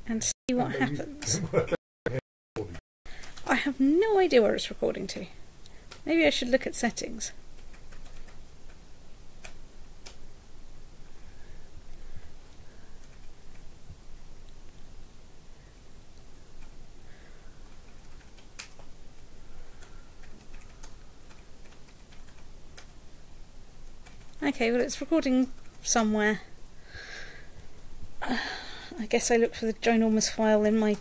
and see what happens. I have no idea where it's recording to. Maybe I should look at settings. Okay, well it's recording somewhere. I guess I look for the ginormous file in my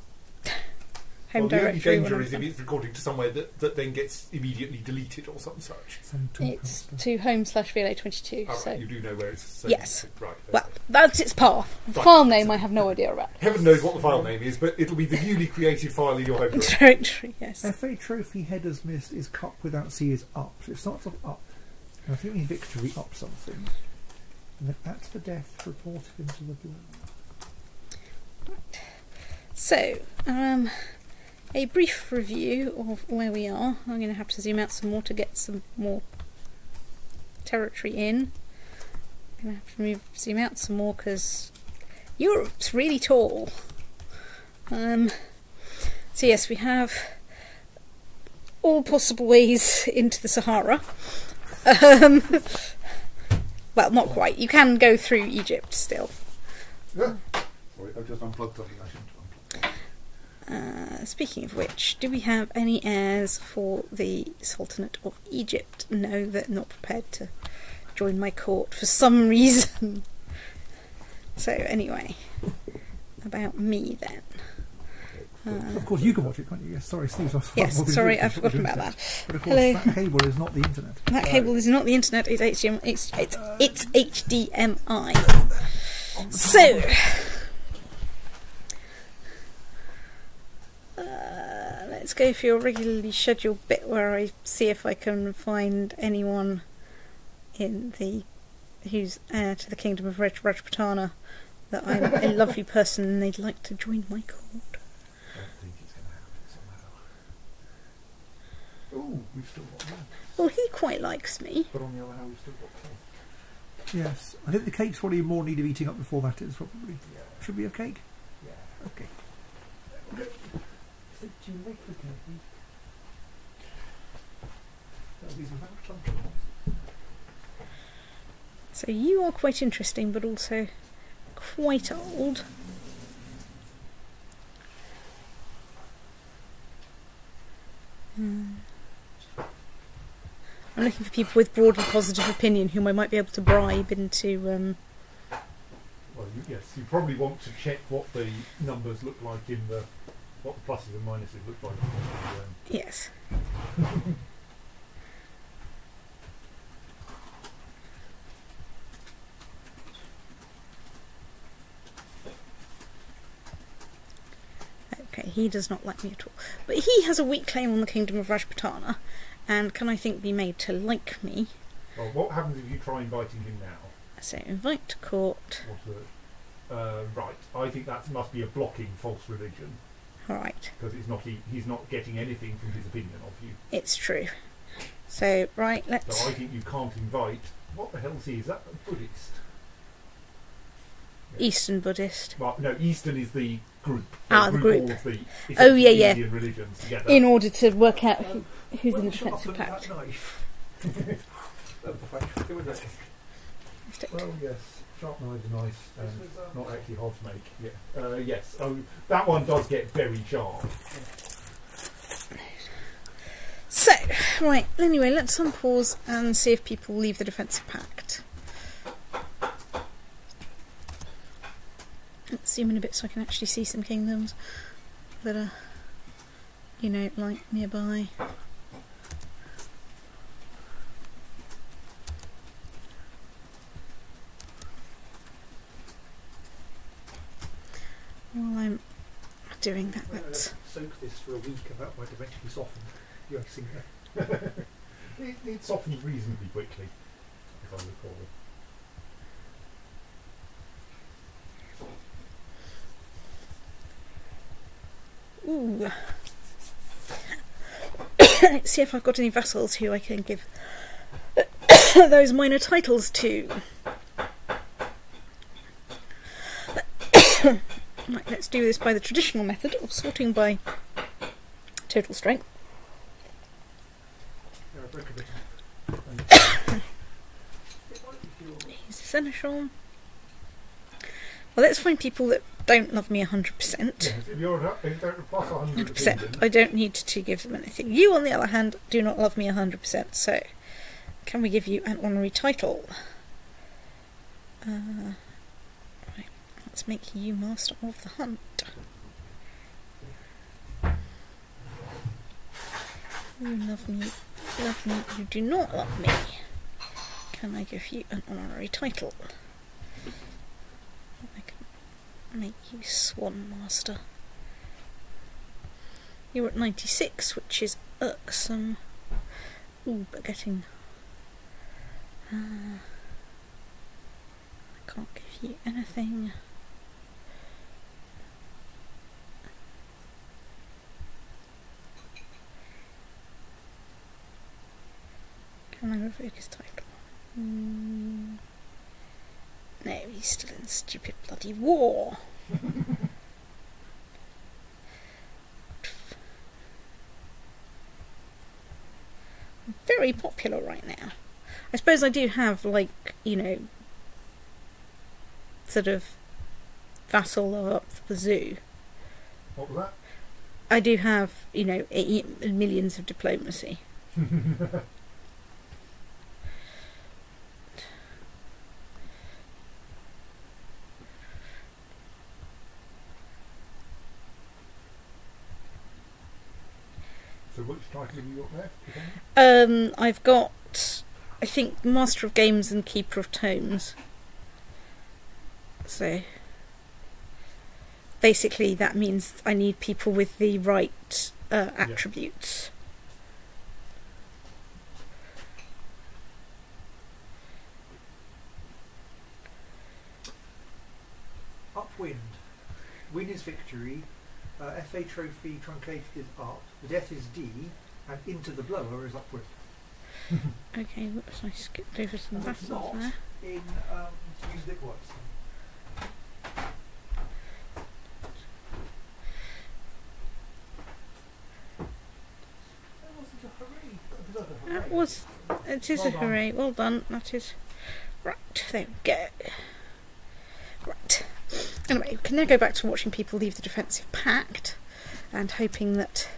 home directory. The only danger is if it's recording to somewhere that then gets immediately deleted or something such. It's to home/VLA22. Oh, so right, you do know where it's saved. Yes. Right. Okay. Well, that's its path. The Right. file name I have no idea about. Heaven knows what the file name is, but it'll be the newly created file in your home directory. Directory, yes. FA trophy headers missed is cup without C is up. So it starts off up. And I think we victory up something. And then that's the death reported into the blue. Right. So, a brief review of where we are. I'm going to have to zoom out some more to get some more territory in. I'm going to have to zoom out some more because Europe's really tall. So yes, we have all possible ways into the Sahara. Well, not quite. You can go through Egypt still. Yeah. Sorry, I've just unplugged something I shouldn't unplug. Speaking of which, do we have any heirs for the Sultanate of Egypt? No, they're not prepared to join my court for some reason. So anyway, about me then. Of course, you can watch it, can't you? Yes, sorry, Steve. Yes, sorry, I've forgotten about that. But of course, Hello. that cable is not the internet. That cable is not the internet, it's HDMI. It's HDMI. So, let's go for your regularly scheduled bit where I see if I can find anyone in the who's heir to the Kingdom of Rajputana that I'm a lovely person and they'd like to join my court. Ooh, we've still got one. Well, he quite likes me. But on the other hand, we've still got one. Yes, I think the cake's probably more need of eating up before that is probably. Yeah. Should we have cake? Yeah. Okay. Is it too late for cake? That'll be some time. So you are quite interesting, but also quite old. I'm looking for people with broadly positive opinion whom I might be able to bribe into... Well, yes, you probably want to check what the numbers look like in the... what the pluses and minuses look like in the... Yes. Okay, he does not like me at all. But he has a weak claim on the Kingdom of Rajputana, and can I think be made to like me. Well, what happens if you try inviting him now? So invite to court. Right, I think that must be a blocking false religion. Alright. Because he's not getting anything from his opinion of you. It's true. So, right, let's... So I think you can't invite... What the hell is he? Is that a Buddhist? Yeah. Eastern Buddhist. Well, no, Eastern is the group. The group. All of the Indian religions together. In order to work out who's in the defensive pact. Well, yes, sharp knives are nice and not actually hard to make. Yeah. Yes. Oh, that one does get very sharp. So, right. Anyway, let's unpause and see if people leave the defensive pact. Let's zoom in a bit so I can actually see some kingdoms that are, you know, like nearby. While I'm doing that, let's soak this for a week and that might eventually soften. You actually see It softens reasonably quickly, if I recall. Ooh. Let's see if I've got any vassals who I can give those minor titles to. Right, let's do this by the traditional method of sorting by total strength. He's essential. Well, let's find people that don't love me 100%. Yes, if you're plus 100%. I don't need to give them anything. You, on the other hand, do not love me 100%. So, can we give you an honorary title? Right, let's make you master of the hunt. You love me. You do not love me. Can I give you an honorary title? I can make you Swan Master. You're at 96, which is irksome. Ooh, but getting... I can't give you anything. Can I revoke his title? No, he's still in stupid bloody war. Very popular right now. I suppose I do have, like, you know, sort of vassal of up the zoo. What was that? I do have, you know, millions of diplomacy. So which title have you got left? I've got, I think, Master of Games and Keeper of Tomes. So basically that means I need people with the right attributes. Upwind. Win is victory. FA trophy truncated is up. The death is D. And into the blower is upwind. Okay, whoops, I skipped over some vassals there. In music works. That was, it is a hooray, well done, that is, right, there we go. Right, anyway, we can now go back to watching people leave the defensive pact, and hoping that,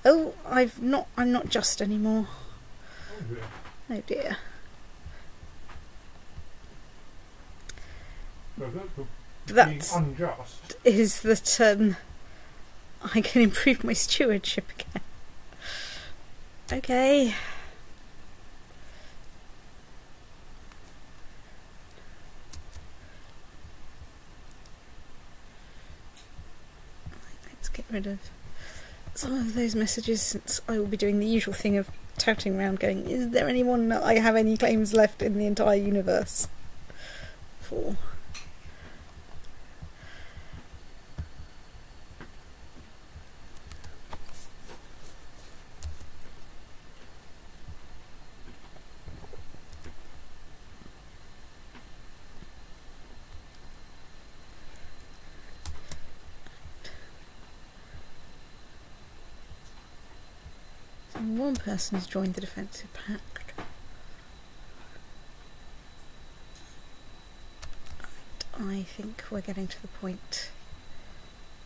oh, I'm not just anymore. Oh dear. Oh dear. Being unjust is that I can improve my stewardship again. Okay. Let's get rid of some of those messages, since I will be doing the usual thing of touting around going, is there anyone that I have any claims left in the entire universe for? One person has joined the defensive pact. And I think we're getting to the point.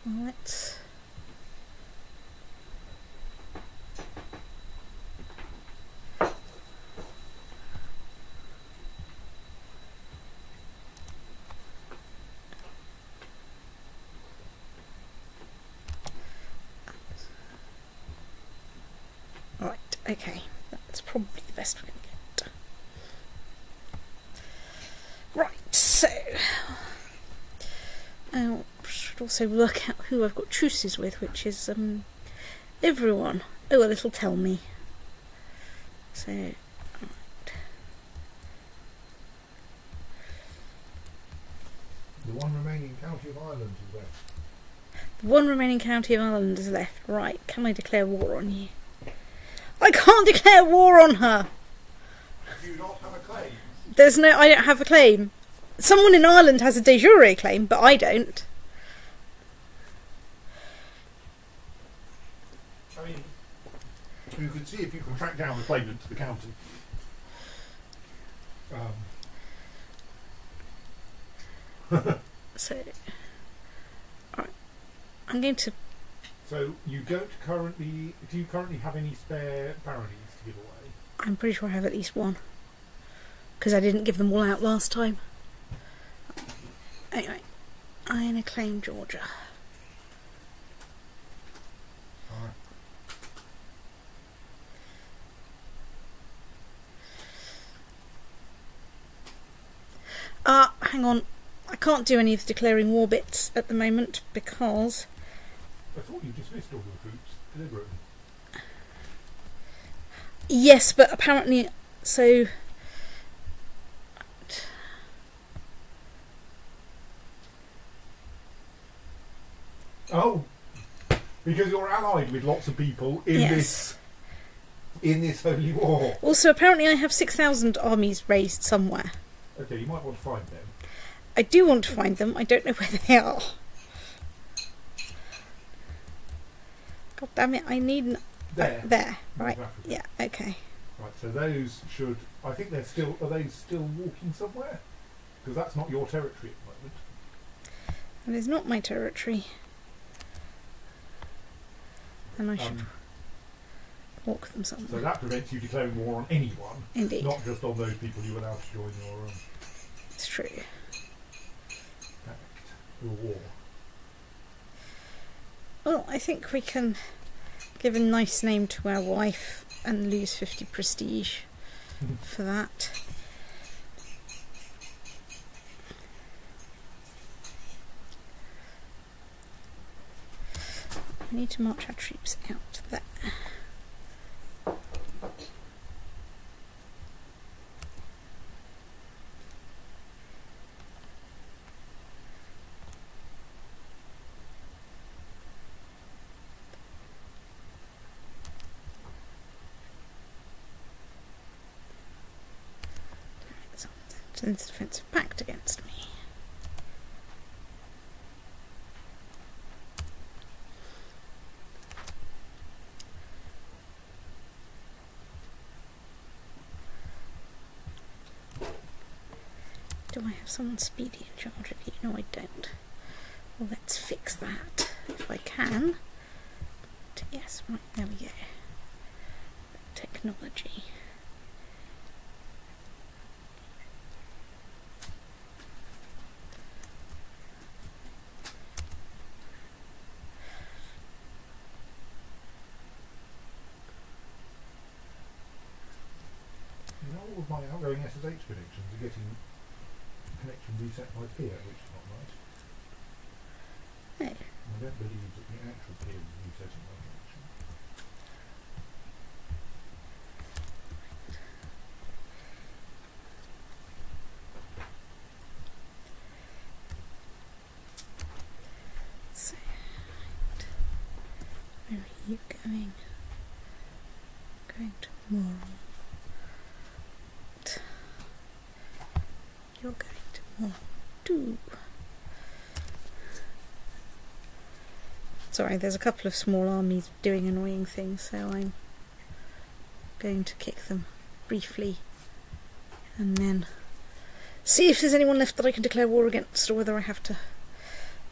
Well, let's... Okay, that's probably the best we're going to get. Right, so I should also work out who I've got truces with, which is everyone. Oh, well, it'll tell me. So, right. The one remaining county of Ireland is left. The one remaining county of Ireland is left. Right, can I declare war on you? I can't declare war on her. Do you not have a claim? I don't have a claim. Someone in Ireland has a de jure claim, but I don't. I mean, you can see if you can track down the claimant to the county. So, alright. I'm going to... So you don't currently... Do you currently have any spare baronies to give away? I'm pretty sure I have at least one. Because I didn't give them all out last time. Anyway, I'm going to claim Georgia. Hang on. I can't do any of the declaring war bits at the moment because... I thought you dismissed all the troops deliberately. Yes, but apparently... So... Oh! Because you're allied with lots of people in Yes. this holy war. Also, apparently I have 6,000 armies raised somewhere. Okay, you might want to find them. I do want to find them. I don't know where they are. God damn it! I need There. there. Right. North Africa. Yeah. Okay. Right, so those should... I think they're still... Are they still walking somewhere? Because that's not your territory at the moment. That is not my territory, and I should walk them So somewhere. that prevents you declaring war on anyone, Indeed, not just on those people you allow to join it's true. your war. Well, I think we can give a nice name to our wife and lose 50 prestige for that. We need to march our troops out there. Sends defensive pact against me. Do I have someone speedy in charge of you? No, I don't. Well, let's fix that if I can. Yes, right, there we go. Technology. You know, all of my outgoing SSH connections are getting connection reset by peer, which is not right. Oh. I don't believe that the actual peer is resetting my connection. So, where are you going? Going to Moral. You're going to Moral too. Sorry, there's a couple of small armies doing annoying things, so I'm going to kick them briefly and then see if there's anyone left that I can declare war against, or whether I have to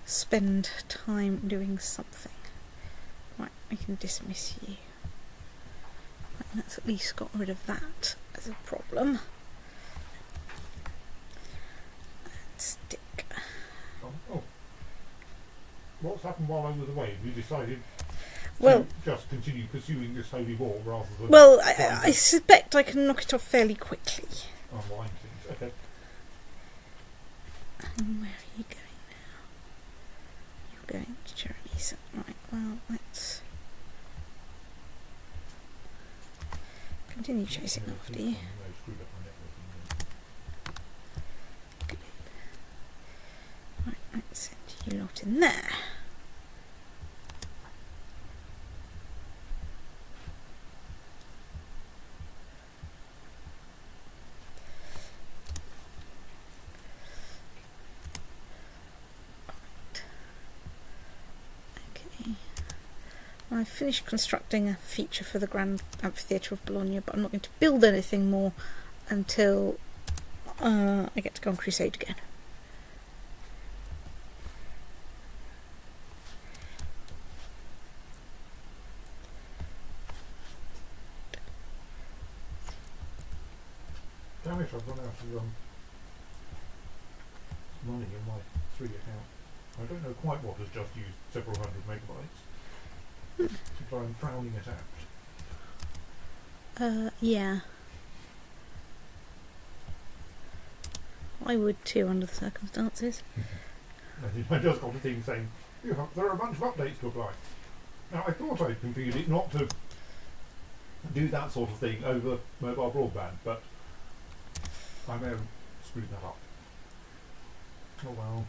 spend time doing something. Right, I can dismiss you. Right, that's at least got rid of that as a problem. Stick. Oh. What's happened while I was away? We decided Well, to just continue pursuing this holy war rather than... well, I suspect I can knock it off fairly quickly. Unwind things. Okay. And where are you going now? You're going to Traianos. Right, well, let's continue chasing after you. Right, let's send you lot in there. I've finished constructing a feature for the Grand Amphitheatre of Bologna, but I'm not going to build anything more until I get to go on crusade again. Damn it, I've run out of money in my 3 account. I don't know quite what has just used several hundred megabytes. So I'm frowning it out. Yeah. I would too, under the circumstances. I just got a thing saying, there are a bunch of updates to apply. Now, I thought I'd configured it not to do that sort of thing over mobile broadband, but I may have screwed that up. Oh well.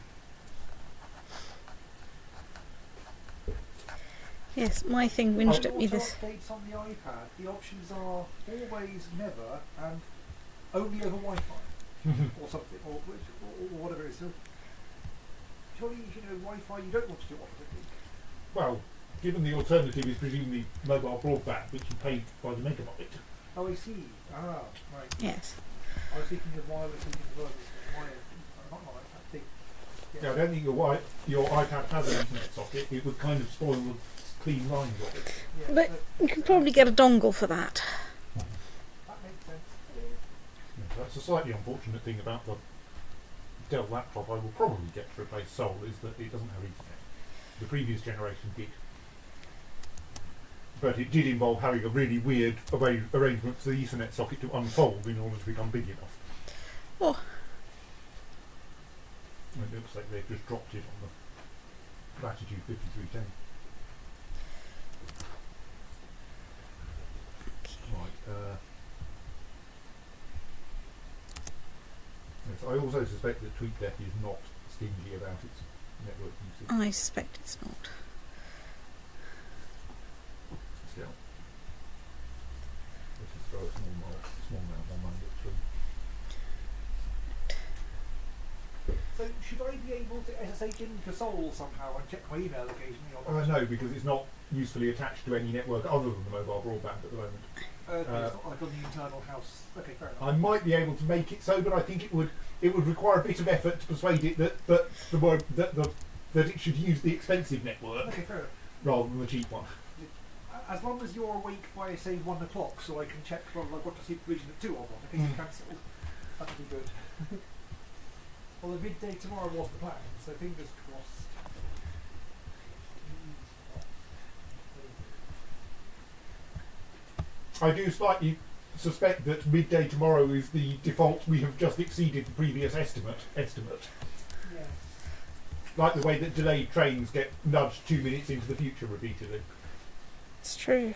Yes, my thing whinged at me this. Updates on the iPad. The options are always, never, and only over Wi-Fi or something, or whatever it is. So, surely, you know, Wi-Fi you don't want to do automatically. Well, given the alternative is presumably mobile broadband, which you pay by the megabyte. Oh, I see. Ah, right. Yes. I was thinking of wireless, thinking of not iPad thing. Yeah, I don't think your iPad has an Ethernet socket. It would kind of spoil the clean lines of it. Yeah, But you can probably get a dongle for that. that makes sense. Yeah, that's a slightly unfortunate thing about the Dell laptop I will probably get to replace Sol, is that it doesn't have Ethernet. The previous generation did. But it did involve having a really weird arrangement for the Ethernet socket to unfold in order to become big enough. Oh. And it looks like they've just dropped it on the Latitude 5310. Right. Yes, I also suspect that TweetDeck is not stingy about its network usage. I suspect it's not. Still. Let's just throw a small amount of money at through. So should I be able to SSH into Sol somehow and check my email occasionally? Or No, because it's not usefully attached to any network other than the mobile broadband at the moment. it's not like on the internal house. Okay, fair enough. I might be able to make it so, but I think it would require a bit of effort to persuade it that it should use the expensive network Okay, fair enough. rather than the cheap one. As long as you're awake by, say, 1 o'clock, so I can check whether I've got to supervision at 2 or not, in case you cancel, that would be good. Well, the midday tomorrow was the plan, so fingers crossed. I do slightly suspect that midday tomorrow is the default. We have just exceeded the previous estimate. Yeah. Like the way that delayed trains get nudged 2 minutes into the future repeatedly. It's true.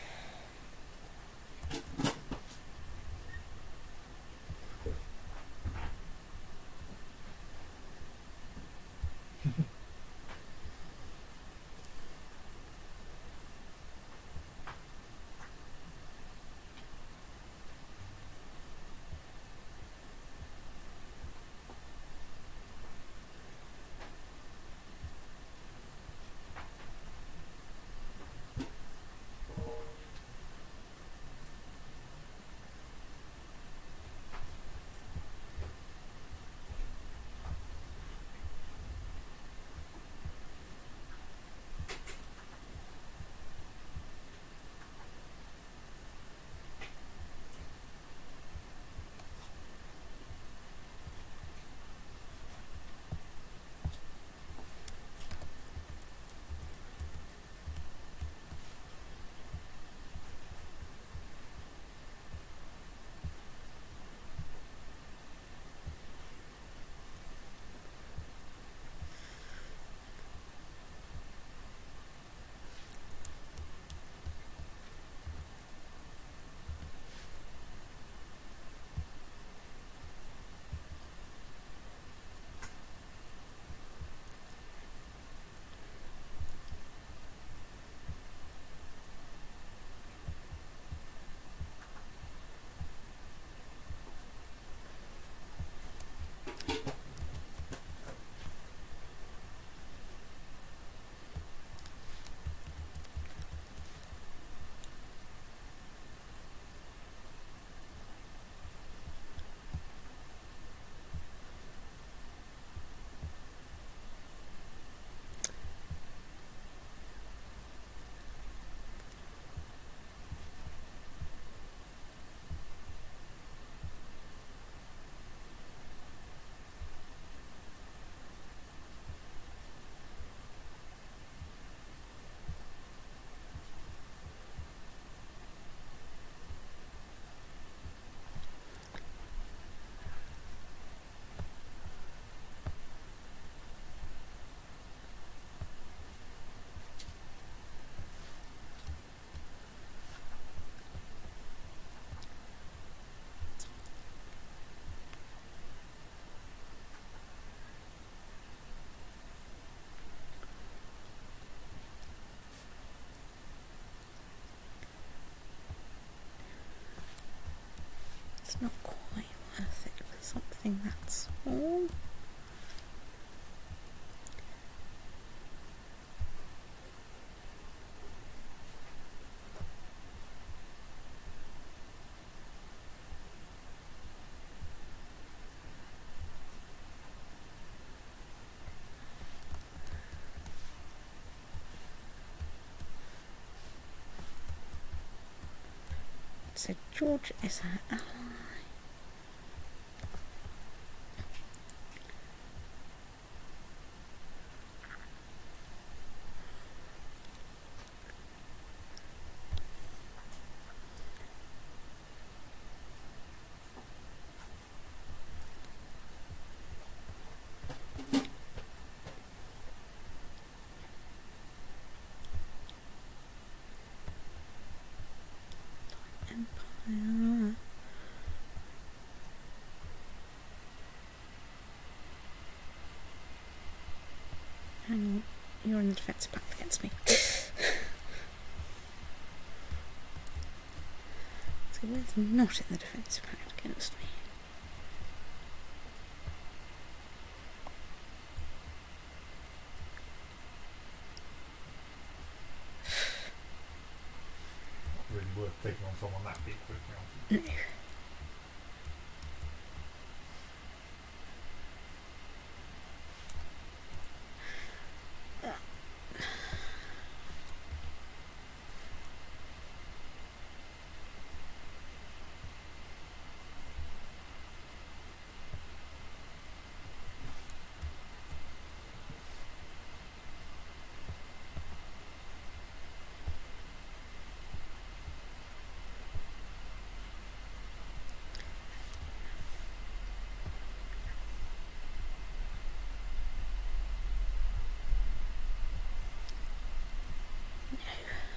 It's not quite worth it for something that small. So George is our ally. Empire. Hang on, you're in the defensive pact against me. So where's not in the defensive pact against me? Not really worth taking on someone that big for a county. No.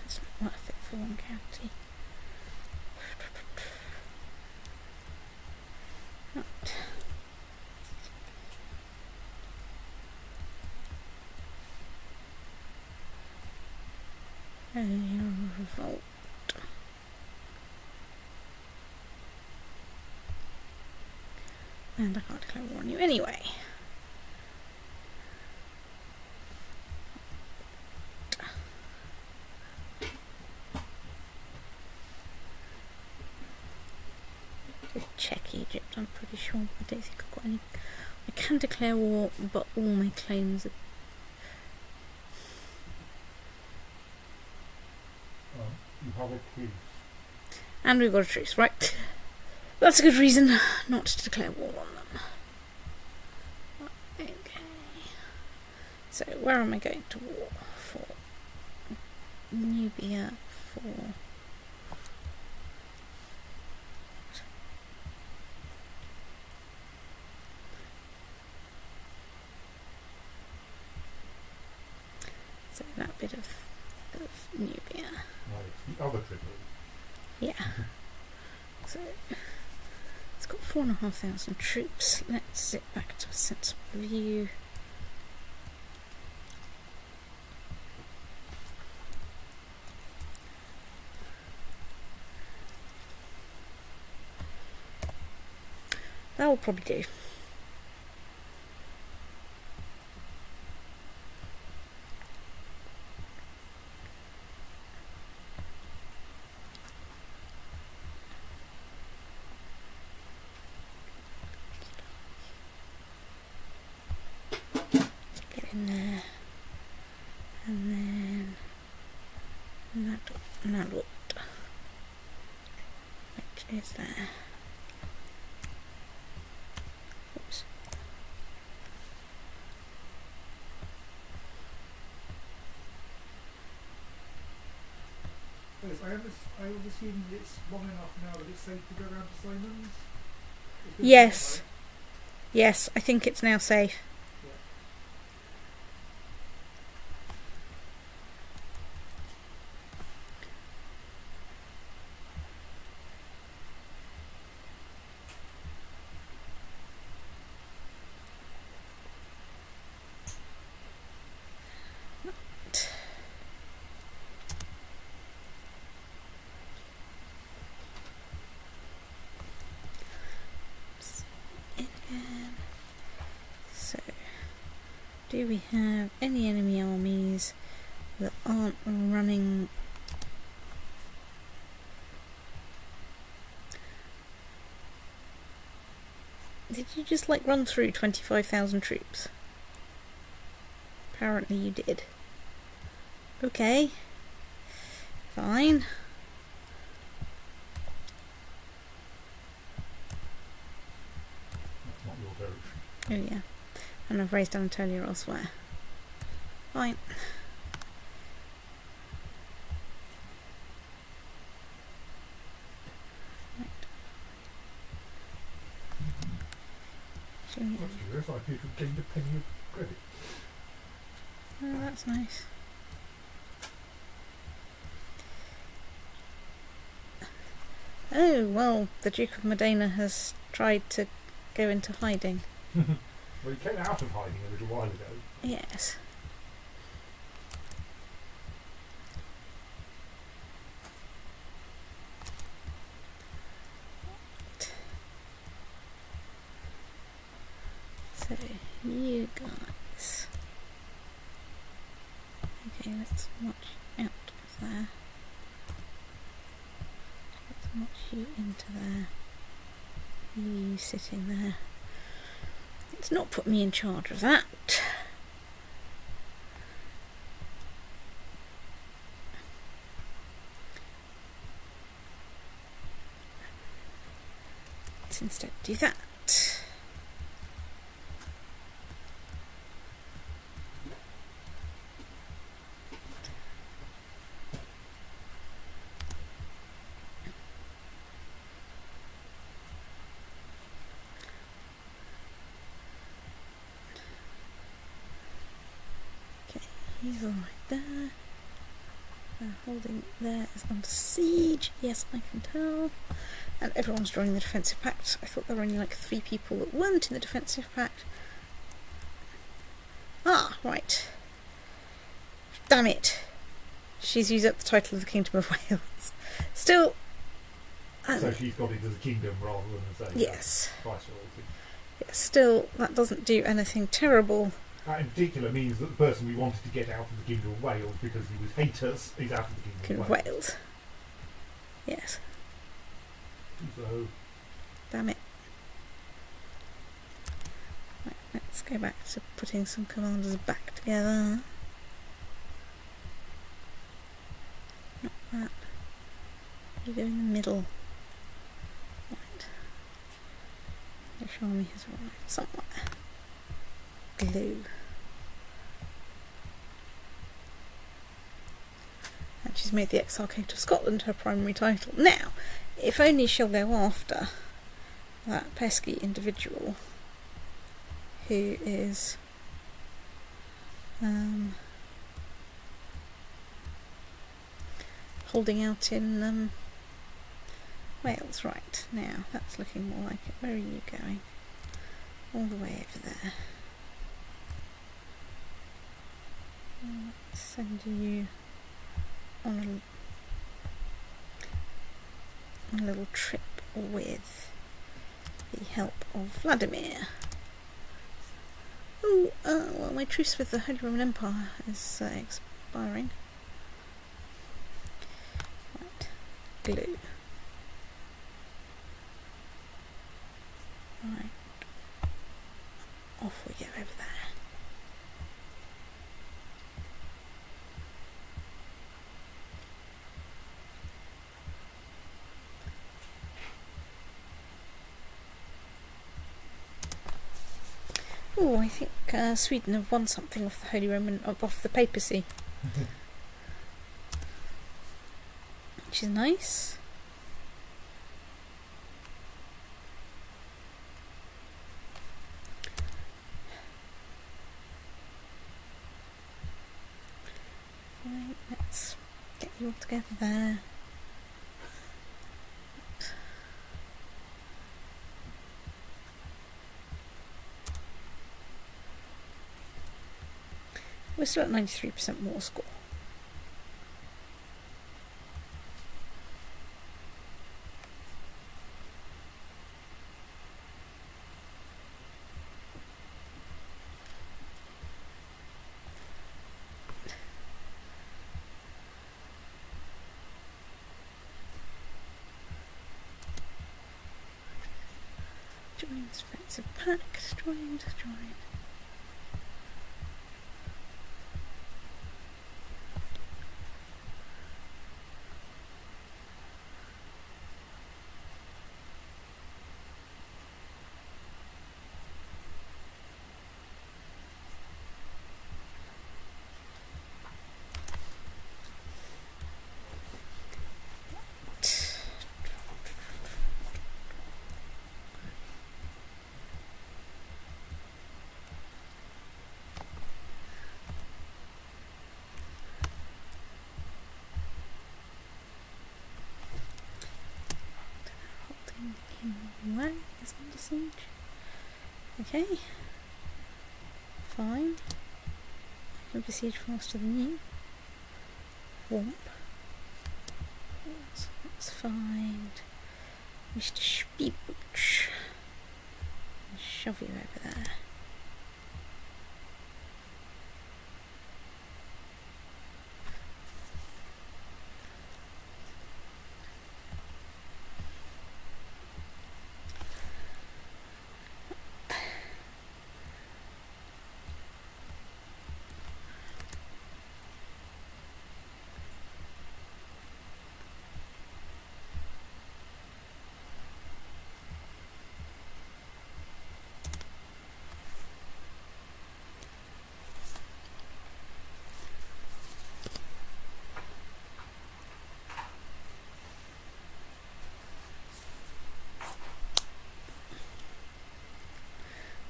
It's not worth it for one county. Right. Revolt. And I can't declare war on you anyway. Check Egypt, I'm pretty sure. I don't think I've got any. I can declare war, but all my claims are. You have a truce. And we've got a truce, right? That's a good reason not to declare war on them. Okay. So, where am I going to war for? Nubia for. So, that bit of Nubia. No, it's the other Tripoli. Yeah. So it's got 4,500 troops. Let's zip back to a sensible view. That will probably do. In there, and then Nalot, which is there. Oops. Yes, I was assuming that it's long enough now that it's safe to go around to Simon's. Yes. Yes, I think it's now safe. Do we have any enemy armies that aren't running? Did you just like run through 25,000 troops? Apparently you did. Okay. Fine. That's not your territory. Oh yeah. And I've raised Anatolia elsewhere. Fine. Right. Shall we- That's curious. I appear to have gained a penny of credit. Oh, that's nice. Oh, well, the Duke of Modena has tried to go into hiding. Well, he came out of hiding a little while ago. Yes. So, you guys. Okay, let's march out of there. Let's march you into there. You sitting there. Let's not put me in charge of that. Let's instead do that. He's all right there. Holding there is under siege. Yes, I can tell. And everyone's joining the defensive pact. I thought there were only like 3 people that weren't in the defensive pact. Ah, right. Damn it. She's used up the title of the Kingdom of Wales. Still. So she's got it as a kingdom rather than as a yes. viceroyalty. Yes. Still, that doesn't do anything terrible. That in particular means that the person we wanted to get out of the Kingdom of Wales because he was haters is out of the Kingdom of Wales. Yes. So, Damn it. Right, let's go back to putting some commanders back together. Not that. You go in the middle. Right. British army has arrived somewhere. Glue. And she's made the Exarchate of Scotland her primary title. Now, if only she'll go after that pesky individual who is holding out in Wales. Right, now that's looking more like it. Where are you going? All the way over there. Let's send you on a little trip with the help of Vladimir. Oh, well, my truce with the Holy Roman Empire is expiring. Right, glue. Right, off we go over there. Oh, I think Sweden have won something off the Holy Roman, off the papacy. Which is nice. Right, let's get you all together there. We're still at 93% war score. Defensive pack, destroyed. One is under siege. Okay. Fine. I can besiege faster than you. Womp. Let's find Mr. Speedbooch and shove you over there.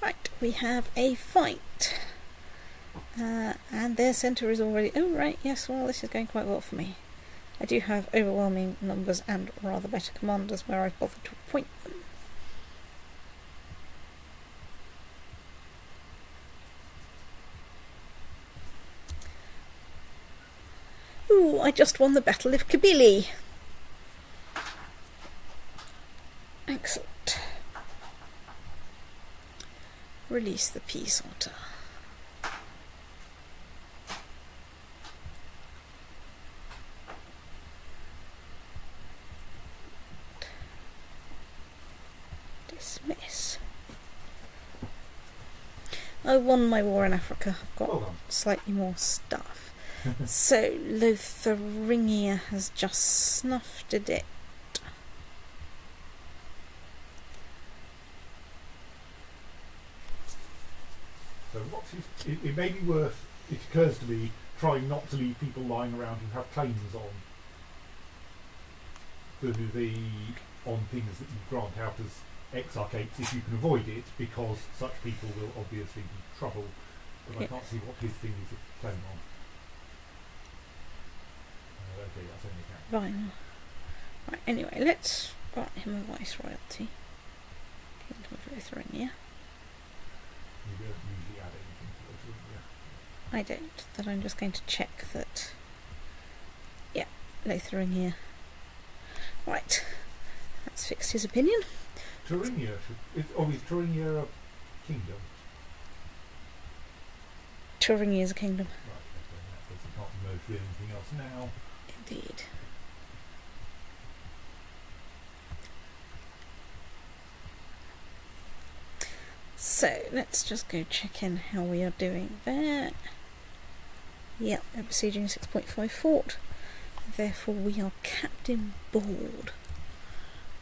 Right, we have a fight. And their centre is already... Oh, right, yes, well, this is going quite well for me. I do have overwhelming numbers and rather better commanders where I've bothered to appoint them. Ooh, I just won the Battle of Kabili. Excellent. Release the peace otter. Dismiss. I won my war in Africa. I've got slightly more stuff. So Lotharingia has just snuffed it. So it may be worth, it occurs to me, trying not to leave people lying around who have claims on on things that you grant out as exarchates if you can avoid it, because such people will obviously be trouble. But I can't see what his thing is a claim on. Okay, that's only a count. Right, anyway, let's grant him a viceroyalty. Kingdom of Lotharingia. You don't usually add anything to Lotharingia. I don't. That I'm just going to check that. Yeah, Lotharingia. Right, that's fixed his opinion. Thuringia is Thuringia a kingdom? Thuringia is a kingdom. Right, okay, in that case you can't merge with anything else now. Indeed. So let's just go check in how we are doing there. Yep, we're besieging a 6.5 fort. Therefore we are captain board.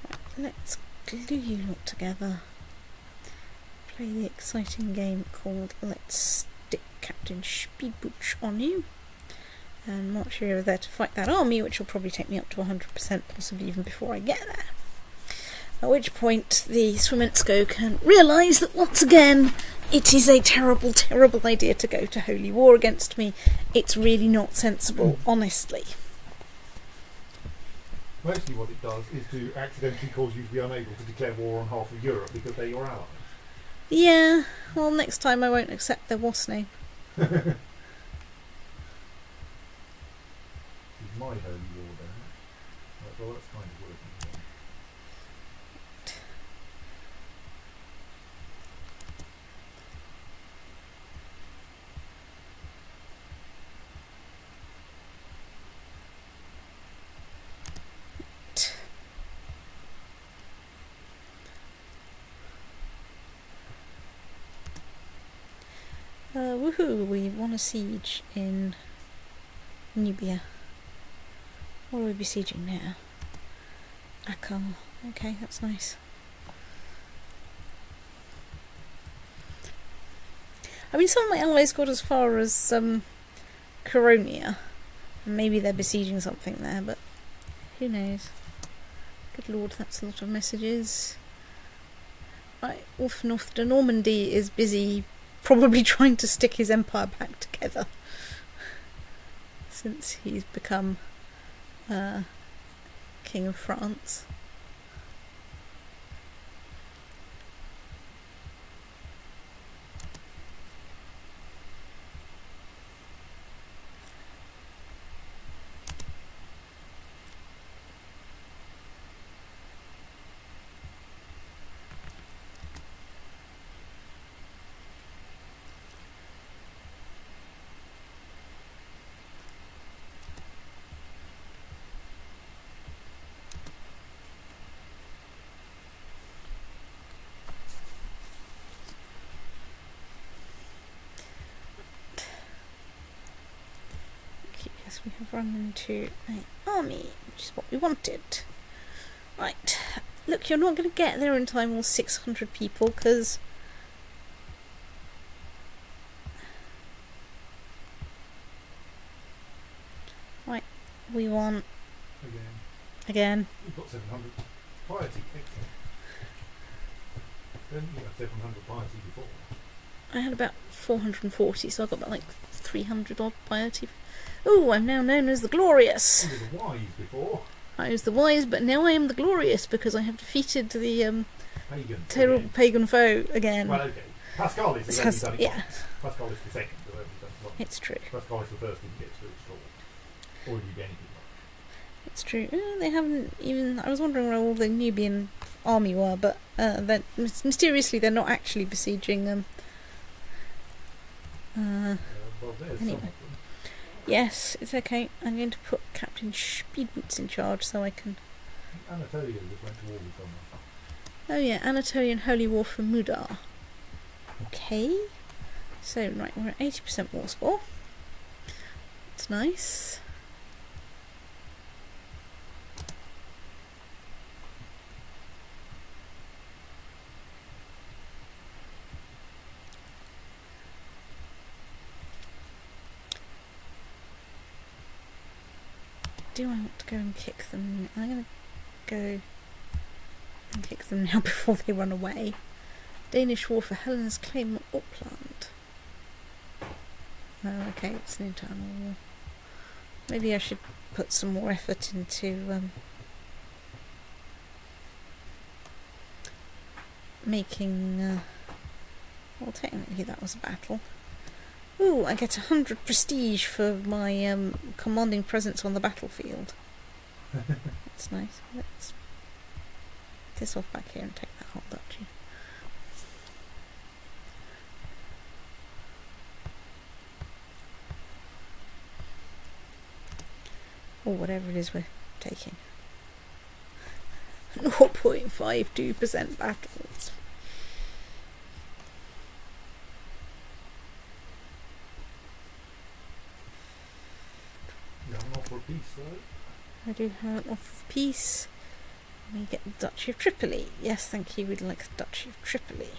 Right, let's glue you lot together. Play the exciting game called Let's Stick Captain Speedbooch on you. And march you over there to fight that army, which will probably take me up to 100%, possibly even before I get there. At which point the Swimensko can realise that once again it is a terrible, terrible idea to go to holy war against me. It's really not sensible, honestly. Mostly what it does is to accidentally cause you to be unable to declare war on half of Europe because they're your allies. Yeah, well next time I won't accept their WAS name. This is my holy war then. Right, well, that's kind of working then. Woohoo! We won a siege in Nubia. What are we besieging now? Akal. Okay, that's nice. I mean, some of my allies got as far as Coronia. Maybe they're besieging something there, but who knows? Good lord, that's a lot of messages. Right, off north to Normandy is busy probably trying to stick his empire back together. Since he's become King of France. We have run into an army, which is what we wanted. Right, look, you're not going to get there in time, all 600 people, because right, we want again. You've got 700 piety. Then you had 700 piety before. I had about 440, so I got about like 300 odd piety. Oh, I'm now known as the Glorious. You were the wise before. I was the wise, but now I am the Glorious because I have defeated the terrible pagan foe again. Well, okay. Pascalis has only done it yeah. once. Pascalis the second has only done it once. It's true. Pascalis the first didn't get to do it at all. Or did anything like It's true. They haven't even... I was wondering where all the Nubian army were, but mysteriously they're not actually besieging them. well, there's Anyway. some of them. Yes, it's okay. I'm going to put Captain Speedboots in charge so I can... Anatolia just went to war with someone. Oh yeah, Anatolian Holy War for Mudar. Okay. So, right, we're at 80% war score. That's nice. Do I want to go and kick them? I'm going to go and kick them now before they run away. Danish war for Helena's claim on Uppland. Oh, okay, it's an internal war. Maybe I should put some more effort into making... well, technically that was a battle. Ooh, I get 100 prestige for my commanding presence on the battlefield. That's nice. Let's piss off back here and take that whole duchy. Or whatever it is we're taking. 0.52% battles. You have an offer of peace, though. I do have an offer of peace. We get the Duchy of Tripoli. Yes, thank you. We'd like the Duchy of Tripoli.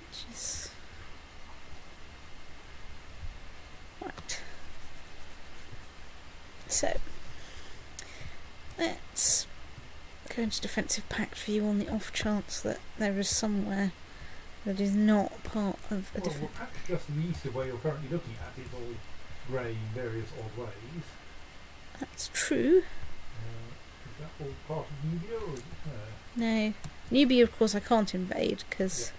Which is... right. So, let's go into defensive pact view on the off chance that there is somewhere that is not part of a Well, perhaps just to the east of where you're currently looking at, it's all grey in various odd ways. That's true. Is that all part of Nubia, or is it No. Nubia, of course, I can't invade because Yes.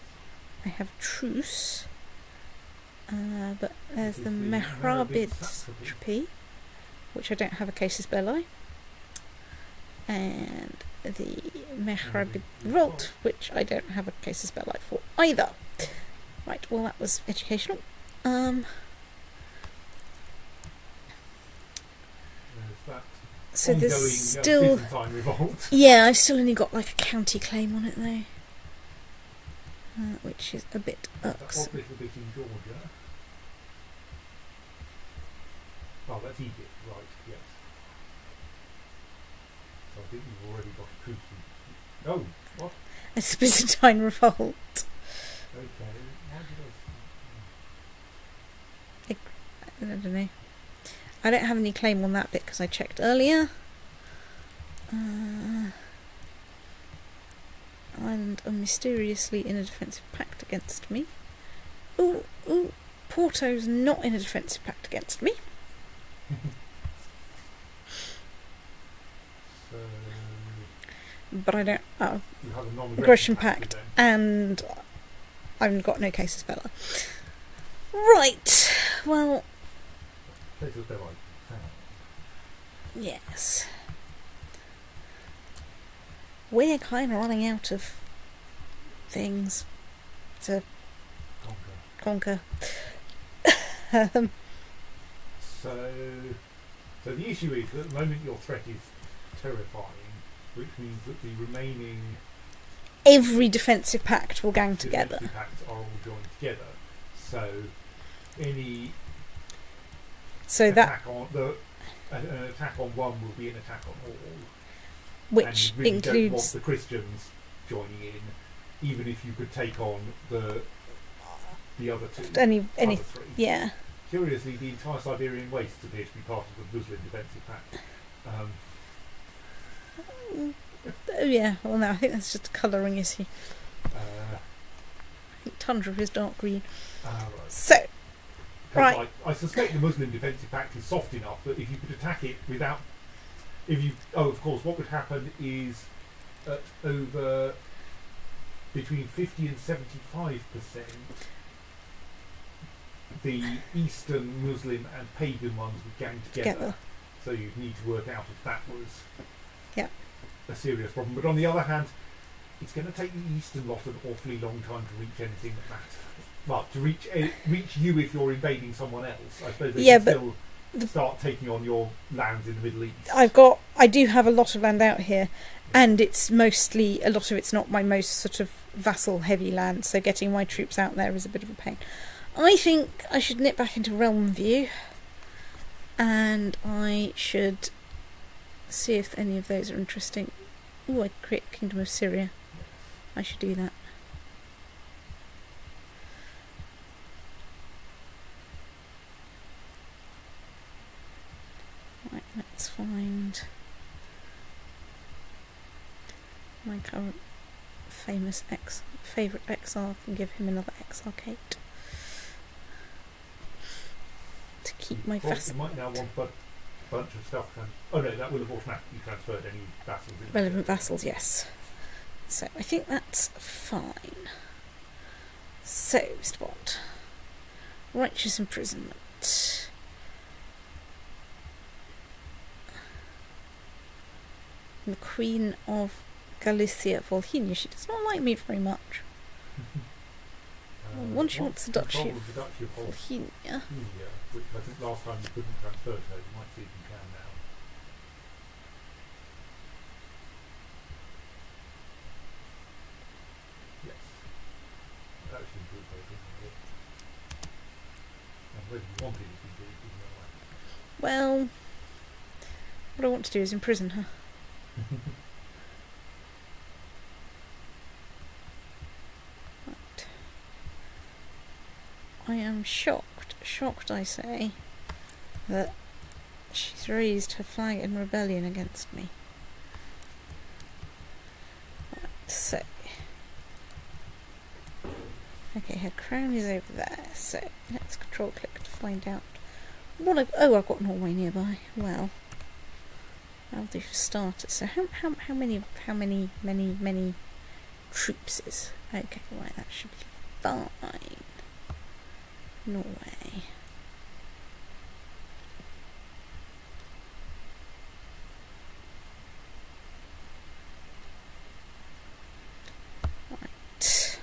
I have truce. But there's This the is the Mehrabid Mehrabid satrapy. satrapy, which I don't have a casus belli, and the Mehrabid revolt, which I don't have a casus belli for either. Right, well that was educational. There's that So ongoing there's still... Byzantine revolt. yeah, I've still only got like a county claim on it though. which is a bit That odd irksome. little bit in Georgia. Oh, that's Egypt, right, yes. So I think you've already got a truce with... Oh, what? A Byzantine revolt. Okay, why did I don't know. I don't have any claim on that bit because I checked earlier. Island are mysteriously in a defensive pact against me. Ooh, Porto's not in a defensive pact against me. So, But I don't. Oh, you have a non-aggression aggression pact pact, with them. and I've got no casus belli. Right. Well, Casus belli found. yes. We're kind of running out of things to Conquer. conquer. So the issue is that at the moment your threat is terrifying, which means that the remaining Every defensive pact will gang together. defensive pacts are all joined together. So any So that, attack on an attack on one will be an attack on all. which and you really don't want includes the Christians joining in, even if you could take on the other two. any other three. yeah. Curiously, the entire Siberian Wastes appear to be part of the Muslim defensive pact. Oh, yeah. Well, no, I think that's just a colouring issue. Uh, I think Tundra is dark green. right. So 'Cause right. I suspect the Muslim defensive pact is soft enough that if you could attack it without, of course, what would happen is at over between 50 and 75%, the Eastern Muslim and pagan ones would gang together. So you'd need to work out if that was a serious problem. But on the other hand, it's going to take the Eastern lot an awfully long time to reach anything that matters. Well, to reach you if you're invading someone else. I suppose they can still start taking on your lands in the Middle East. I do have a lot of land out here, and it's mostly, a lot of it's not my most sort of vassal heavy land, so getting my troops out there is a bit of a pain. I think I should nip back into Realm View, and I should see if any of those are interesting. Ooh, I create Kingdom of Syria. I should do that. Right, let's find my current famous favourite exile and give him another exarchate to keep my You might now want a bunch of stuff. Oh no, that will have automatically transferred any vassals. relevant vassals, yes. So I think that's fine. So, Mr. Bond. Righteous imprisonment. The Queen of Galicia, Volhynia. She does not like me very much. Once she wants the Duchy of Volhynia. Which I think last time you couldn't transfer to her. You might see if you can now. Yes. That should improve those, isn't it? And whether you wanted it to be, isn't it? Well, what I want to do is imprison her. Right. I am shocked I say, that she's raised her flag in rebellion against me. Right, so, okay, her crown is over there, so let's control click to find out what I've got Norway nearby. Well, I'll do for starters. So how many troops is? Okay, right, that should be fine. Norway. Right.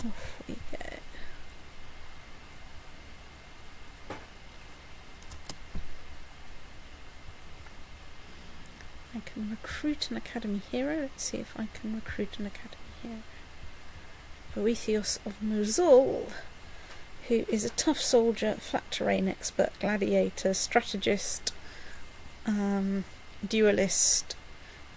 Off we go. can recruit an academy hero. Let's see if I can recruit an academy hero. Boethius of Mosul, who is a tough soldier, flat terrain expert, gladiator, strategist, duelist,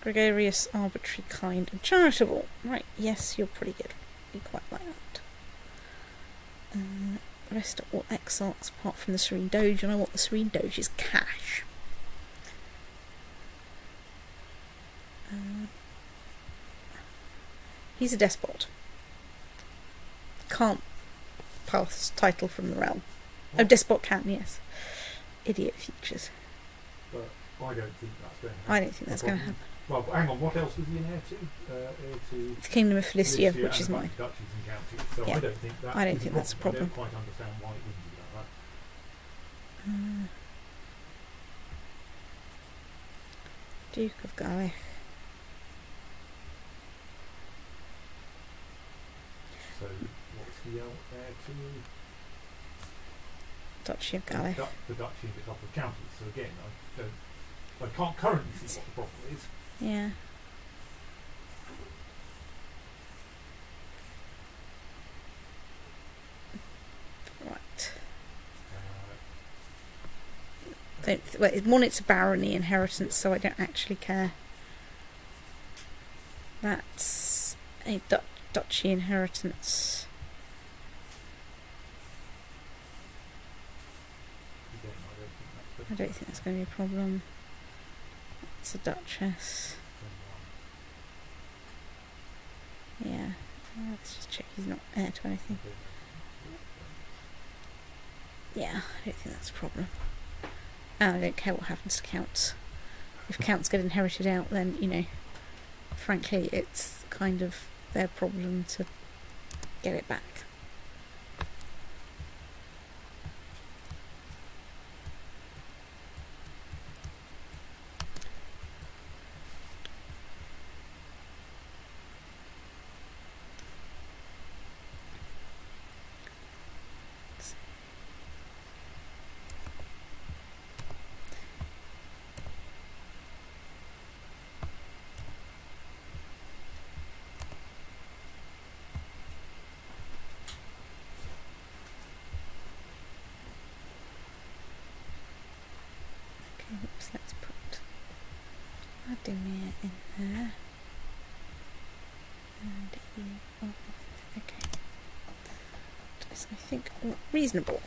gregarious, arbitrary, kind, and charitable. Right, yes, you're pretty good. You quite like that. The rest are all exarchs apart from the Serene Doge, and I want the Serene Doge's cash. He's a despot. Can't pass title from the realm. What? Oh, despot can, yes. Idiot features. But I don't think that's going to happen. I don't think that's going to happen. Well, hang on, what else was he an heir to? Heir to The Kingdom of Felicia, Felicia which is and a mine. bunch of duchies and counties. So Yeah. I don't think that I don't is think that's a problem. I don't quite understand why it wouldn't be like that. Duke of Galich. So what's the heir to? Duchy of Galich. The duchy and a couple of counties. So again, I can't currently see what the problem is. Yeah. Right. Well, it's a barony inheritance, so I don't actually care. That's a duchy inheritance. Again, I don't think that's going to be a problem. It's a duchess. Yeah. Let's just check he's not heir to anything. Yeah, I don't think that's a problem. And I don't care what happens to counts. If counts get inherited out, then, you know, frankly, it's kind of their problem to get it back. Oops, let's put Vladimir in there. And you are, okay. That is, I think, reasonable.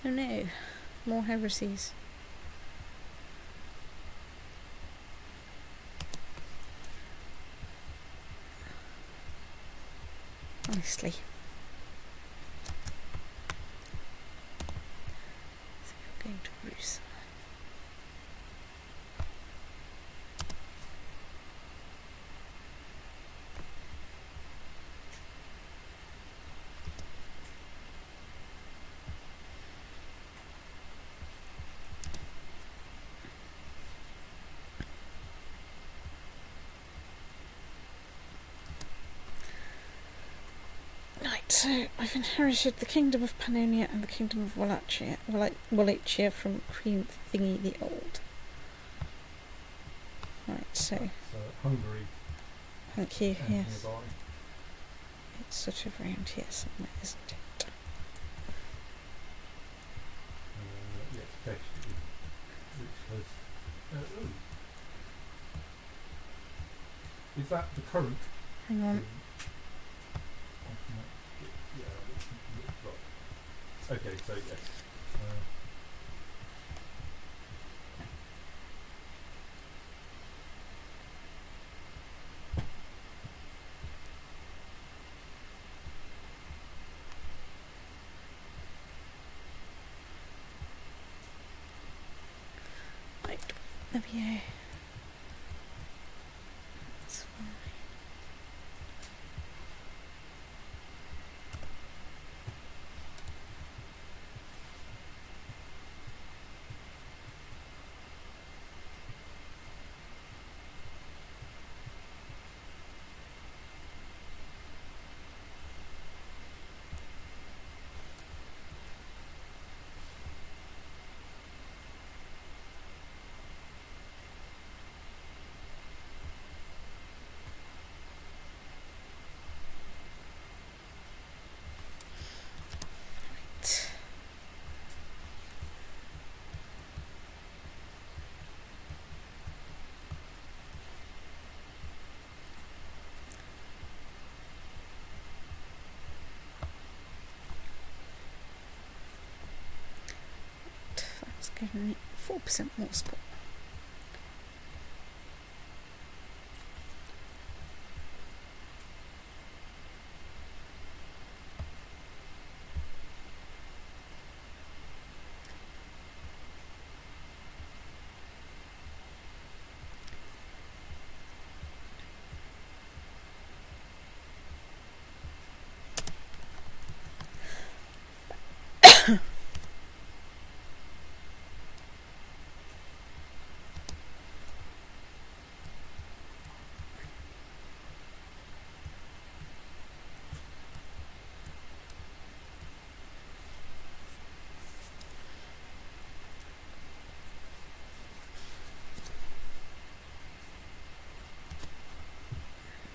Oh no, more heresies. Honestly. So we're going to Bruce. Right, so I've inherited the Kingdom of Pannonia and the Kingdom of Wallachia from Queen Thingy the Old. Right, so Hungary. thank you, and yes. nearby. It's sort of around here somewhere, isn't it? Yes, Pest, which has. Is that the current? Hang on. Okay, so yes. There we go. That's fine. That's giving me 4% more score.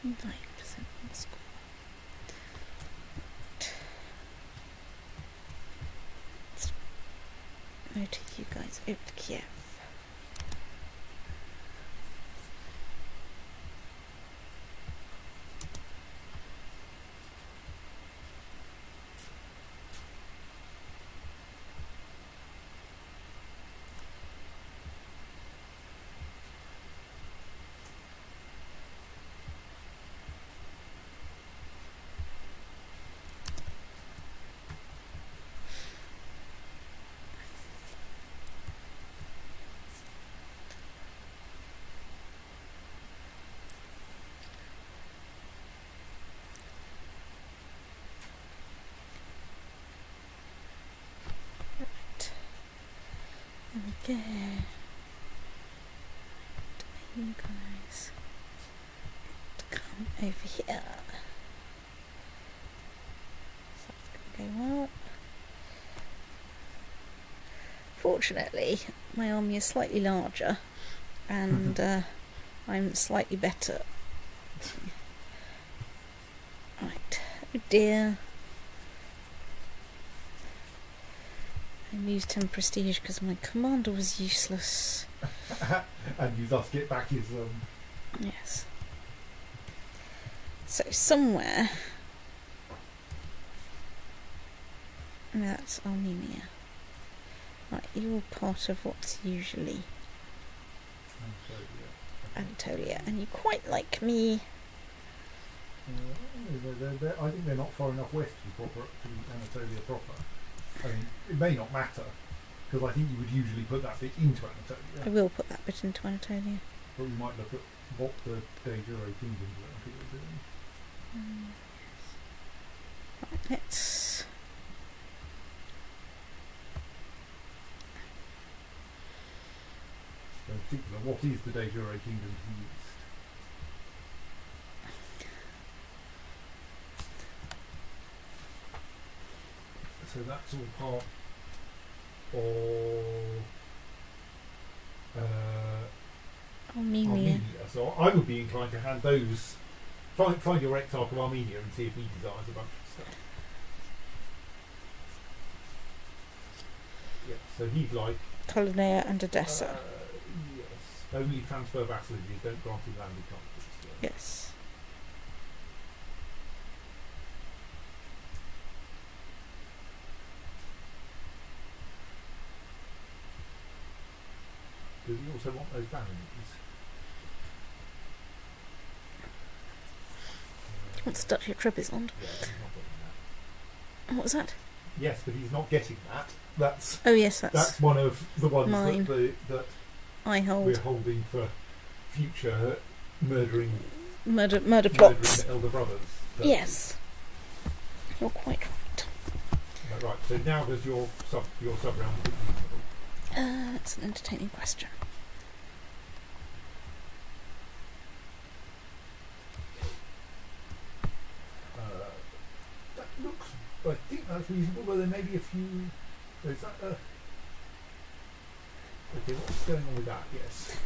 Nine percent more score. Let's motor you guys over to Kiev. There we go. You guys come over here. So that's going to go well. Fortunately, my army is slightly larger and I'm slightly better. Right, oh dear. I used 10 prestige because my commander was useless. And you thus get back his... Yes. So somewhere... No, that's Armenia. Right, you're part of what's usually Anatolia, and you quite like me. I think they're not far enough west to be Anatolia proper. I mean, it may not matter, because I think you would usually put that bit into Anatolia. I will put that bit into Anatolia. But we might look at what the de jure kingdoms are doing. Right, let's... So in particular, what is the de jure kingdom to the east? So that's all part of Armenia. So I would be inclined to hand those, find your Exarch of Armenia and see if he desires a bunch of stuff. Yeah, so he'd like Colonnea and Odessa. Yes. Only transfer vassalages, don't grant him landed countries. So. Yes. Does he also want those baronies? He wants Duchy of Trebizond. Yeah, he's not getting that. What was that? Yes, but he's not getting that. That's Oh yes, that's one of the ones mine. that I hold. We're holding for future murdering Murder murdering plots. the elder brothers. Yes. You're quite right. Right. So now does your sub realm look reasonable? That's an entertaining question. That looks. I think that's reasonable. But there may be a few. Is that okay? What's going on with that? Yes.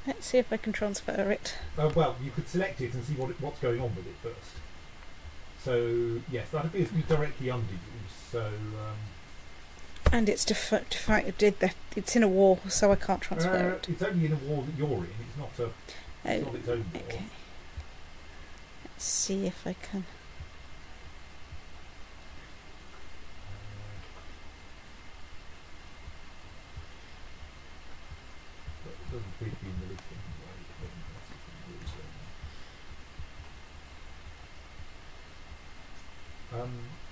Let's see if I can transfer it. Well, you could select it and see what's going on with it first. So yes, that appears to be directly under you. So. And it's it's in a war, so I can't transfer it. It's only in a war that you're in. It's not a. It's not its own war. Okay. Let's see if I can. It doesn't appear to be in the list anyway.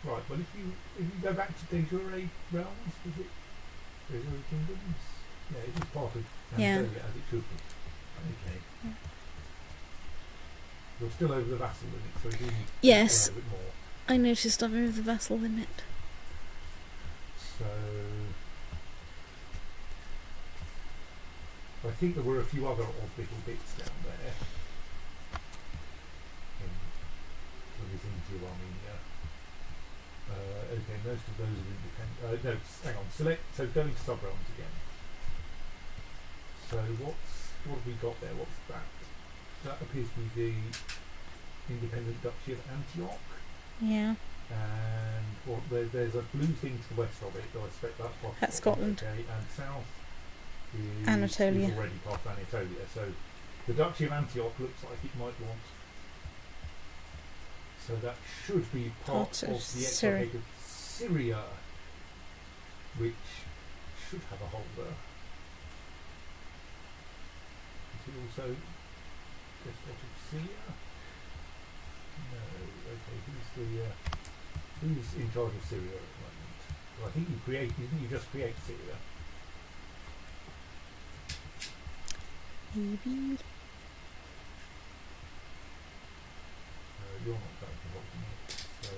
Right. Well, if you go back to De Jure realms, is it De Jure kingdoms? Yeah, it is part of Anatolia, as it should be. Okay. Yeah. You're still over the vassal limit, so you need Yes. to learn a bit more. I noticed I've moved the vassal limit. So I think there were a few other odd little bits down there in the vicinity of Armenia. Okay, most of those are independent. No, hang on. Select. So go into sub-realms again. So what have we got there? What's that? That appears to be the independent Duchy of Antioch. Yeah. And there's a blue thing to the west of it. I expect that's part That's Scotland. Okay, and south is Anatolia. is already part of Anatolia. So the Duchy of Antioch looks like it might want. So that should be part of the Syria. exarchate of Syria, which should have a holder. Is it also despot of Syria? No. Okay. Who's in charge of Syria at the moment? Well, I think you just create Syria. Maybe. You're not that involved in it, so.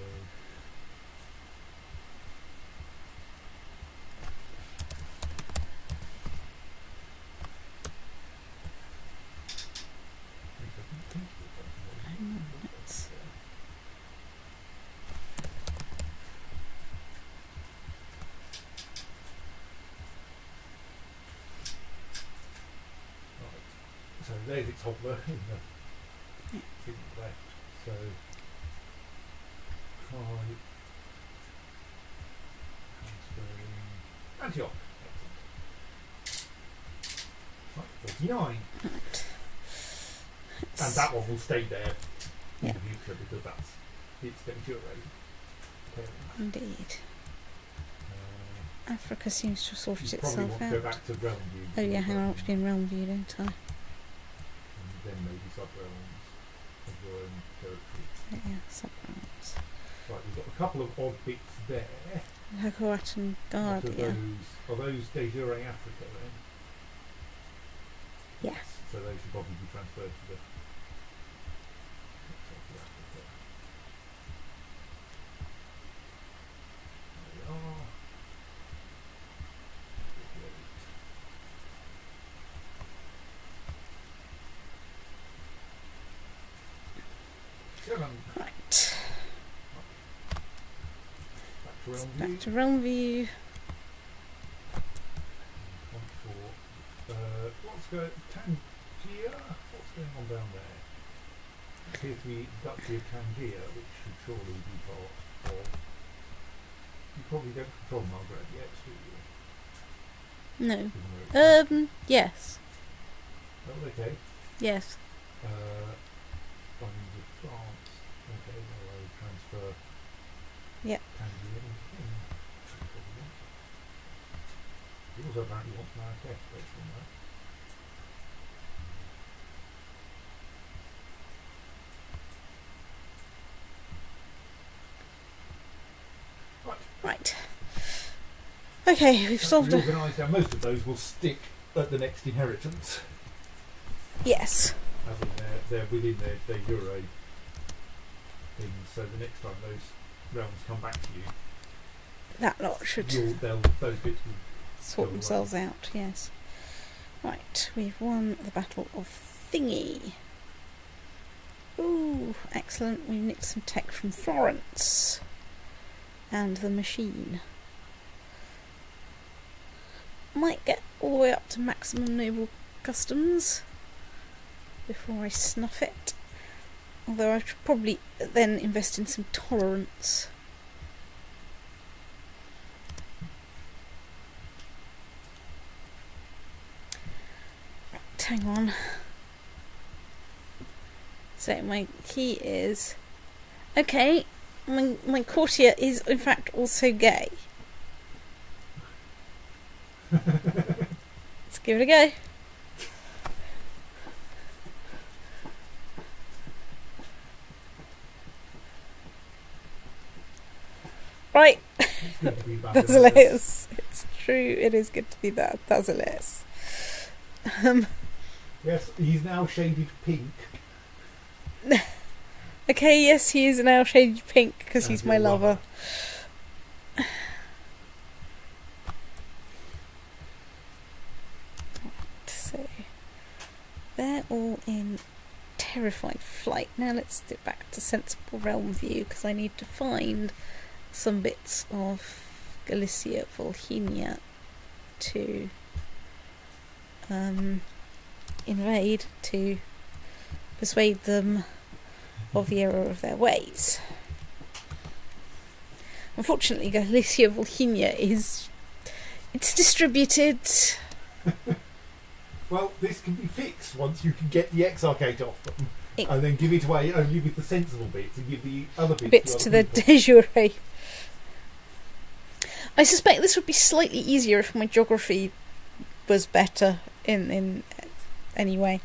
So there's its holder in the thing left. So try transferring Antioch. Excellent. Right, 49. Right. And that one will stay there in Yeah. the future because that's its De Jure. Indeed. Africa seems to have sorted You probably itself want to go out. back to realm view. Oh yeah, hang on, I want to be in realm view, don't I? And then maybe sub-realms of your own territory. Oh, yeah, sub-realms. Right, we've got a couple of odd bits there. Hakoat and What Guardia. are those De Jure Africa then? Yes. So they should probably be transferred to the Africa. There we are. Right. Back to realm view. Back to realm view. What's going Tangier? What's going on down there? It appears to be Duchy of Tangier, which should surely be part of. You probably don't control Margaret yet, do you? No. Even though it's Yes. oh, okay. Yes. Findings of France. Okay, well I will transfer Yep. Tangier in. He also apparently wants Marrakesh based on that. Right. Okay, we've solved it. Reorganised. Now most of those will stick at the next inheritance. Yes. As in they're within their Euro things, so the next time those realms come back to you, That lot should those bits will sort go themselves away. out, yes. Right, we've won the Battle of Thingy. Ooh, excellent. We nicked some tech from Florence. And the machine. Might get all the way up to maximum naval customs before I snuff it. Although I should probably then invest in some tolerance. Right, hang on. So my key is... Okay, my courtier is in fact also gay. Let's give it a go. Right, It's good to be back that's in this. hilarious. It's true, it is good to be that. That's hilarious. Yes, he's now shaded pink. Okay, yes, he is now shaded pink because And he's my your lover. So, they're all in terrified flight. Now let's get back to sensible realm view because I need to find some bits of Galicia Volhynia to invade to persuade them of the error of their ways. Unfortunately, Galicia Volhynia it's distributed. Well, this can be fixed once you can get the Exarchate off them, It- and then give it away only with the sensible bits, and give the other Bits to other the people. de jure. I suspect this would be slightly easier if my geography was better in any way.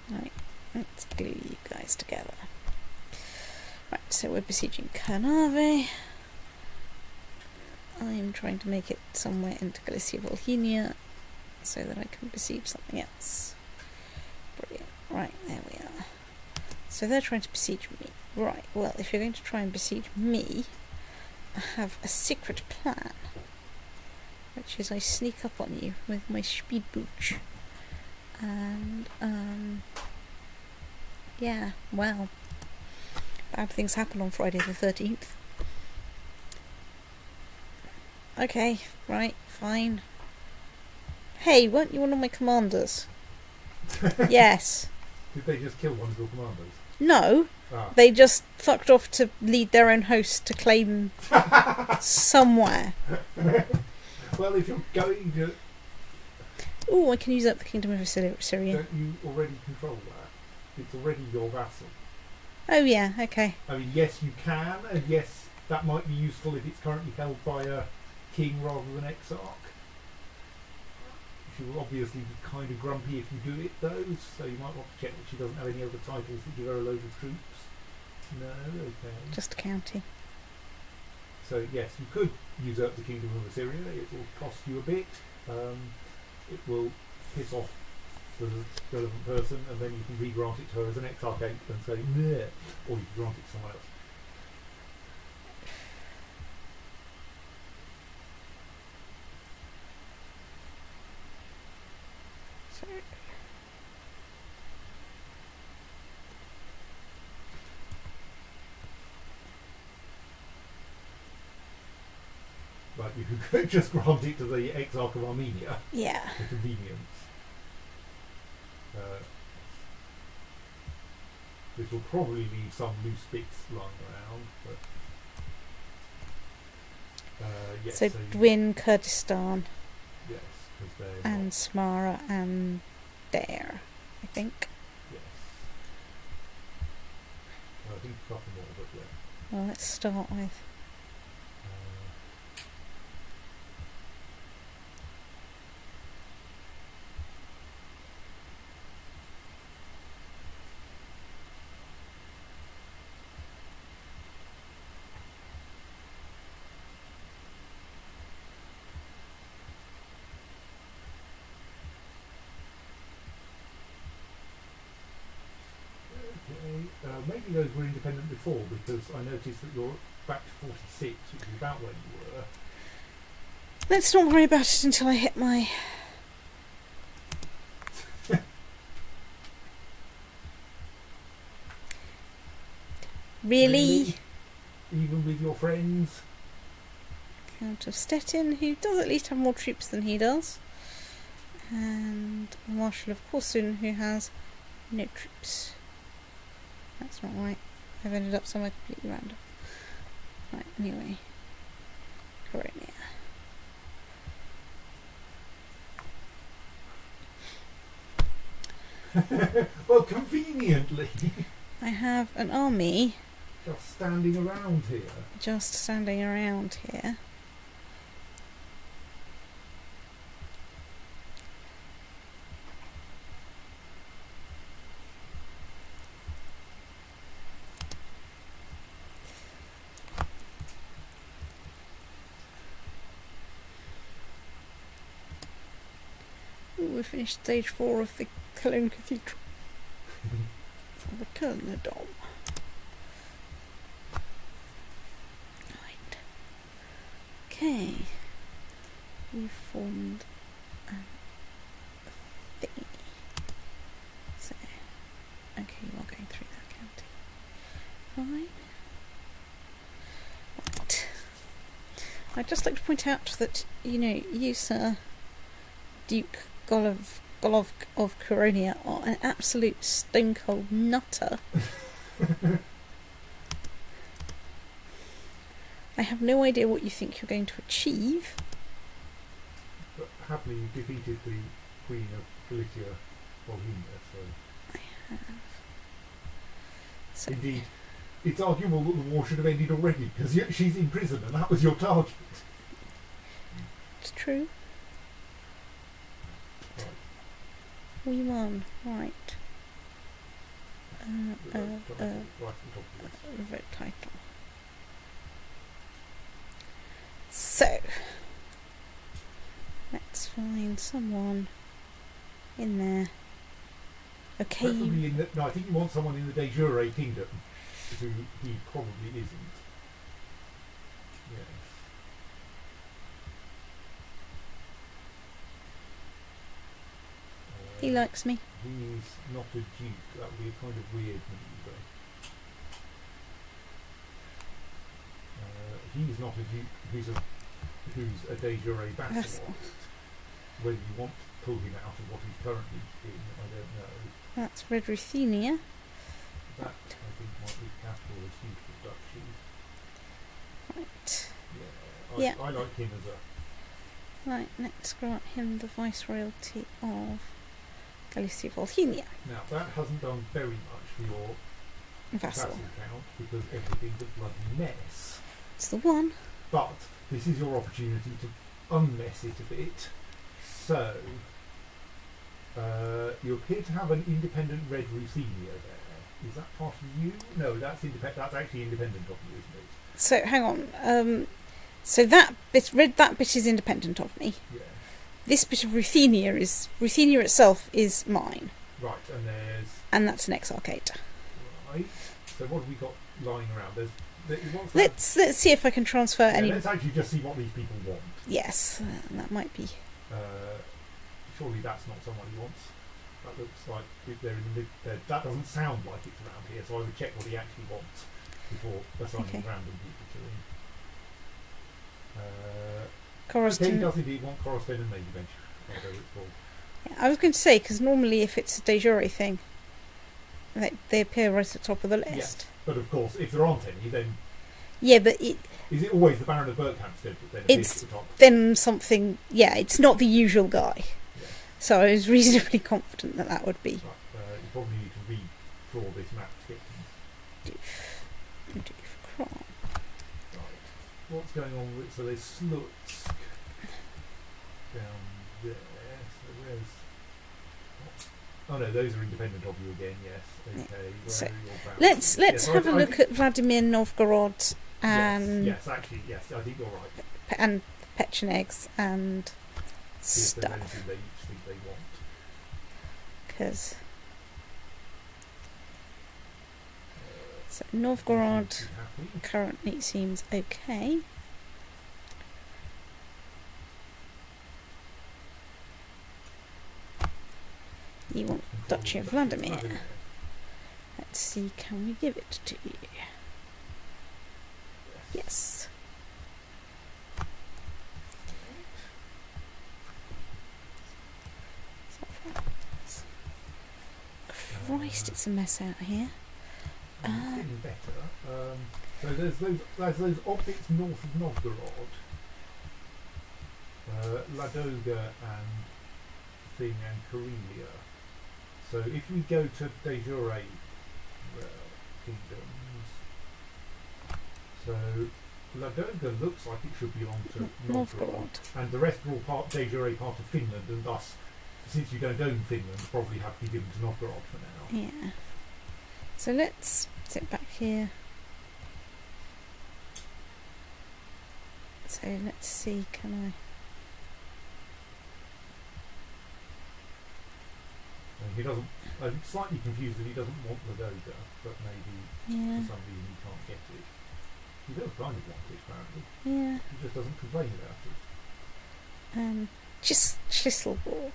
Right, let's glue you guys together. Right, so we're besieging Carnave. I'm trying to make it somewhere into Galicia Volhynia so that I can besiege something else. Brilliant. Right, there we are. So they're trying to besiege me. Right, well, if you're going to try and besiege me, I have a secret plan, which is I sneak up on you with my speed booch. And, yeah, well, bad things happen on Friday the 13th. Okay, right, fine. Hey, weren't you one of my commanders? Yes. Did they just kill one of your commanders? No, Ah. they just fucked off to lead their own host to claim somewhere. Well, if you're going to, Ooh, I can use up the Kingdom of Syria. don't you already control that? It's already your vassal. Oh yeah, okay. I mean, yes, you can, and yes, that might be useful if it's currently held by a king rather than exarch. She will obviously be kind of grumpy if you do it, though, so you might want to check that she doesn't have any other titles that give her a load of troops. No, okay. Just a county. So yes, you could usurp the Kingdom of Assyria. It will cost you a bit. It will piss off the relevant person, and then you can re-grant it to her as an exarchate and say, "Meh," or you can grant it to someone else. So, But you could just grant it to the Exarch of Armenia yeah. for convenience. This will probably leave some loose bits lying around, but yes. So you- Dwin, Kurdistan, yes, because they're and not, Smara, and Dare, I think. yes. Well, I think a couple more, but yeah. Well, let's start with. Uh, before, because I noticed that you're back to 46, which is about where you were. Let's not worry about it until I hit my... Really? Even with your friends? Count of Stettin, who does at least have more troops than he does. And the Marshal of Korsun, who has no troops. That's not right. I've ended up somewhere completely random. Right, anyway. Coronia. Well, conveniently. I have an army Just standing around here. just standing around here. Ooh, we finished stage 4 of the Cologne Cathedral. The Kölner Dom. Right. Okay. We've formed a thingy. So, okay, you are going through that county. Fine. Right. I'd just like to point out that, you know, you, Sir Duke Golov of Coronia, are an absolute stone cold nutter. I have no idea what you think you're going to achieve. But happily you defeated the Queen of Galicia, Bohemia, so... I have. So, Indeed, it's arguable that the war should have ended already, because she's in prison and that was your target. it's true. We won. Right. Right at the top of this. Vote title. So, let's find someone in there. Okay. Preferably in the, no, I think you want someone in the de jure kingdom, who he probably isn't. Yes. He likes me. He's not a duke. That would be a kind of weird manoeuvre. He's not a duke. Who's a de jure vassal. Whether you want to pull him out of what he's currently in, I don't know. That's Red Ruthenia. That I think might be capital as Duke of Duchy. Right. Yeah, I like him as a... Right, next grant him the Viceroyalty of Galicia Volhynia. Now, that hasn't done very much for your Vassal. count, because everything's a bloody mess. It's the one. But this is your opportunity to unmess it a bit. So, you appear to have an independent Red Ruthenia there. Is that part of you? No, that's actually independent of you, isn't it? So hang on. So that bit is independent of me. Yeah. This bit of Ruthenia itself is mine. Right, And that's an exarchate. Right. So what have we got lying around? Let's see if I can transfer any. Let's actually just see what these people want. Yes, that might be. Surely that's not someone he wants. That looks like they're in the mid. That doesn't sound like it's around here. So I would check what he actually wants before assigning random people to him. Okay, he does indeed want Coroston and Navy Bench. Whatever it's called. Yeah, I was going to say, because normally if it's a de jure thing, they appear right at the top of the list. Yes, but of course, if there aren't any, then... Yeah, but is it always the Baron of Berkhamsted that then appears at the top? Then something... Yeah, it's not the usual guy. Yeah. So I was reasonably confident that would be. Right, you probably need to redraw this map to get things. Doof Crom. Right. What's going on with... So there's Slutsk down there. So where's... Oh no, those are independent of you again, yes. Okay, so where are your let's boundaries? have a look at Vladimir Novgorod and... Yes, actually, yes, I think you're right. And Pechenegs and See if there's stuff. anything they each think they want. Because... So Novgorod Seems to be happy. currently seems okay. You want Duchy of Vladimir. Let's see, can we give it to you? Yes. Christ, it's a mess out here. It's getting better. So there's those objects north of Novgorod, Ladoga and thing and Karelia. So if we go to de jure kingdoms, so Ladoga looks like it should belong to Novgorod, and the rest are all part de jure part of Finland, and thus, since you don't own Finland, probably have to be given to Novgorod for now. Yeah. So let's sit back here. So let's see, can I... He doesn't. I'm slightly confused that he doesn't want Ladoga, but maybe Yeah. for some reason he can't get it. He does kind of want it, apparently. Yeah. He just doesn't complain about it. Just Schisselborg.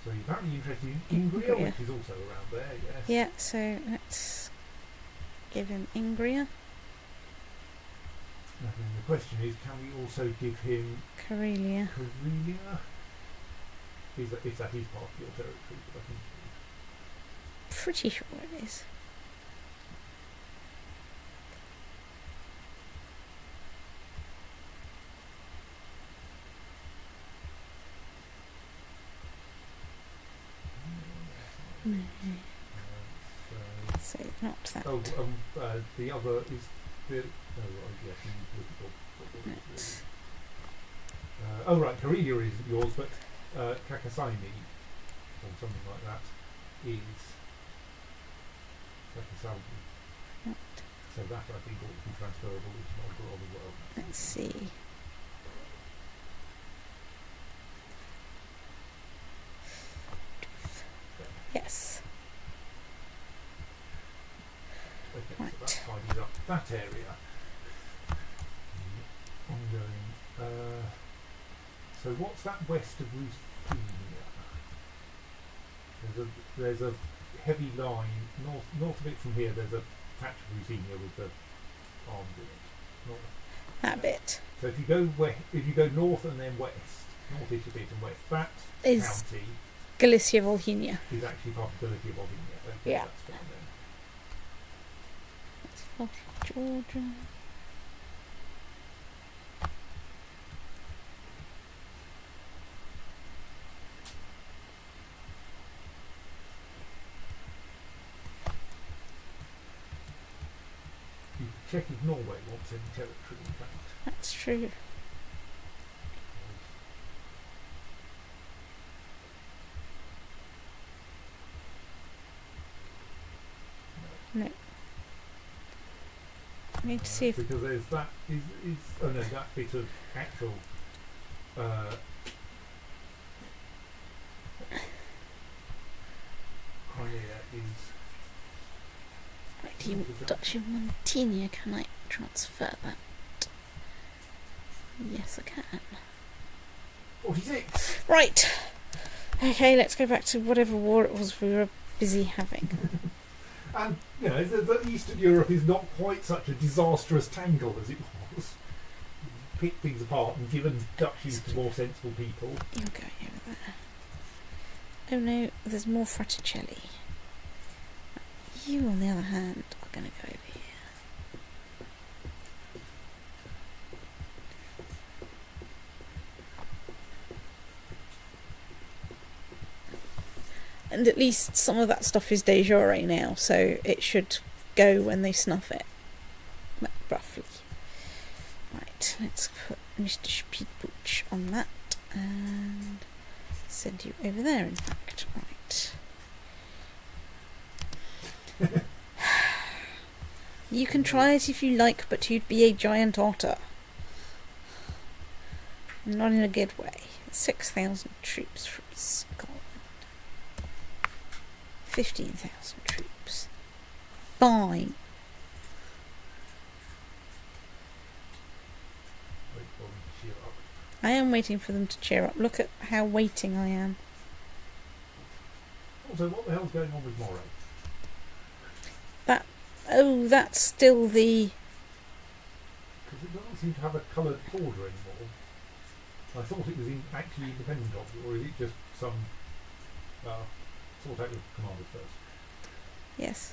So he's apparently interested in Ingria, Ingria. which is also around there, yes. Yeah, so let's give him Ingria. And then the question is, can we also give him Karelia. Karelia? If that is part of your territory, but I think it is. Pretty sure it is. No. So not that. So, the other is the. Oh, right, yes, you need to look at what it is. Oh, right, Karelia isn't yours, but Kakasaimi, or something like that, is Kakasaimi. Right. So that, I think, ought to be transferable into Novgorod as well. Let's see. Yes. Okay, Right. so that tidies up that area. Ongoing. So what's that west of Ruthenia? There's a heavy line north of it from here. There's a patch of Ruthenia with the arms in it. North. That bit So if you go north and then west, northeast a bit and west, that is county Galicia Volhynia. is actually part of Galicia Volhynia. Okay, Yeah. that's fine then. That's for Georgia. You can check if Norway wants any territory, in fact. That's true. No. I need to see if Because there's that that bit of actual Crimea is right, you Duchy of Montenia, can I transfer that? Yes, I can. 46. Right. Okay, let's go back to whatever war it was we were busy having. And the Eastern Europe is not quite such a disastrous tangle as it was. Pick things apart and given duchies to more sensible people. You're going over there. Oh no, there's more Fraticelli. You, on the other hand, are going to go over here. And at least some of that stuff is de jure now, so it should go when they snuff it. Well, roughly. Right, let's put Mr. Speedbooch on that and send you over there, in fact. Right. You can try it if you like, but you'd be a giant otter. Not in a good way. 6,000 troops from Scotland. 15,000 troops. Fine. Wait for them to cheer up. I am waiting for them to cheer up. Look at how waiting I am. Also, what the hell's going on with Moray? Oh, that's still the... Because it doesn't seem to have a coloured border anymore. I thought it was actually independent of it, or is it just some... sort out your commanders first. Yes,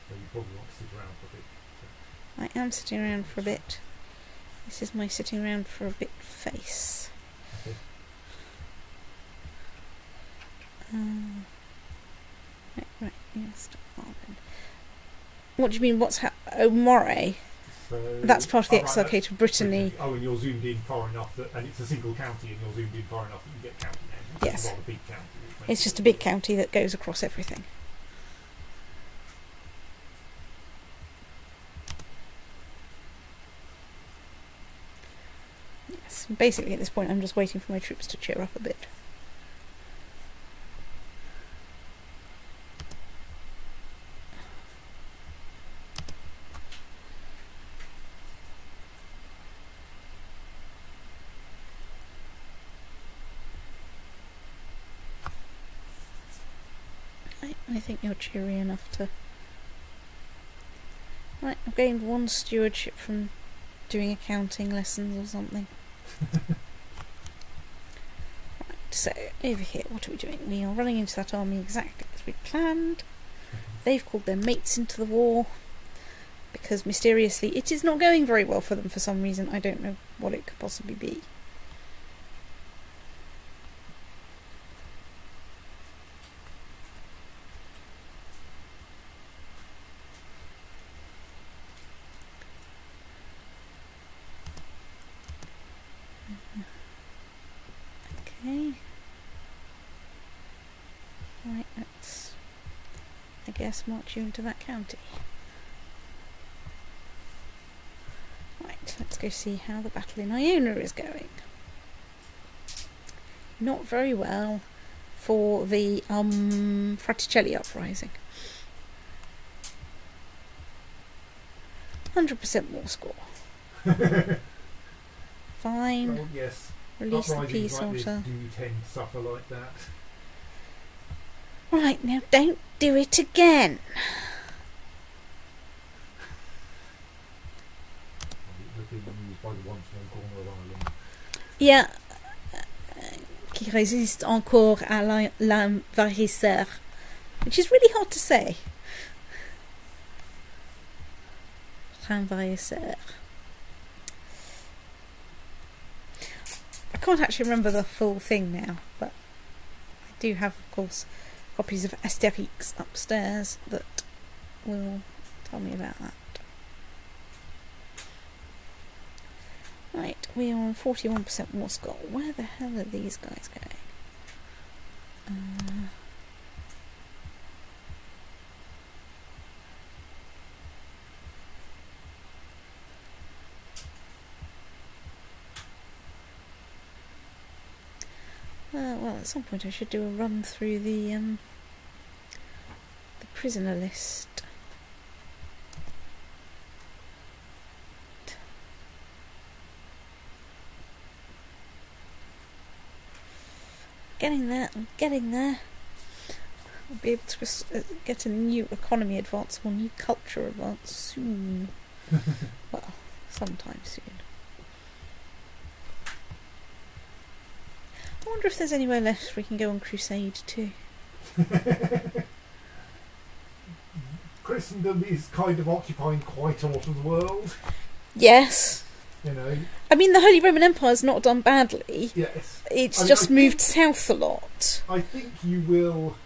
So you probably want to sit around for a bit. So. I am sitting around for a bit. This is my sitting around for a bit face. Okay. Right, yes. What do you mean, what's oh, Moray? So, That's part of the right, Exarchate of Brittany. Oh, and you're zoomed in far enough that, and it's a single county, and you're zoomed in far enough that you get county names. Yes. It's a rather big county. It's just a big county that goes across everything. Yes, basically at this point I'm just waiting for my troops to cheer up a bit. I think you're cheery enough to... Right, I've gained 1 stewardship from doing accounting lessons or something. Right, so over here, what are we doing? We are running into that army exactly as we planned. They've called their mates into the war because mysteriously it is not going very well for them for some reason. I don't know what it could possibly be. Okay. Right, let's, I guess, march you into that county. Right, let's go see how the battle in Iona is going. Not very well for the Fraticelli uprising. 100% war score. Fine. Well, yes. Release the Uprisings peace like this order. do tend to suffer like that. Right, now don't do it again. They're being used by the one small corner of Ireland. Yeah. Qui résiste encore à l'envahisseur. Which is really hard to say. Envahisseur. I can't actually remember the full thing now, but I do have, of course, copies of Asterix upstairs that will tell me about that. Right, we are on 41% war score. Where the hell are these guys going? Well, at some point I should do a run through the prisoner list. Getting there, I'm getting there. I'll be able to get a new economy advance or new culture advance soon. Well, sometime soon. I wonder if there's anywhere left we can go on crusade to. Christendom is kind of occupying quite a lot of the world. Yes. You know. I mean, the Holy Roman Empire's not done badly. Yes. It's I mean, just moved south a lot. I think you will.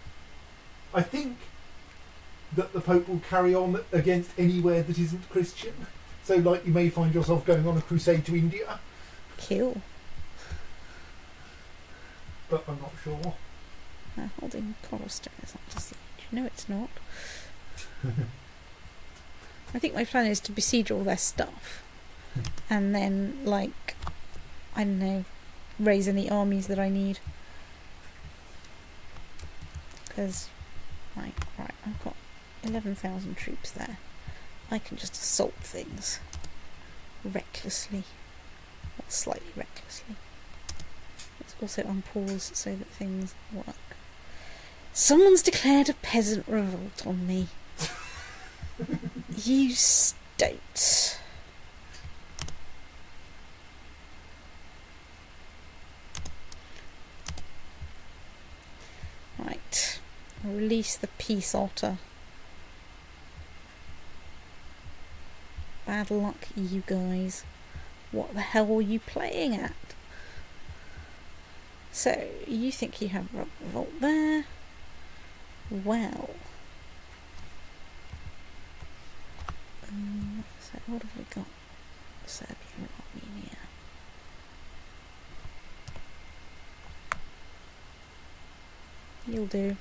I think that the Pope will carry on against anywhere that isn't Christian. So, like, you may find yourself going on a crusade to India. Cool. But I'm not sure. Holding Chorosters up to siege. No, it's not. I think my plan is to besiege all their stuff. And then, like, I don't know, raise any armies that I need. Because Right, I've got 11,000 troops there. I can just assault things recklessly, or slightly recklessly. Let's also unpause so that things work. Someone's declared a peasant revolt on me. You state. Right. Release the peace otter. Bad luck, you guys. What the hell were you playing at? So, you think you have a revolt there? Well. So, what have we got? Serbia and Armenia. You'll do.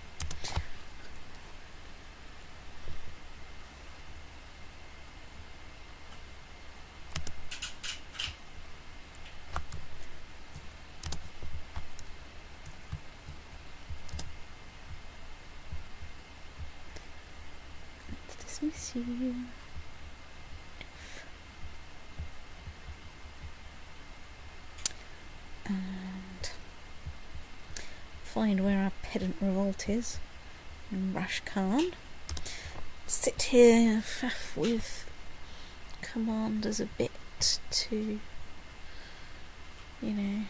Let's dismiss you. And find where our pedant revolt is in Rash Khan. Sit here, faff with commanders a bit to, you know,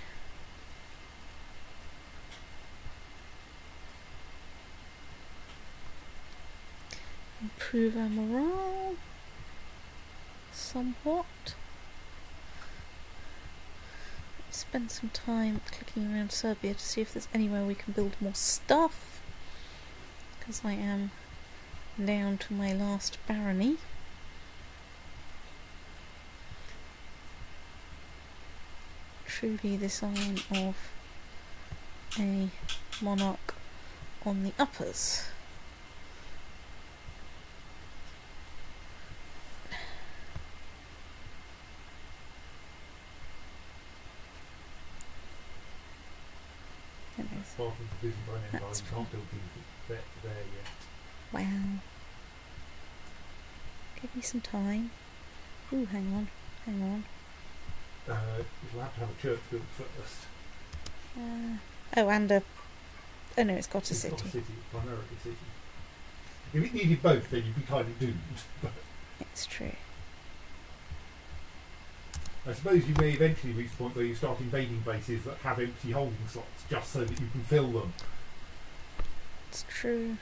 improve our morale somewhat. Spend some time clicking around Serbia to see if there's anywhere we can build more stuff, because I am down to my last barony. Truly the sign of a monarch on the uppers. Apart from the Byzantine Empire, That's you can't build things there yet. Wow. Give me some time. Ooh, hang on. You'll have to have a church built first. Oh, and a... Oh no, it's got a It's city. not a city, it's primarily a city. If it needed both, then you'd be kind of doomed. But It's true. I suppose you may eventually reach the point where you start invading bases that have empty holding slots, just so that you can fill them. It's true.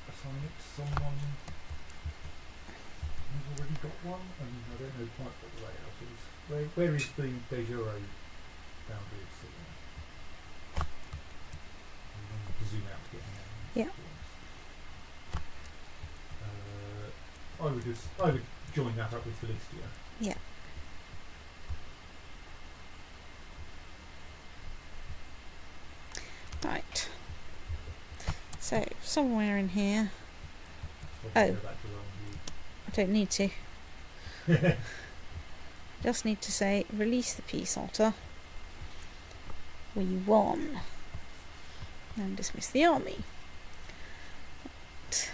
Assign it to someone who's already got one, and I don't know quite what the layout is. Where is the de jure boundary sitting? I'm going to zoom out to get an Yeah. I would join that up with Philistia. Yeah. Right. So, somewhere in here. Probably Oh. go back to Normandy. I don't need to. Just need to say, release the peace otter. We won. And dismiss the army. Right.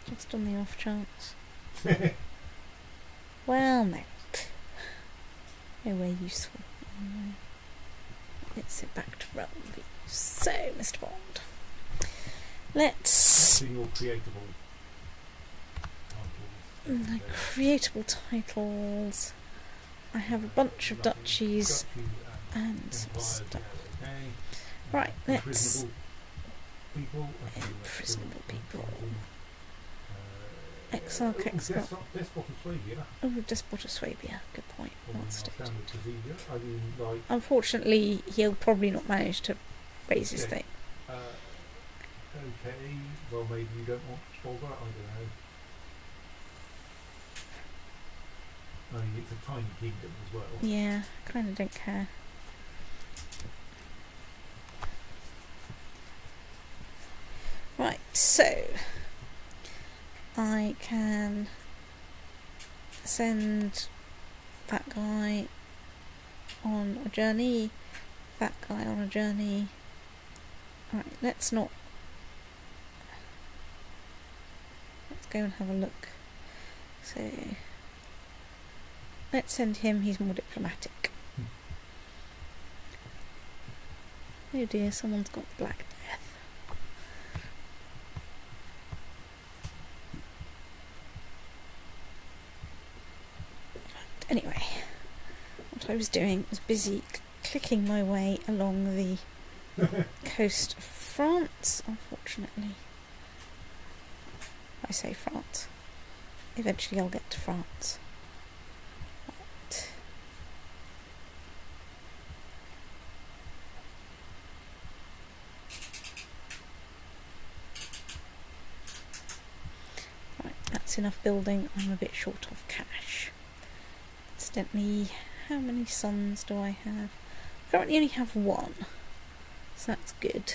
Just on the off chance. Well, no. Nowhere useful. Anyway. Let's sit back to Realm View. So, Mr. Bond, let's... Being all creatable My creatable titles. I have a bunch of duchies and some stuff. Right, let's... Imprisonable people. Exile, Exile. Oh, Despot of Swabia. Good point. What state? Unfortunately, he'll probably not manage to raise his thing. Okay, well maybe you don't want to bother, I don't know. I mean, it's a tiny kingdom as well. Yeah, kind of don't care. Right, so I can send that guy on a journey, that guy on a journey. Right, let's go and have a look. So let's send him, he's more diplomatic. Oh dear, someone's got the Black Death. Anyway, what I was doing was busy clicking my way along the coast of France, unfortunately. I say France. Eventually I'll get to France. Right, that's enough building. I'm a bit short of cash. Incidentally, how many sons do I have? I currently only have one, so that's good.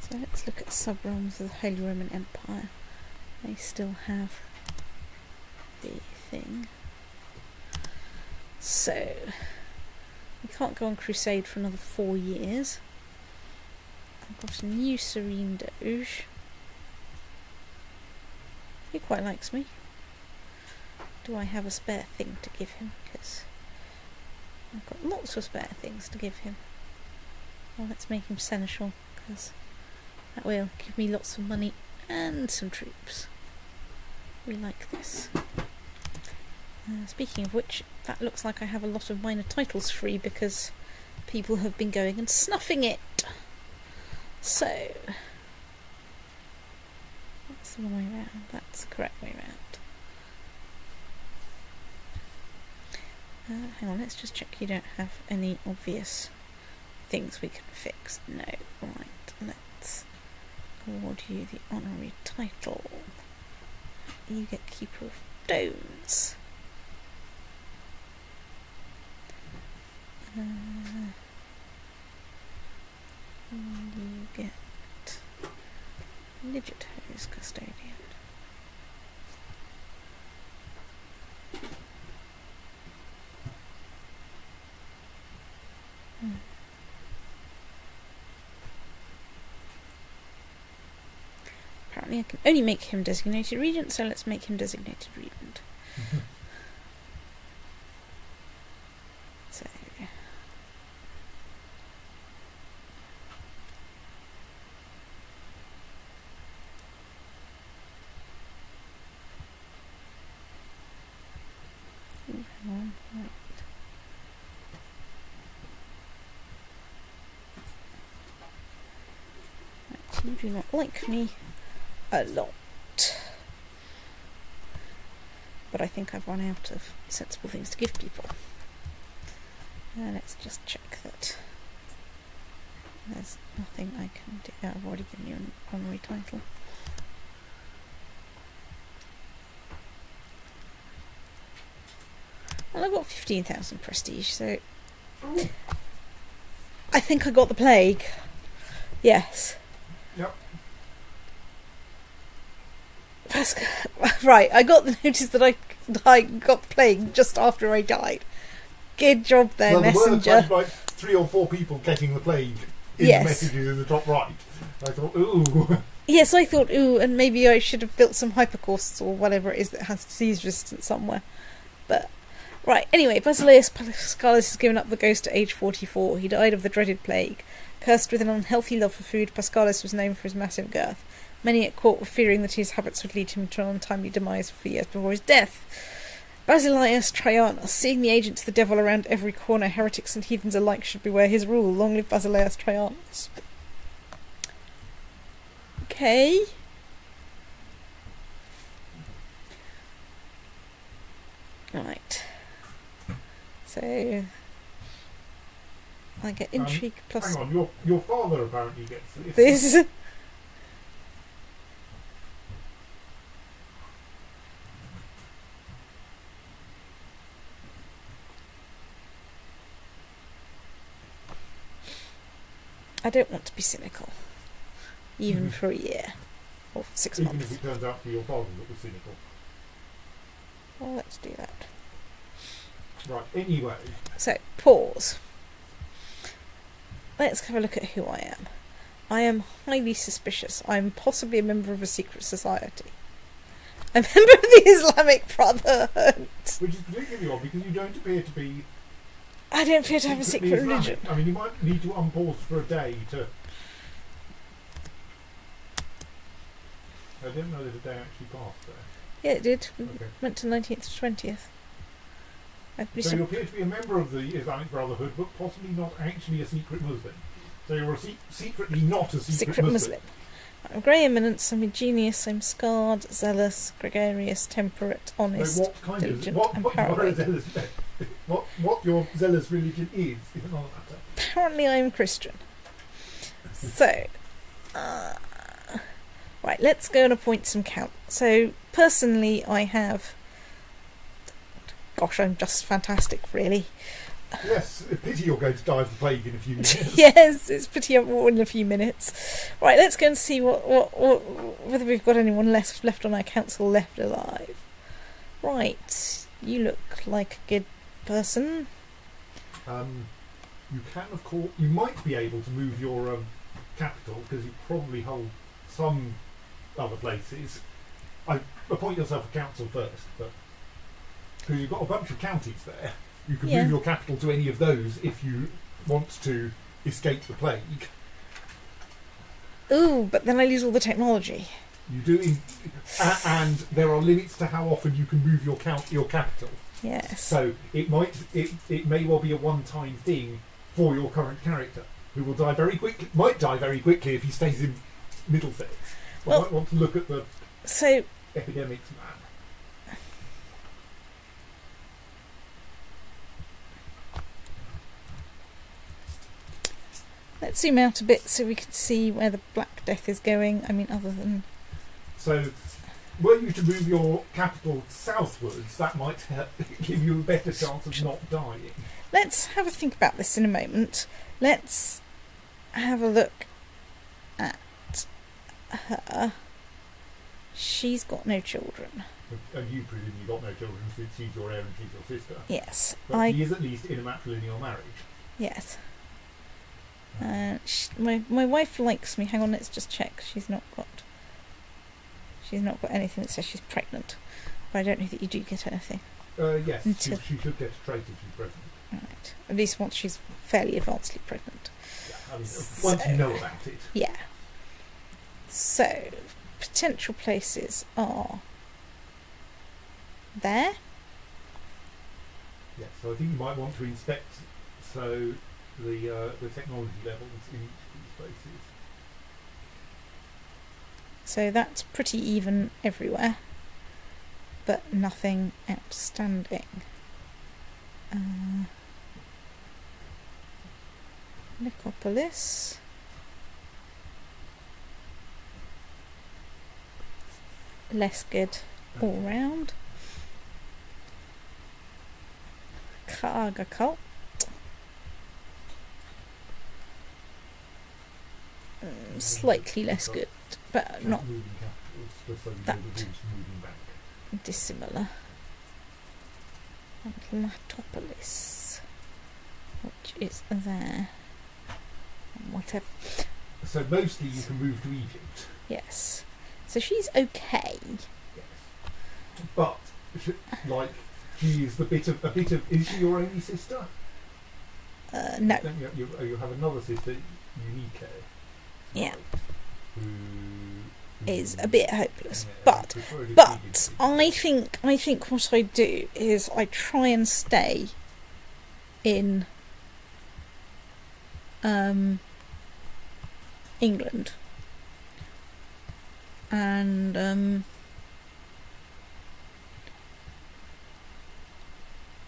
So let's look at sub-realms of the Holy Roman Empire. They still have the thing. So we can't go on crusade for another 4 years. I've got a new Serene Doge. He quite likes me. Do I have a spare thing to give him? Because I've got lots of spare things to give him. Well, let's make him seneschal, because that will give me lots of money and some troops. We like this. Speaking of which, that looks like I have a lot of minor titles free because people have been going and snuffing it. So that's the wrong way round. That's the correct way round. Hang on, let's just check you don't have any obvious things we can fix. No. Right, let's award you the honorary title. You get Keeper of Domes. You get Legito's Custodian. Apparently I can only make him designated regent, so let's make him designated regent. So hang on, right. Right, you do not like me a lot, but I think I've run out of sensible things to give people. Let's just check that there's nothing I can do. I've already given you an honorary title. Well, I've got 15,000 prestige, so I think I got the plague. Yes. Yep. Right, I got the notice that I got the plague just after I died. Good job there, well, messenger. There were like 3 or 4 people getting the plague in the messages in the top right. I thought, ooh. Yes, I thought, ooh, and maybe I should have built some hypercausts or whatever it is that has disease resistance somewhere. But Right, anyway, Basileus Paschalis has given up the ghost at age 44. He died of the dreaded plague. Cursed with an unhealthy love for food, Paschalis was known for his massive girth. Many at court were fearing that his habits would lead him to an untimely demise 4 years before his death. Basileus Traianos, seeing the agents of the devil around every corner, heretics and heathens alike should beware his rule. Long live Basileus Traianos. Okay. Right. So I get intrigue plus. Hang on, your father apparently gets this. This. I don't want to be cynical, even for a year or 6 Even months. if it turns out to be your father that was cynical. Well, let's do that. Right, anyway. So, pause. Let's have a look at who I am. I am highly suspicious. I'm possibly a member of a secret society. A member of the Islamic Brotherhood. Which is particularly odd because you don't appear to be... I don't appear to have a secretly secret Islamic. religion. I mean, you might need to unpause for a day to... I didn't know that a day actually passed there. Yeah, it did. We Okay. went to 19th to 20th. So you appear to be a member of the Islamic Brotherhood, but possibly not actually a secret Muslim. So you're secretly not a secret Muslim. I'm grey eminence, I'm ingenious, I'm scarred, zealous, gregarious, temperate, honest, So what kind diligent, of and what your paranoid. zealous what your zealous religion is another matter. Apparently I'm Christian. So, right, let's go and appoint some count. So, personally, I have... Gosh, I'm just fantastic, really. Yes, a pity you're going to die of the plague in a few minutes. Yes, it's pretty more in a few minutes. Right, let's go and see whether we've got anyone left on our council left alive. Right, you look like a good person. You can, of course, you might be able to move your capital because you probably hold some other places. Appoint yourself a council first, but because you've got a bunch of counties there, you can move your capital to any of those if you want to escape the plague. Ooh, but then I lose all the technology. You do, and there are limits to how often you can move your capital. Yes. So it may well be a one-time thing for your current character, who will die very quickly. Might die very quickly if he stays in Middlesex. Well, might want to look at the epidemics map. Let's zoom out a bit so we can see where the Black Death is going. I mean, other than... So, were you to move your capital southwards, that might give you a better chance of not dying. Let's have a think about this in a moment. Let's have a look at her. She's got no children. And you presumably got no children since she's your heir and she's your sister. Yes. But he is at least in a matrilineal marriage. Yes. My wife likes me. Hang on, let's just check. She's not got anything that says she's pregnant. But I don't know that you do get anything. Yes, she should get a trait if she's pregnant. Right. At least once she's fairly advancedly pregnant. Yeah, I mean, once you know about it. Yeah. So, potential places are there. Yes, so I think you might want to inspect the technology levels in each of these places. So that's pretty even everywhere, but nothing outstanding. Nicopolis. Less good all round. Karga Cult. Slightly less good, but not that dissimilar. And Latopolis, which is there. Whatever. So mostly you can move to Egypt. Yes. So she's okay. Yes. But, like, She is a bit of. Is she your only sister? No. Then you have another sister, Unique. Yeah. Who Is a bit hopeless, yeah, but I think what I do is I try and stay in England, and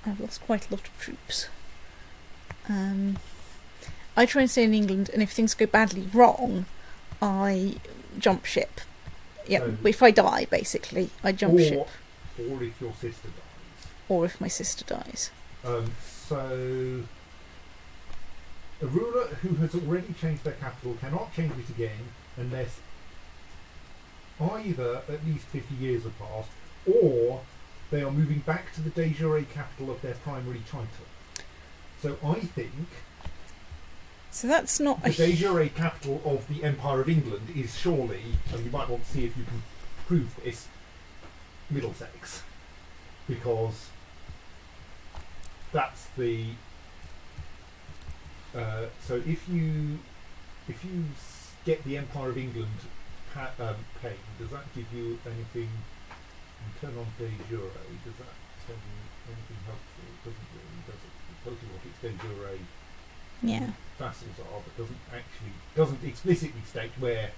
I've lost quite a lot of troops. I try and stay in England, and if things go badly wrong, I jump ship. Yeah, So if I die, basically, I jump ship. Or if your sister dies. Or if my sister dies. So, a ruler who has already changed their capital cannot change it again unless either at least 50 years have passed, or they are moving back to the de jure capital of their primary title. So I think So that's not the de jure capital of the Empire of England is surely, and you might want to see if you can prove this, Middlesex, because that's the. So if you get the Empire of England paid, does that give you anything? And turn on de jure. Does that tell you anything helpful? It doesn't really, does it? It tells you what its de jure vassals are, but doesn't explicitly state where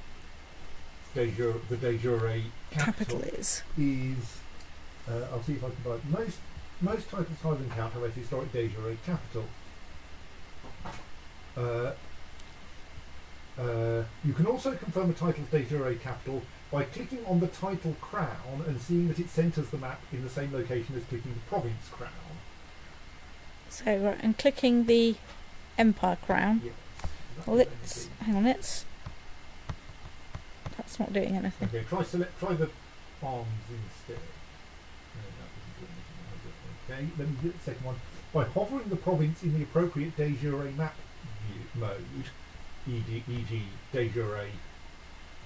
the de jure capital is. I'll see if I can find most titles higher than count have a historic de jure capital. You can also confirm a title's de jure capital by clicking on the title crown and seeing that it centres the map in the same location as clicking the province crown. So right, and clicking the Empire crown. Yes. Well, it's hang on, that's not doing anything. Okay, try the arms instead. No, that doesn't do anything. Okay, let me do the second one. By hovering the province in the appropriate de jure map view mode, e.g. de jure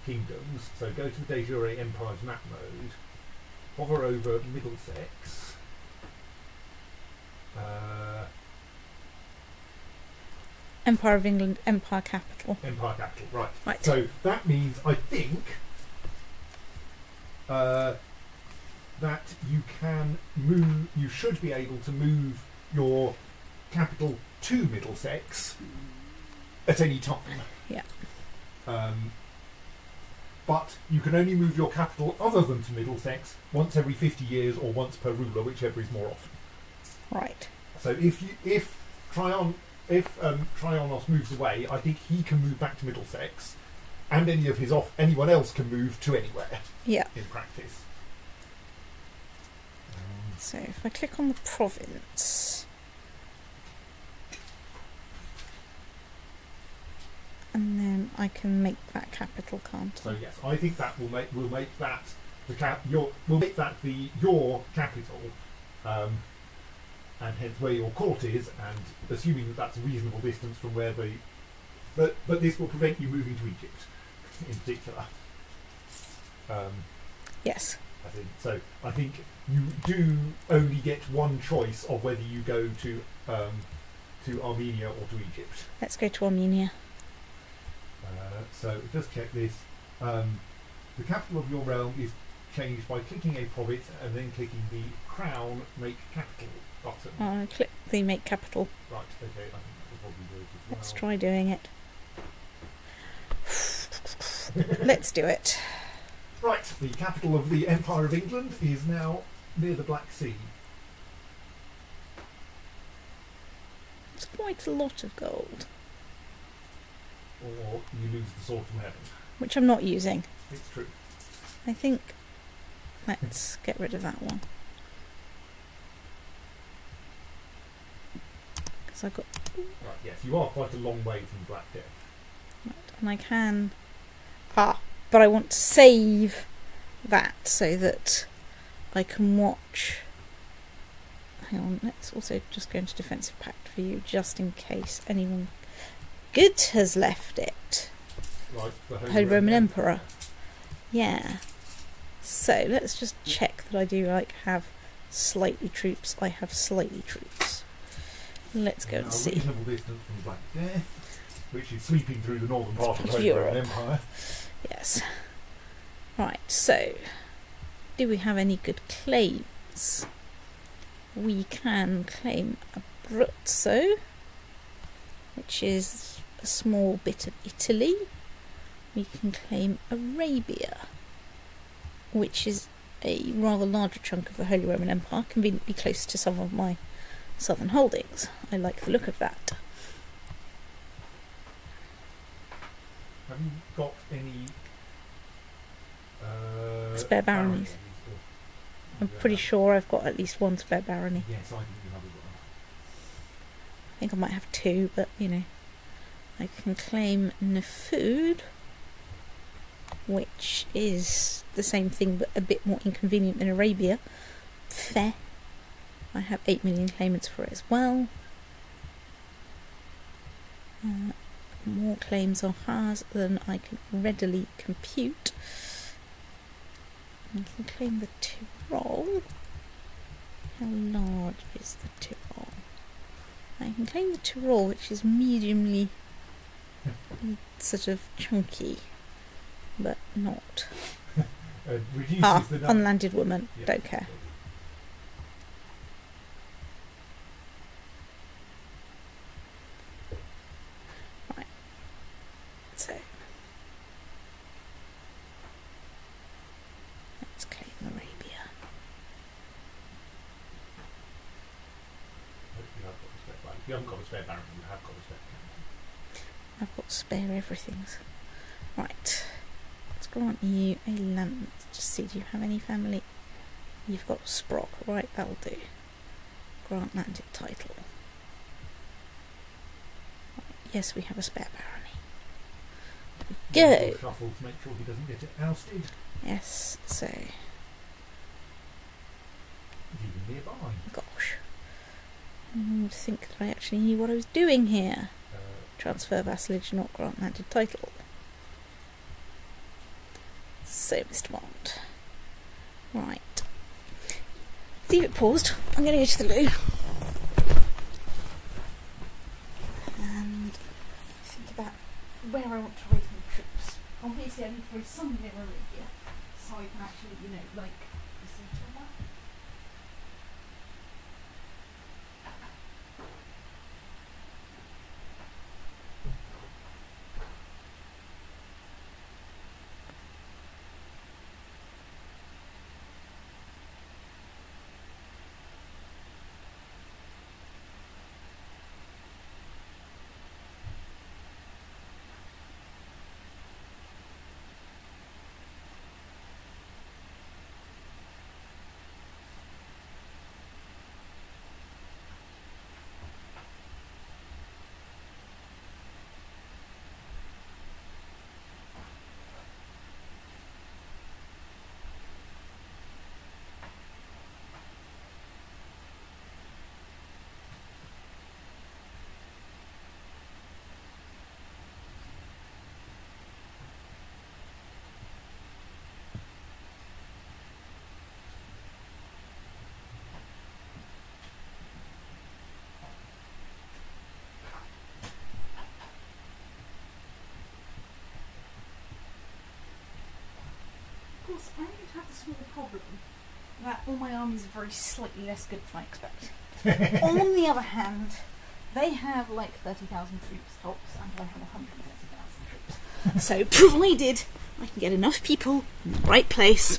kingdoms, so go to the de jure empires map mode, hover over Middlesex, Empire of England, Empire capital. Empire capital, right. Right. So that means, I think, that you can move, you should be able to move your capital to Middlesex at any time. Yeah. But you can only move your capital other than to Middlesex once every 50 years or once per ruler, whichever is more often. Right. So if Traianos moves away, I think he can move back to Middlesex, and anyone else can move to anywhere. Yeah. In practice. So if I click on the province, and then I can make that capital, can't I? So yes, I think that will make that your capital, and hence where your court is, and assuming that that's a reasonable distance from where but this will prevent you moving to Egypt, in particular. Yes. So I think you do only get one choice of whether you go to Armenia or to Egypt. Let's go to Armenia. So just check this. The capital of your realm is changed by clicking a province and then clicking the crown make capital button. I'll click the make capital. Right, okay, I think that will probably do it as well. Let's try doing it. Let's do it. Right, the capital of the Empire of England is now near the Black Sea. It's quite a lot of gold. Or you lose the sword from heaven. Which I'm not using. It's true. I think let's get rid of that one. Because I've got... Right, yes, you are quite a long way from Black Death. Right, and I can... but I want to save that so that I can watch... Hang on, let's also just go into Defensive Pact for you, just in case anyone good has left it. Right, the Holy Roman Emperor. Yeah. So let's just check that I do have slightly troops, I have slightly troops. Let's go and A see. reasonable distance from Black Death, which is sweeping through the northern part of the Holy Europe. Roman Empire. Yes. Right, so do we have any good claims? We can claim Abruzzo, which is a small bit of Italy. We can claim Arabia, which is a rather larger chunk of the Holy Roman Empire, conveniently close to some of my southern holdings. I like the look of that. Have you got any Spare baronies? I'm pretty sure I've got at least one spare barony. Yes, I think you have as well. I think I might have two, but you know. I can claim Nefud, which is the same thing but a bit more inconvenient than Arabia. Fair. I have 8 million claimants for it as well. More claims on hers than I can readily compute. I can claim the Tyrol. How large is the Tyrol? I can claim the Tyrol, which is mediumly sort of chunky, but not. Reduces the number. Unlanded woman, Yeah. don't care. Right, so let's claim Arabia. Hopefully I've got the spare baron. If you haven't got a spare baron, you have got a spare baron. I've got spare everything's. Right, let's grant you a land. Just see, do you have any family? You've got Sprock, right, that'll do. Grant landed title. Right, yes, we have a spare barony. There we go! Shuffle to make sure he doesn't get it ousted. Yes, so, Even nearby. gosh. I would think that I actually knew what I was doing here. Transfer vassalage, not grant landed title. So, Mr. Bond. Right. Leave it paused. I'm going to go to the loo. And think about where I want to raise my troops. Obviously, I need to raise some near Arabia, so I can actually, you know, like, listen to that. Of course, I don't have the small problem that all my armies are very slightly less good than I expect. On the other hand, they have like 30,000 troops tops, and I have 130,000 troops. So, provided I can get enough people in the right place,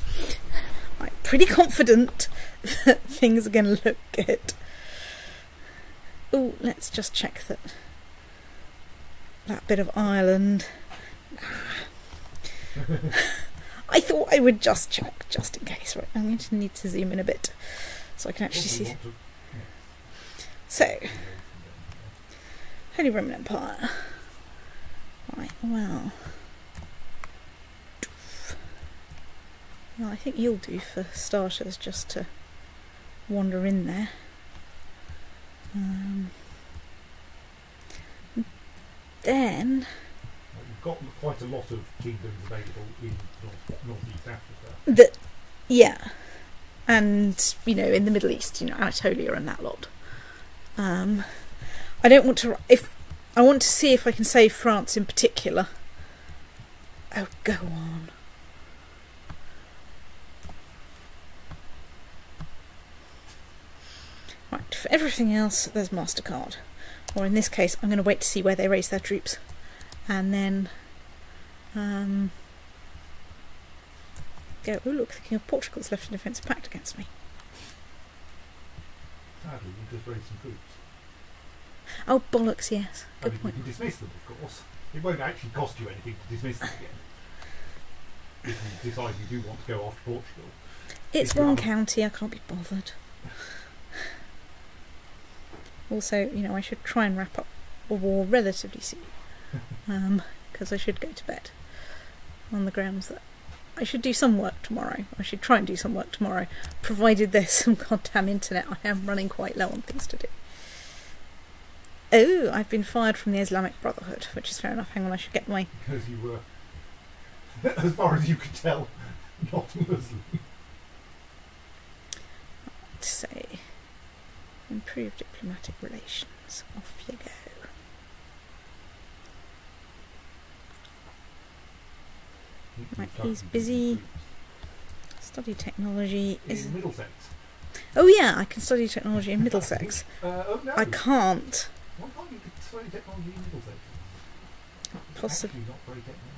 I'm pretty confident that things are going to look good. Oh, let's just check that bit of Ireland. I thought I would just check, just in case. Right, I'm going to need to zoom in a bit so I can actually see. So, Holy Roman Empire. Right, well, I think you'll do for starters, just to wander in there. Then You've got quite a lot of kingdoms available in northeast Africa. yeah. and you know, in the Middle East, you know, Anatolia and that lot. I don't want to. If I want to see if I can save France in particular. Oh, go on. Right, for everything else, there's MasterCard. Or in this case, I'm going to wait to see where they raise their troops. And then go, oh look, the King of Portugal's left an defensive pact against me. Sadly, you just raised some troops. Oh, bollocks, yes. I Good mean, point. you can dismiss them, of course. It won't actually cost you anything to dismiss them again. If you decide you do want to go after Portugal. It's if you one haven't- county, I can't be bothered. Also, you know, I should try and wrap up a war relatively soon. Because I should go to bed. On the grounds that I should do some work tomorrow. I should try and do some work tomorrow, provided there's some goddamn internet. I am running quite low on things to do. Oh, I've been fired from the Islamic Brotherhood, which is fair enough. Hang on, I should get my... Because you were, as far as you could tell, not Muslim. to say, improve diplomatic relations. Off you go. Right, he's busy. Study technology is... In Middlesex. Oh yeah, I can study technology in Middlesex. Oh no. I can't. Why can't you study technology in Middlesex? Possibly. Actually not very technology.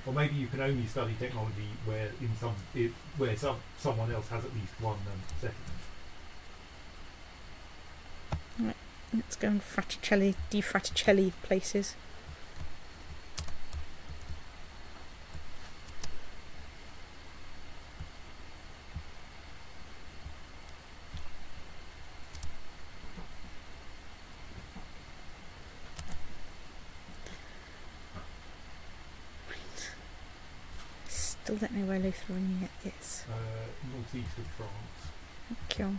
Or maybe you can only study technology where someone else has at least one settlement. Right, let's go and defraticelli places. Still don't know where Lithuania is. Northeast of France. Thank you.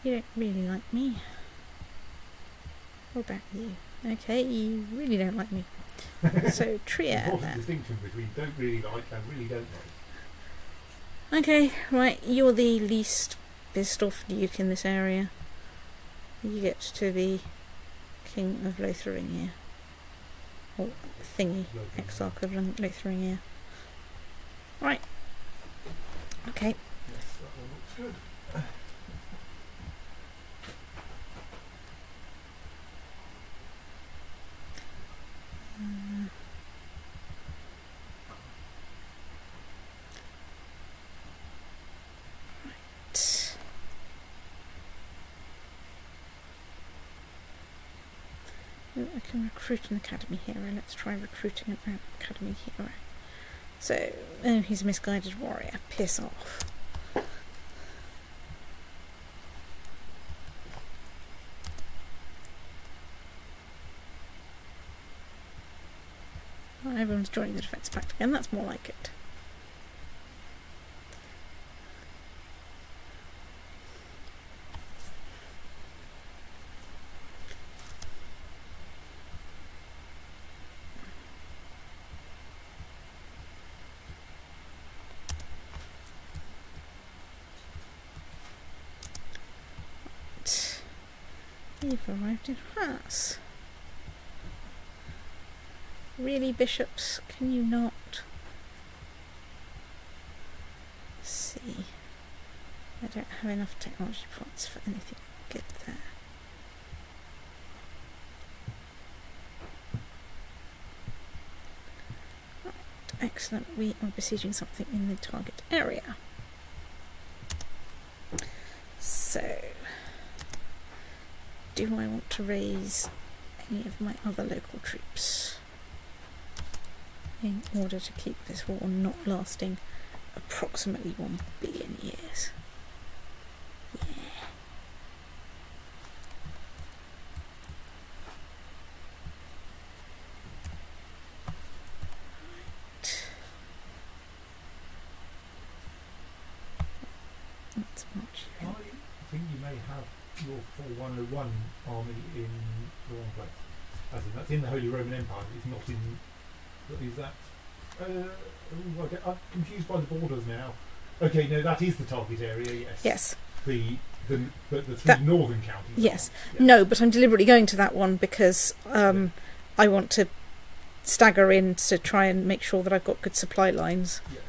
You don't really like me. What about you? Okay, you really don't like me. So, Trier What's the there. distinction between don't really like and really don't like? Okay, right, you're the least pissed off duke in this area. You get to be King of Lotharingia. Or thingy, Exarch of Lotharingia. Right. Okay. Yes, that one looks good. Ooh, I can recruit an academy hero. Let's try recruiting an academy hero. So, oh, he's a misguided warrior. Piss off. Oh, everyone's joining the Defence Pact again. That's more like it. You've arrived in France. Really, bishops? Can you not? Let's see. I don't have enough technology points for anything good there. Right, excellent. We are besieging something in the target area. So, do I want to raise any of my other local troops in order to keep this war not lasting approximately 1 billion years? Yeah. Right. Let's march you in. I think you may have your 4101 army in the wrong place. As in, that's in the Holy Roman Empire. It's not in. Is that? I'm confused by the borders now. Okay, no, that is the target area. Yes. Yes. But the three northern counties. Yes. Yes. No, but I'm deliberately going to that one because I want to stagger in to try and make sure that I've got good supply lines Yes.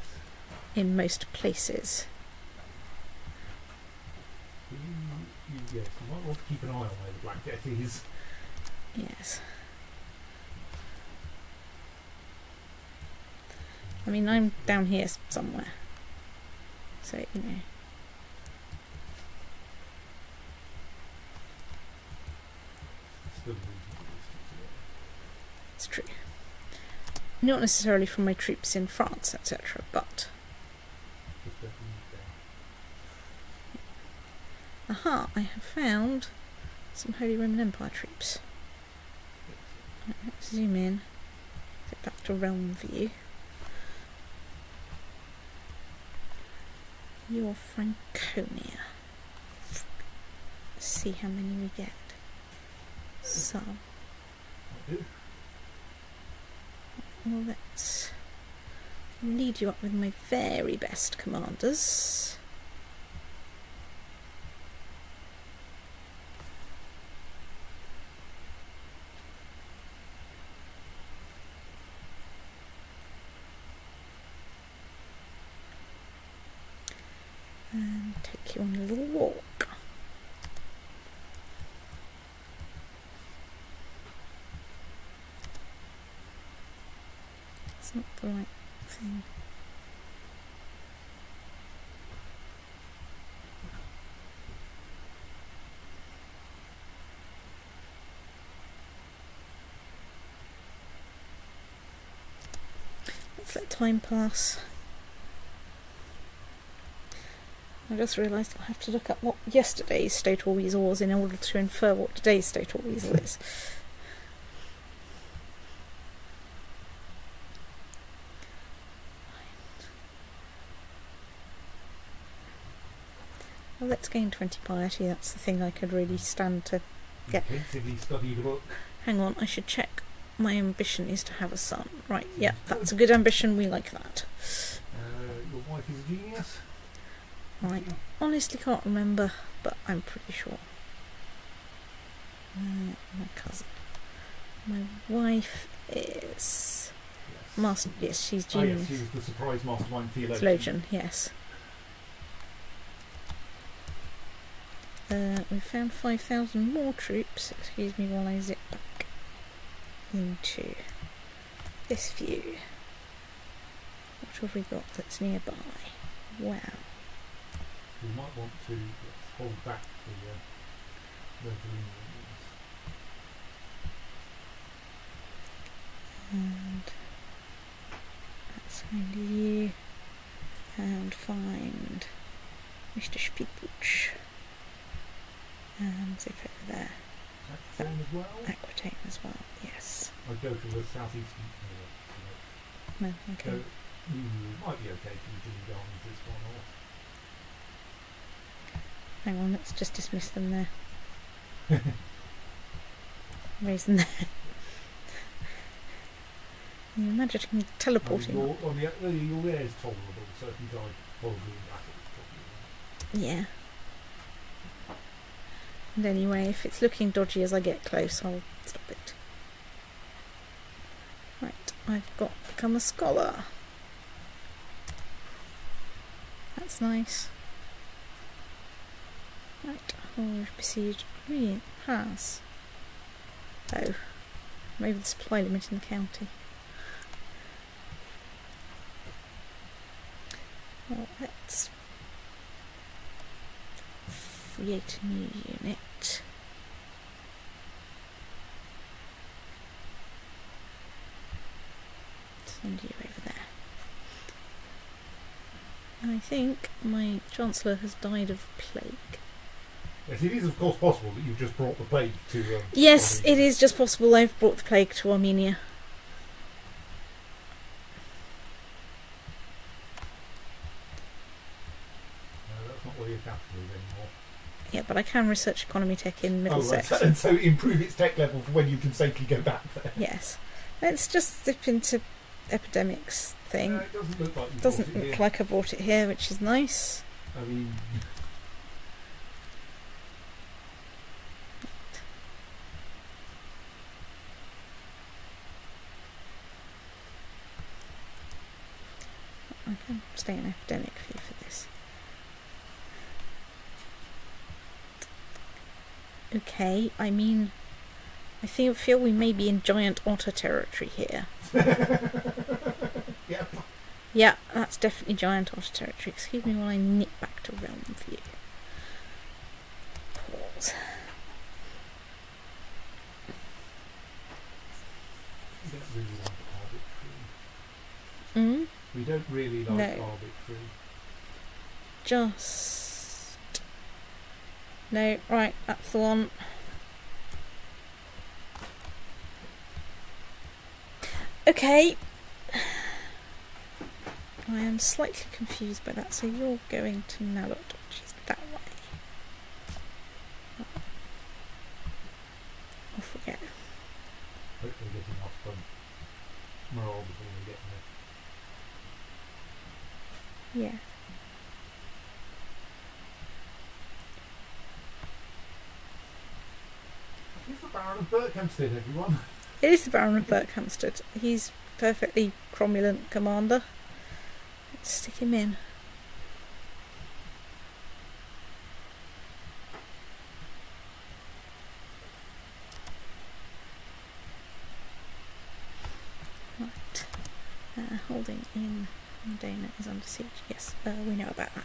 in most places. Yes, you might want to keep an eye on where the Black Death is. Yes. I mean, I'm down here somewhere. So, you know. Still reasonable distance away. It's true. Not necessarily from my troops in France, etc., but... Just don't move down. Aha, I have found some Holy Roman Empire troops. Right, let's zoom in. Get back to realm view. Your Franconia. Let's see how many we get. Some. Well, let's lead you up with my very best commanders. And take you on a little walk. It's not the right thing. Let's let time pass. I just realised I'll have to look up what yesterday's State or Weasel was in order to infer what today's State or Weasel is. Well, let's gain 20 piety, that's the thing I could really stand to get. Intensively study the book. Hang on, I should check. My ambition is to have a son. Right, yeah, that's a good ambition, we like that. Your wife is a genius. Right, honestly can't remember, but I'm pretty sure. My cousin. My wife is... Yes. Yes, she's Oh, yes, genius. she was the surprise mastermind theologian. Theologian, yes. We found 5,000 more troops. Excuse me while I zip back into this view. What have we got that's nearby? Wow. We might want to hold back the Revolutionaries. And let's find you and find Mr. Spielbuch and zip over there. Aquitaine as well? Aquitaine as well, yes. I'd go for the southeastern area. No, okay. So, might be okay for you to lead armies this one or... Hang on, let's just dismiss them there. Raise them there. Can you imagine teleporting? Your air is tolerable, so if you die probably in battle, it's probably... Yeah. And anyway, if it's looking dodgy as I get close, I'll stop it. Right, I've got to become a scholar. That's nice. Right, we've besieged Has. Oh, I'm over the supply limit in the county. Well, let's create a new unit. Send you over there. I think my Chancellor has died of plague. Yes, it is of course possible that you've just brought the plague to... Yes, Armenia. it is just possible I've brought the plague to Armenia. No, that's not where your capital is anymore. Yeah, but I can research economy tech in Oh, right. Middlesex. And so improve its tech level for when you can safely go back there. Yes. Let's just zip into epidemics thing. It doesn't look like you Doesn't brought it look here. like I brought it here, which is nice. I mean, I can stay in epidemic view for this. Okay, I mean, feel we may be in giant otter territory here. yep. Yeah, that's definitely giant otter territory. Excuse me while I nip back to realm view. Pause. We don't really like arbitrary. Mm? We don't really like No. arbitrary. Just... No, right, that's the one. Okay. I am slightly confused by that, so you're going to Nalot, which is that way. Off we go. Hopefully get enough morale before we get there. Yeah. Here's the Baron of Berkhamsted, everyone. It is the Baron of Berkhamsted. He's perfectly cromulent commander. Let's stick him in. Right. Holding in Modena is under siege. Yes, we know about that.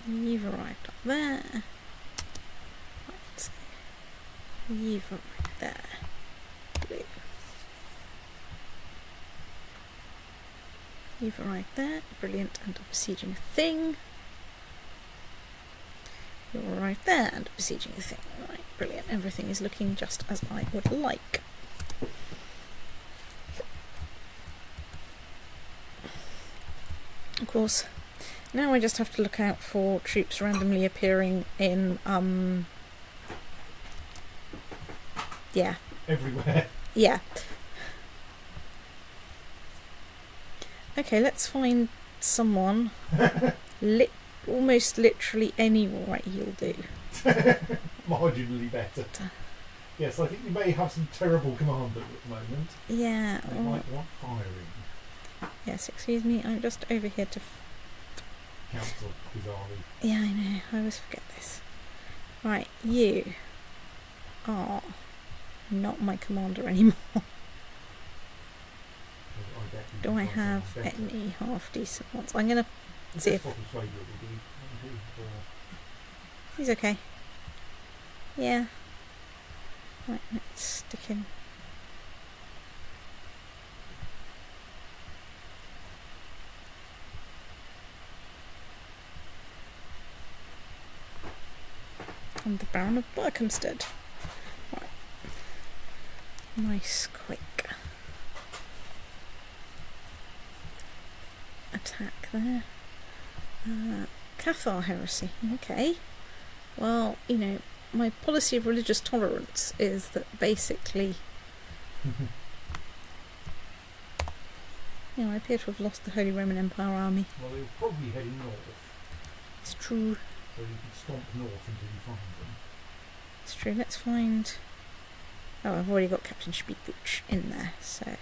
You've arrived up there. Right, so you've arrived there. Blue. You've arrived there. Brilliant, and besieging a thing. You arrived there and besieging a thing. Right, brilliant. Everything is looking just as I would like. Of course, now I just have to look out for troops randomly appearing in, yeah. Everywhere. Yeah. Okay, let's find someone. Almost literally any right he'll do. Marginally better. Yes, I think you may have some terrible commander at the moment. Yeah. They might want firing. Yes, excuse me, I'm just over here to... Council, bizarrely. Yeah, I know, I always forget this. Right, you are not my commander anymore. Do I have any half decent ones? I'm going to see if... He's okay. Yeah. Right, let's stick him. And the Baron of Berkhamsted. Right. Nice, quick attack there. Cathar heresy. Okay. Well, you know, my policy of religious tolerance is that basically, you know, I appear to have lost the Holy Roman Empire army. Well, they were probably heading north. It's true. So you can stomp north until you find them. It's true. Let's find... Oh, I've already got Captain Spiegbuch in there, so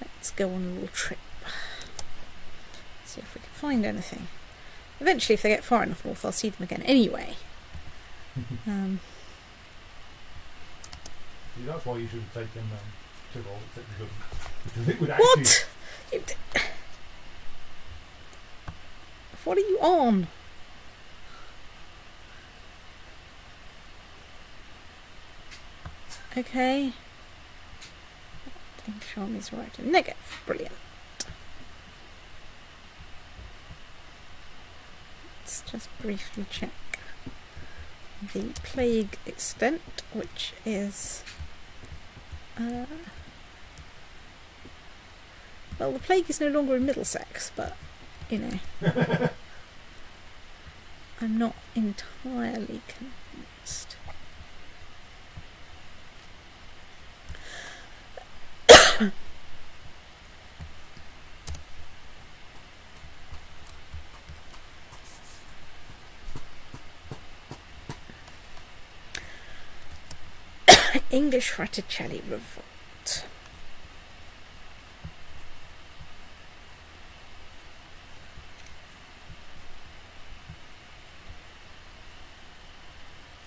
let's go on a little trip. See if we can find anything. Eventually, if they get far enough north, I'll see them again anyway. See, that's why you should have taken Tyrol, except you couldn't. Because it would actually... What? What are you on? Okay. English army's right in Negev. Brilliant. Let's just briefly check the plague extent, which is well, the plague is no longer in Middlesex, but you know, I'm not entirely convinced. English Fraticelli revolt.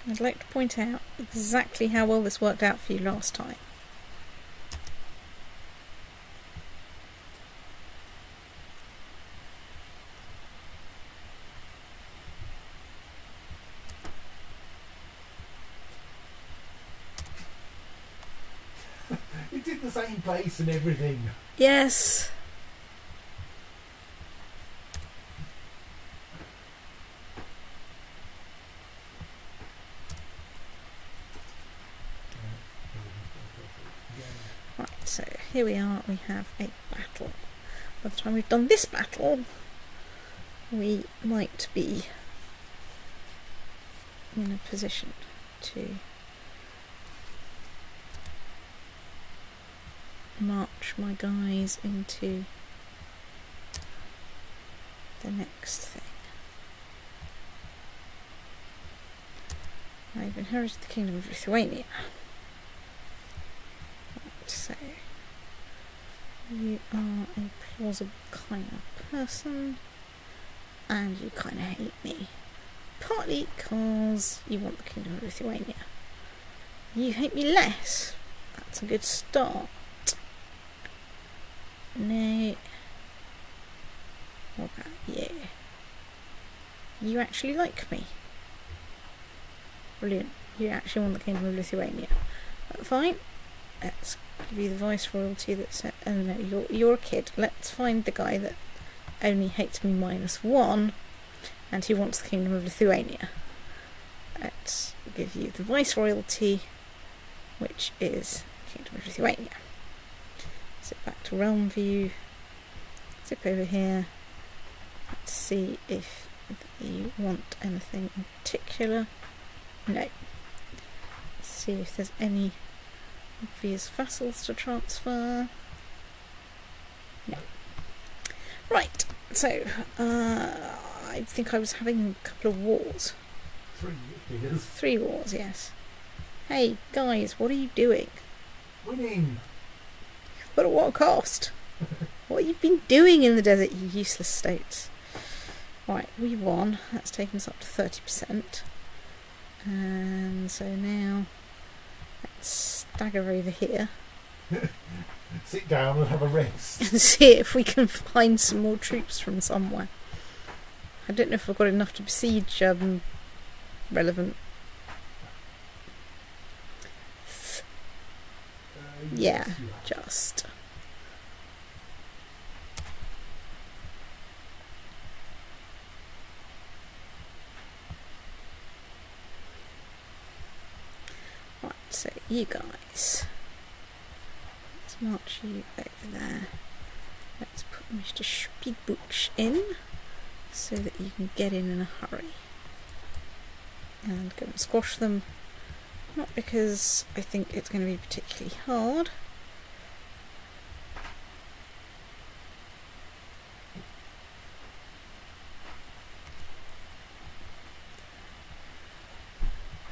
I'd like to point out exactly how well this worked out for you last time. It's in the same place and everything. Yes. Right, so here we are, we have a battle. By the time we've done this battle, we might be in a position to march my guys into the next thing. I've inherited the Kingdom of Lithuania. Right, so you are a plausible kind of person and you kind of hate me. Partly because you want the Kingdom of Lithuania. You hate me less. That's a good start. No. What about you? You actually like me. Brilliant. You actually want the Kingdom of Lithuania. Fine. Let's give you the viceroyalty that said, oh no, you're a kid. Let's find the guy that only hates me -1 and he wants the Kingdom of Lithuania. Let's give you the viceroyalty, which is the Kingdom of Lithuania. Zip back to realm view, zip over here, let's see if you want anything in particular. No. Let's see if there's any obvious vassals to transfer. No. Right, so I think I was having a couple of wars. 3 years. 3 wars, yes. Hey guys, what are you doing? Winning! But at what cost? What have you been doing in the desert, you useless states? Right, we won. That's taken us up to 30%. And so now let's stagger over here Sit down and have a rest. and see if we can find some more troops from somewhere. I don't know if I've got enough to besiege relevant. Yeah, Yes, you have. just. Right, so you guys, let's march you over there. Let's put Mr. Speedbuch in so that you can get in a hurry and go and squash them. Not because I think it's going to be particularly hard.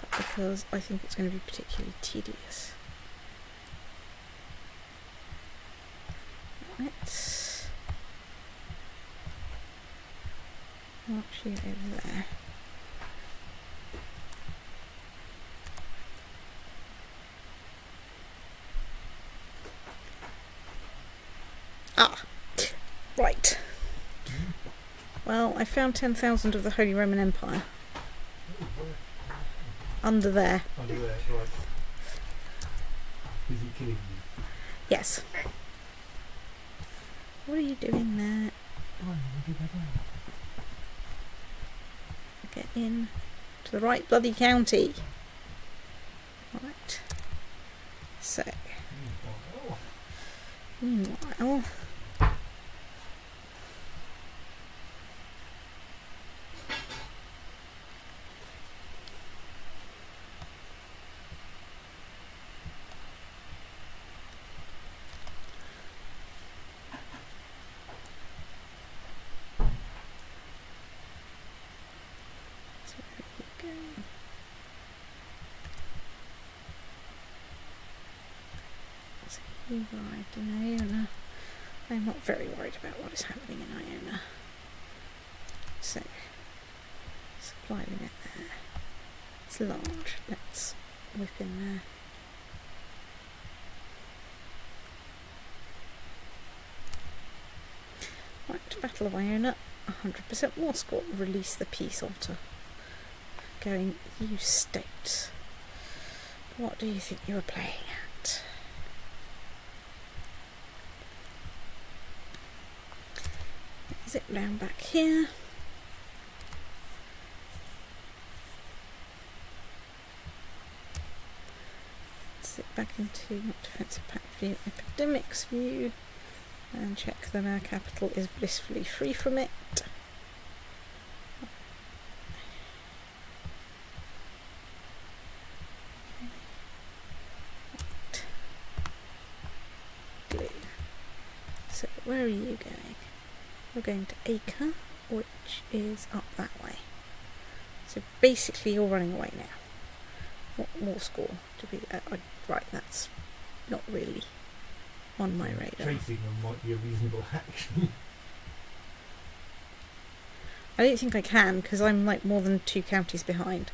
But because I think it's going to be particularly tedious. Let's march you over there. Ah, right. Well, I found 10,000 of the Holy Roman Empire under there. Under there, right. Is he killing you? Yes. What are you doing there? Oh, I do that now. Get in To the right bloody county. Right. So, meanwhile, you arrived in Iona. I'm not very worried about what is happening in Iona. So, supply limit there. It's large. Let's whip in there. Right, Battle of Iona. 100% war score. Release the peace otter. Going, you state. What do you think you were playing at? Zip down back here. Zip back into not defensive pact view, epidemics view, and check that our capital is blissfully free from it. Right. Blue. So where are you going? We're going to Acre, which is up that way. So basically you're running away now. What more score to be right, that's not really on my radar. Chasing them might be a reasonable action. I don't think I can, because I'm like more than 2 counties behind.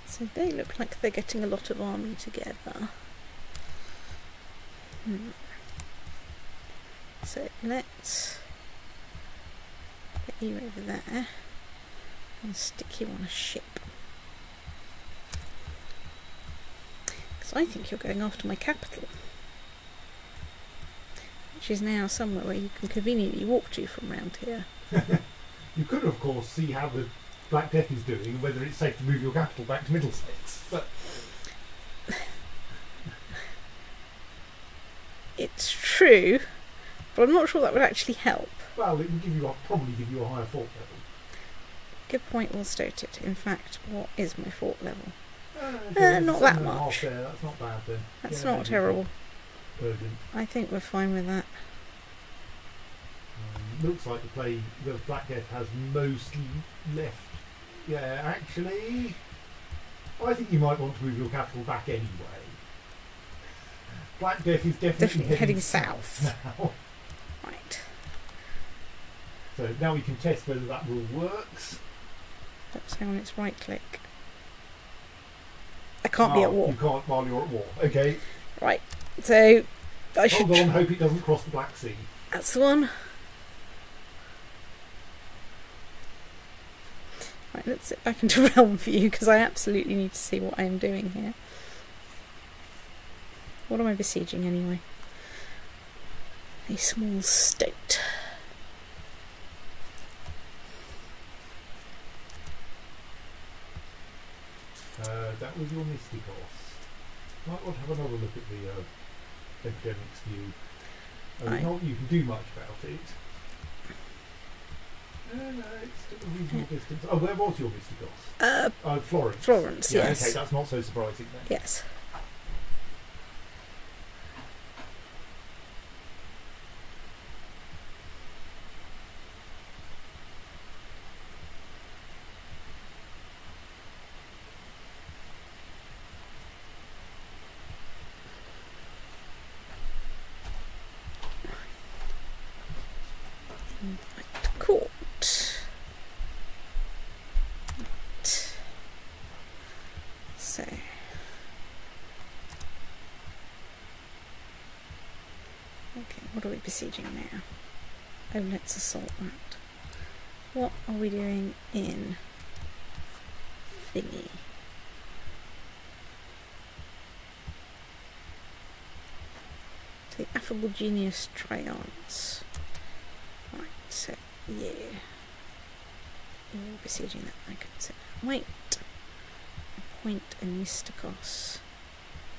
So they look like they're getting a lot of army together. So let's get you over there and stick you on a ship. Because I think you're going after my capital, which is now somewhere where you can conveniently walk to from round here. You could, of course, see how the Black Death is doing and whether it's safe to move your capital back to Middlesex. But it's true, but I'm not sure that would actually help. well, it would give you probably give you a higher fort level. Good point, well stated. In fact, what is my fort level? Okay, Not it's that 7.5 much. there. That's not bad then. That's Yeah, not maybe terrible. Urgent. I think we're fine with that. Looks like the Black Death has mostly left. Yeah, actually, I think you might want to move your capital back anyway. Black Death is definitely heading south now. Right. So now we can test whether that rule works. Let's hang on its right click. I can't be at war. You can't while you're at war. Okay. Right. So I should. Hold on, hope it doesn't cross the Black Sea. That's the one. Right, let's sit back into realm view because I absolutely need to see what I am doing here. What am I besieging anyway? A small state. That was your Mysticos. Might want to have another look at the epidemics view. Not you can do much about it. No, it's still a reasonable distance. Oh, where was your Mysticos? Florence. Florence, yeah, yes. Okay, that's not so surprising then. Yes. Right, besieging now? Oh, let's assault that. What are we doing in thingy? The affable genius Traianos. Right, so yeah. You're besieging that. I could set that. Wait. Appoint a Mysticos.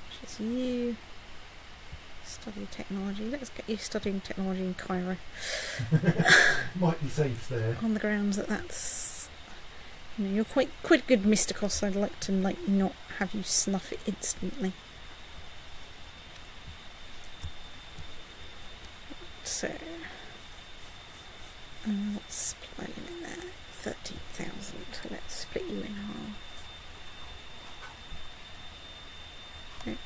Which is you. Study technology. Let's get you studying technology in Cairo. Might be safe there. On the grounds that that's, you know, you're quite a good Mysticos. I'd like to not have you snuff it instantly. So, what's supply limit there? 13,000. Let's split you in half. No,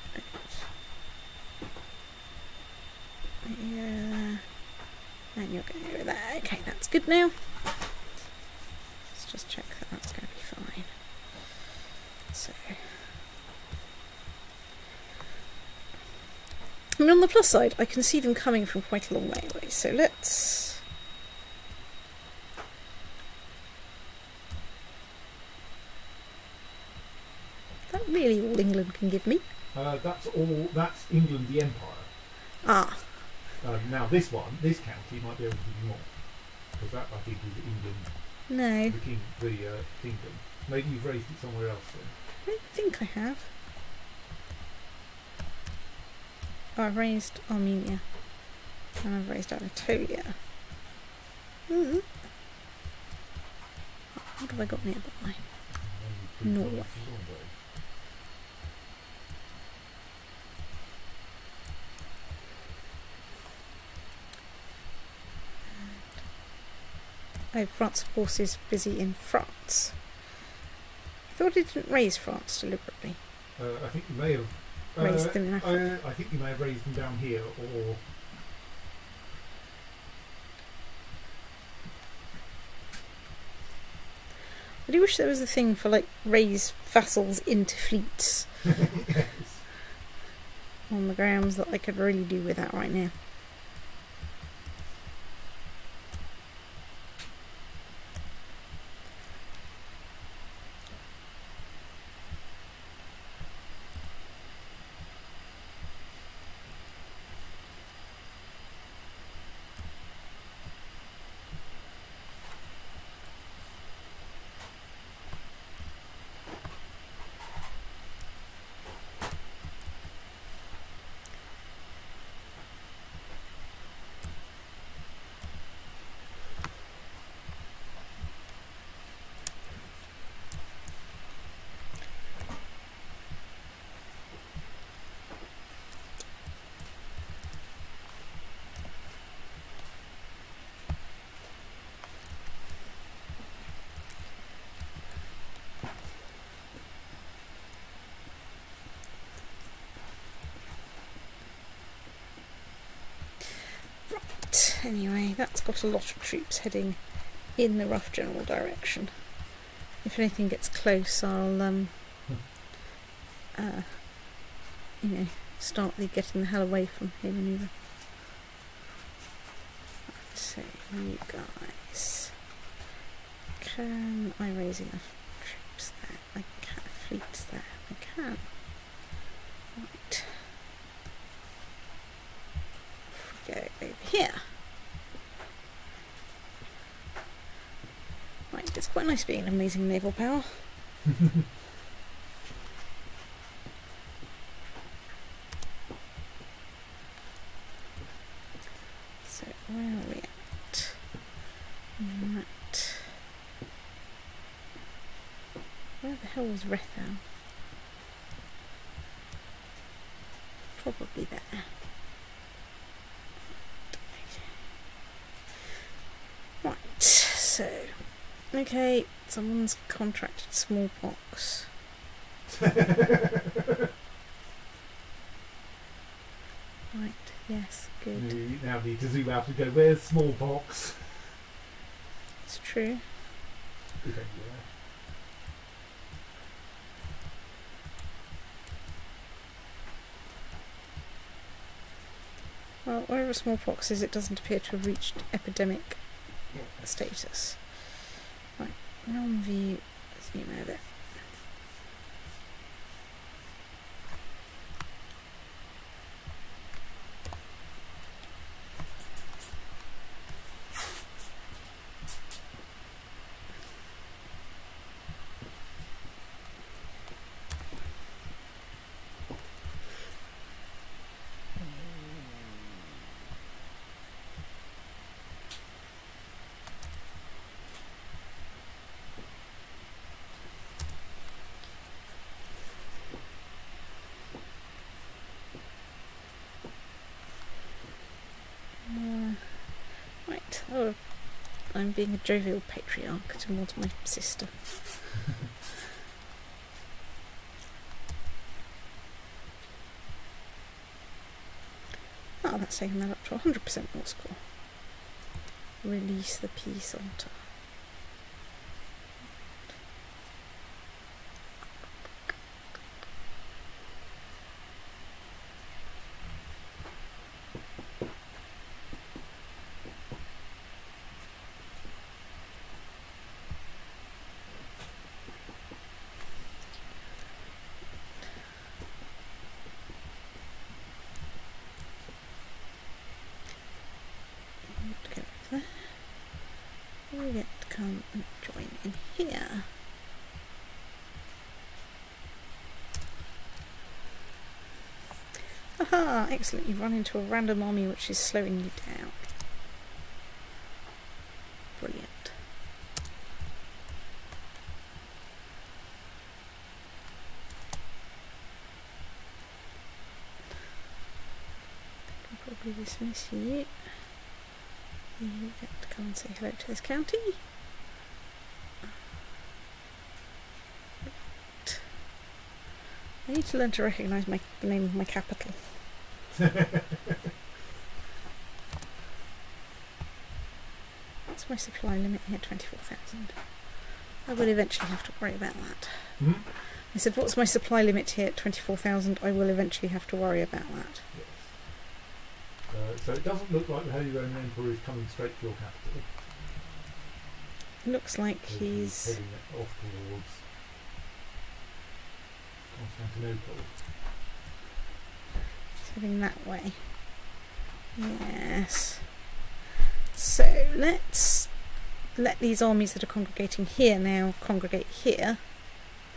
yeah, and you're going over there. Okay, that's good now. Let's just check that that's going to be fine. So, I mean, on the plus side, I can see them coming from quite a long way away. So let's. Is that really all England can give me? That's all. That's England, the Empire. Ah. Now this county might be able to give you more, because that I think is England. No. The kingdom. Maybe you've raised it somewhere else then. I don't think I have. Oh, I've raised Armenia. And I've raised Anatolia. What have I got nearby? Norway. Oh, France of course is busy in France. I thought it didn't raise France deliberately. I think you may have Raised them in Africa. I think you may have raised them down here, or I do wish there was a thing for like raise vassals into fleets. yes. On the grounds that I could really do with that right now. Anyway, that's got a lot of troops heading in the rough general direction. If anything gets close, I'll you know, start the getting the hell away from here manoeuvre. So you guys, can I raise enough troops there? I can. Fleets there. I can. Right. If we go over here. Right, it's quite nice being an amazing naval power. So, where are we at? Right. Where the hell was Rethel? Probably there. Right, so. Okay, someone's contracted smallpox. Right, yes, good. You now need to zoom out and go, where's smallpox? It's true. Okay, Well, wherever smallpox is, it doesn't appear to have reached epidemic status. Right, non-view, zoom out there. Right, oh, I'm being a jovial patriarch towards my sister. Oh, that's taken that up to 100% more score. Release the peace altar. You get to come and join in here. Aha! Excellent, you've run into a random army which is slowing you down. Brilliant. Can probably dismiss you. You get to come and say hello to this county. I need to learn to recognise the name of my capital. What's my supply limit here? 24,000. I will eventually have to worry about that. Hmm? I said, what's my supply limit here at 24,000? I will eventually have to worry about that. Yes. So it doesn't look like the Holy Roman Emperor is coming straight to your capital. Looks like he's heading off towards Constantinople. heading that way. Yes. So let's let these armies that are congregating here now congregate here.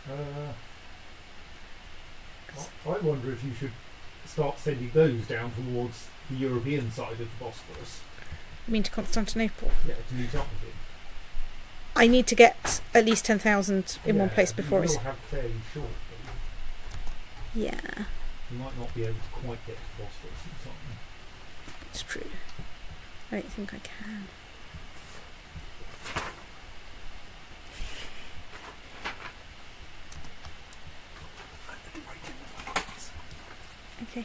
I wonder if you should start sending those down towards the European side of the Bosphorus. I mean to Constantinople. Yeah, to meet up with him. I need to get at least 10,000 in one place before you it's... will have fairly short. Yeah, You might not be able to quite get to Bosphorus in time. it's true. I don't think I can. Okay.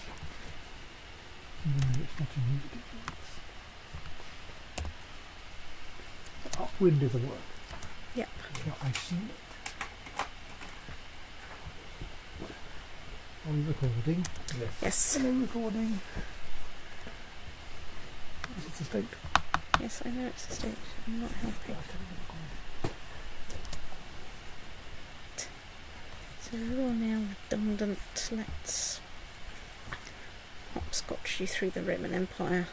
It's not in music. Upwind is a word. Yep. Yeah, I see it. Are we recording? Yes. Yes. Hello, recording. It's a state. Yes, I know it's a state. I'm not helping. So you're now redundant. Let's hopscotch you through the Roman Empire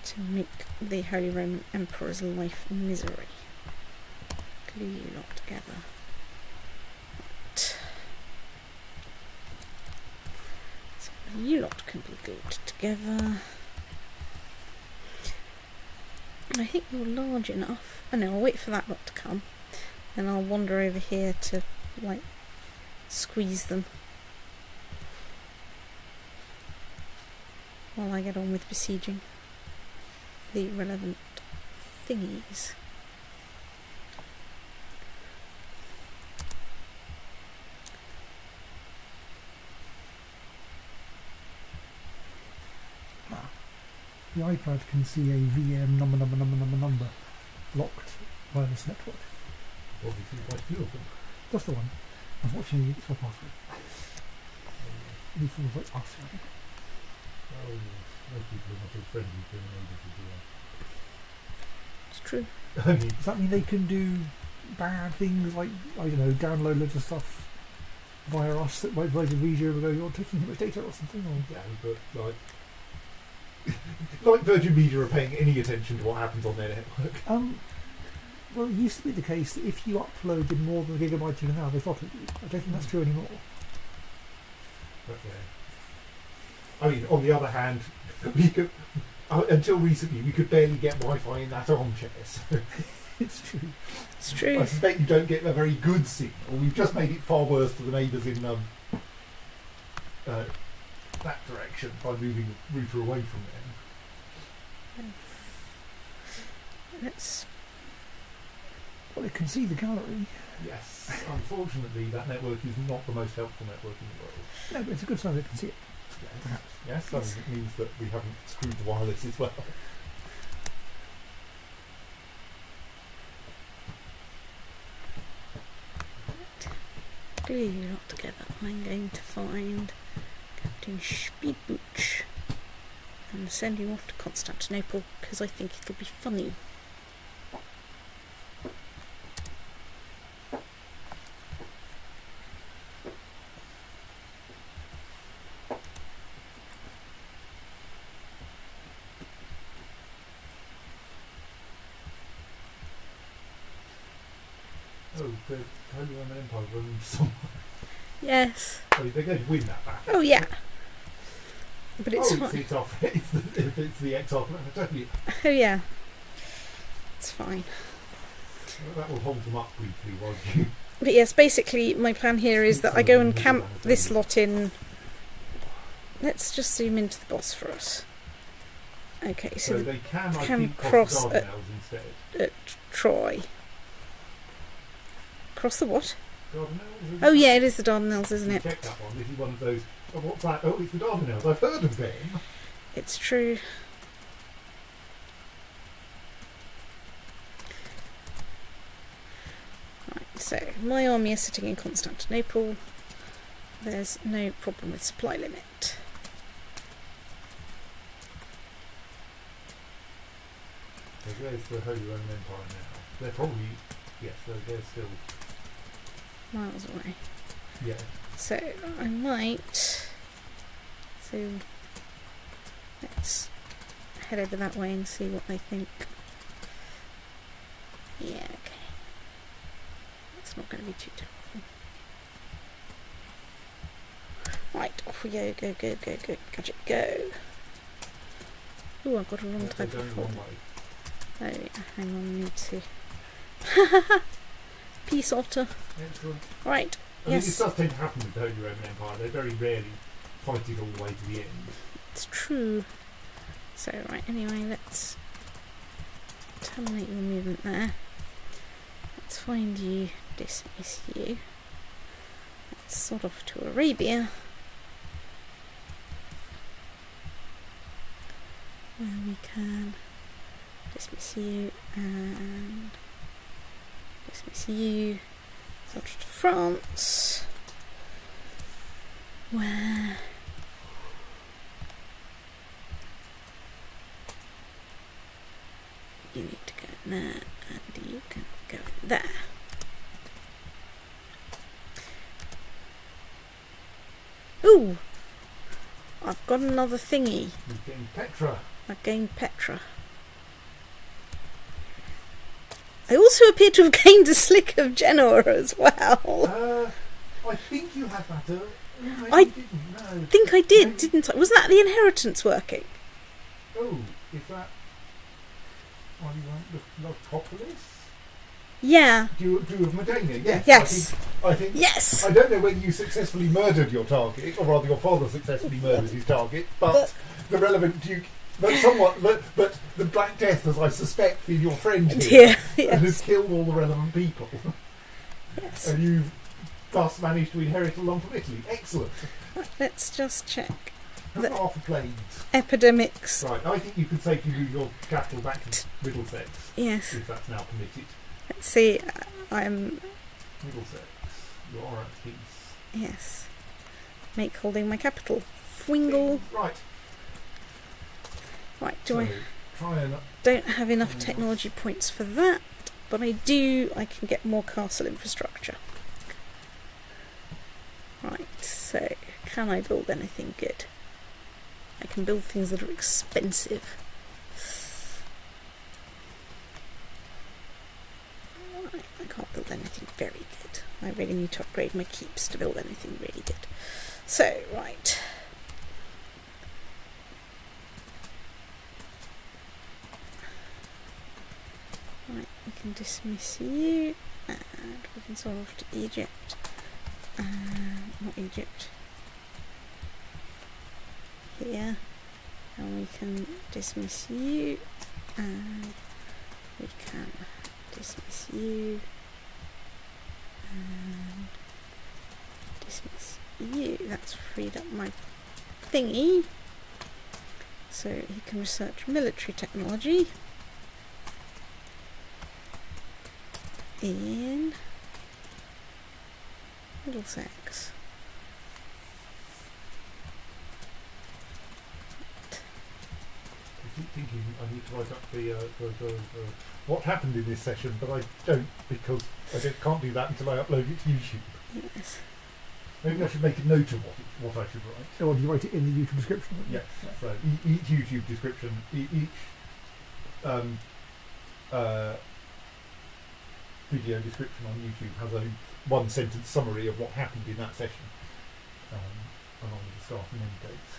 to make the Holy Roman Emperor's life misery. Glue you lot together. Right. So you lot can be glued together. I think you're large enough. Oh no, I'll wait for that lot to come. Then I'll wander over here to, like, squeeze them while I get on with besieging the relevant thingies. The iPad can see a VM number locked wireless network. Obviously quite a few of them. Just the one. Unfortunately, it's my password. Any forms like password. Oh yes. Most people are not as friendly to neighbours as It's true. you are. I mean, Does that mean they can do bad things like, I don't know, download loads of stuff via us that might Virgin Media and go, you're taking too much data or something? Or? yeah, but like Virgin Media are paying any attention to what happens on their network. Well, it used to be the case that if you uploaded more than a gigabyte you can now, they throttled you. I don't think that's true anymore. But yeah. I mean, on the other hand, we could until recently we could barely get Wi-Fi in that armchair. So It's true. It's true. I suspect you don't get a very good signal. We've just made it far worse for the neighbours in that direction by moving the router away from them. Let's. Well, it can see the gallery. Yes, unfortunately, that network is not the most helpful network in the world. No, but it's a good sign that it can see it. Yeah, perhaps. Yes, I mean, it means that we haven't screwed the wireless as well. Glue you lot together. I'm going to find Captain Speedbooch and send you off to Constantinople because I think it'll be funny. Oh, the Holy Roman Empire running somewhere. Yes. I mean, they're going to win that battle. Oh yeah. But it's it's fine. it's the XR Planetarium. Oh yeah. It's fine. Well, that will hold them up briefly, won't you? But yes, basically my plan here is that I go and camp this lot in. Let's just zoom into the Bosphorus. Okay, So so they can, I can think, cross cross the Dardanelles instead. at Troy. Cross the what? Dardanelles? Oh yeah, it is the Dardanelles, isn't it? Check that one. This is one of those. Oh, what's that? Oh, it's the Dardanelles. I've heard of them. It's true. Right, so my army is sitting in Constantinople. There's no problem with supply limit. So there's the Holy Roman Empire now. They're probably, yes, they're still, Miles away. yeah. So I might. So let's head over that way and see what they think. Yeah, okay. That's not going to be too terrible. Right, off we go, go, go, go, go, gadget, go. Ooh, I've got a wrong They're type going of the wrong folder. way. Oh yeah, hang on, I need to. Peace otter. Excellent. Right, I mean, yes. this does tend to happen with the Holy Roman Empire. They very rarely fight it all the way to the end. It's true. So, right, anyway, let's terminate your movement there. Let's find you, dismiss you. Let's sort off to Arabia. Where we can dismiss you and dismiss you. Sort of to France. Where you need to go in there and you can go in there. Ooh! I've got another thingy. You've gained Petra. I've gained Petra. I also appear to have gained a slick of Genoa as well. I think you had that earlier. Maybe I you didn't. No. I think I did, Maybe- didn't I? Wasn't that the inheritance working? Oh, is that on the Lotopolis? Yeah. Duke of Modena, yes. Yes. I think Yes! I don't know whether you successfully murdered your target, or rather your father successfully murdered his target, but the relevant Duke, but the Black Death, as I suspect, been your friend here, Yeah, and has yes. killed all the relevant people, Yes. and you've thus managed to inherit a lump of Italy. Excellent. Right, let's just check. Have The- half a plague. Epidemics. Right, I think you can safely move your capital back to Middlesex, Yes. if that's now permitted. Let's see. I'm. Middlesex, you are at peace. Yes. Make holding my capital. Fwingle. Right. Right, don't have enough technology points for that, but I can get more castle infrastructure. Right, so can I build anything good? I can build things that are expensive. Right, I can't build anything very good. I really need to upgrade my keeps to build anything really good. So, right. Right, we can dismiss you, and we can sort off to Egypt. Not Egypt. Here, and we can dismiss you, and we can dismiss you, and dismiss you. That's freed up my thingy, so he can research military technology in Middlesex. I keep thinking I need to write up the what happened in this session, but I don't, because I can't do that until I upload it to YouTube. Yes. Maybe I should make a note of what I should write. Or do you write it in the YouTube description? Yes. So each YouTube description, each video description on YouTube has a one-sentence summary of what happened in that session, along with the start and end dates.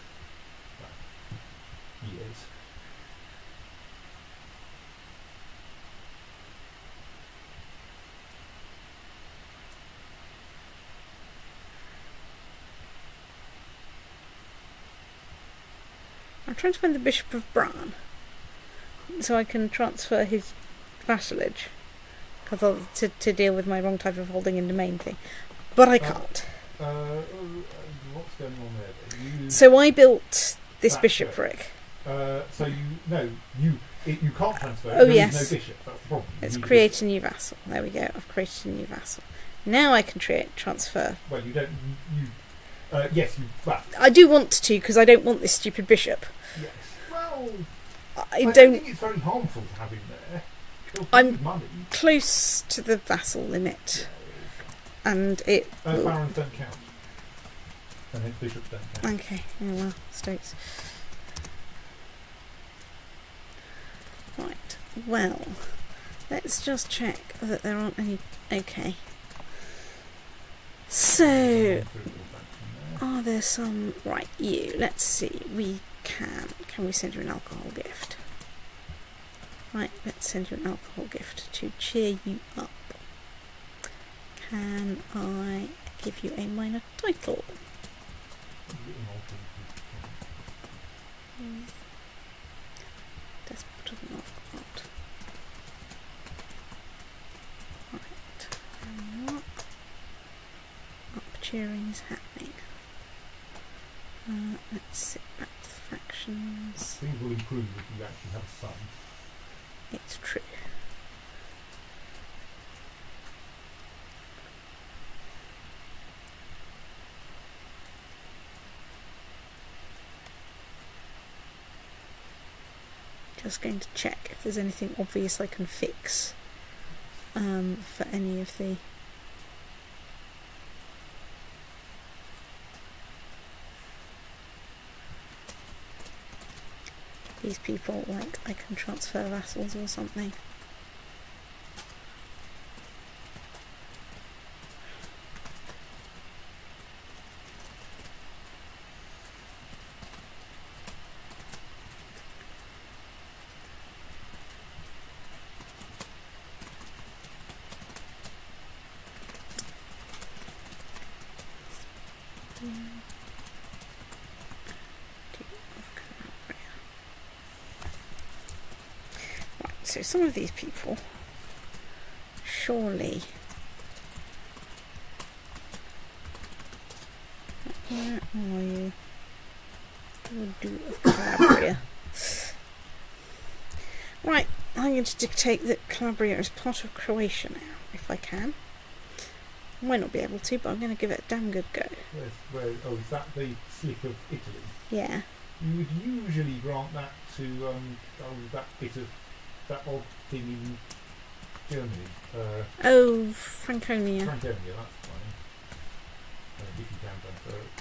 Years. I'm trying to find the Bishop of Bran, so I can transfer his vassalage, because to deal with my wrong type of holding in domain thing, but I can't. What's going on there then? So I built this bishopric. So you can't transfer. Oh, there yes. is no bishop. That's the problem. Let's create a new vassal. There we go. I've created a new vassal. Now I can transfer. Well, you don't. Yes, you. Well, I do want to, because I don't want this stupid bishop. yes. Well, I don't don't. think it's very harmful to have him there. I'm money. close to the vassal limit, and it. Barons don't count, and hence bishops don't count. Okay. Oh well, states. Right. Well, let's just check that there aren't any. Okay. So, are there some? Right, you. Let's see. We can. Can we send you an alcohol gift? Right. Let's send you an alcohol gift to cheer you up. Can I give you a minor title? Despot of Novgorod. Right. And what? Up cheering is happening. Let's sit back to the factions. Things will improve if you actually have a son. It's true. Just going to check if there's anything obvious I can fix for any of the. These people, like, I can transfer vassals or something. So some of these people, surely, where are you? We'll do of Calabria. Right, I'm going to dictate that Calabria is part of Croatia now, if I can. I might not be able to, but I'm going to give it a damn good go. Oh, is that the slick of Italy? Yeah. You would usually grant that to that bit of that odd thing in Germany. Oh, Franconia. Franconia, that's fine. If you can transfer it.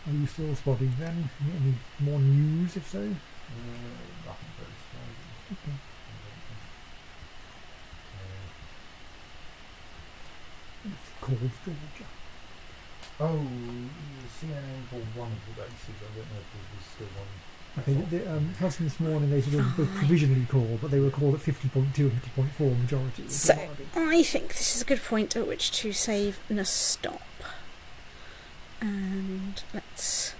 Are you still spotting then? Any more news, if so? Nothing very surprising. Okay. It's called Georgia. Oh, CNN called one of the bases. I don't know if there was still one. Okay, Hudson this morning they sort of provisionally called, but they were called at 50.2 and 50.4 majority. So, I think this is a good point at which to save and a stop. And let's...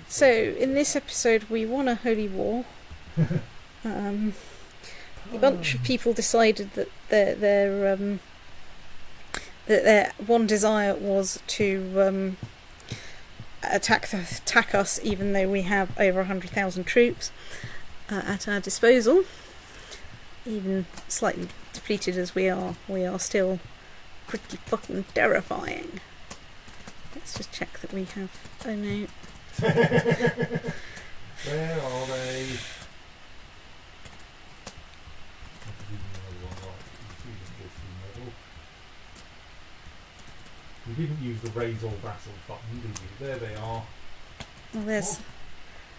So, in this episode we won a holy war. A bunch of people decided that their one desire was to attack us, even though we have over 100,000 troops at our disposal. Even slightly depleted as we are still pretty fucking terrifying. Let's just check that we have... Oh no. Where are they? We didn't use the raise all vassals button, did we? There they are. Well,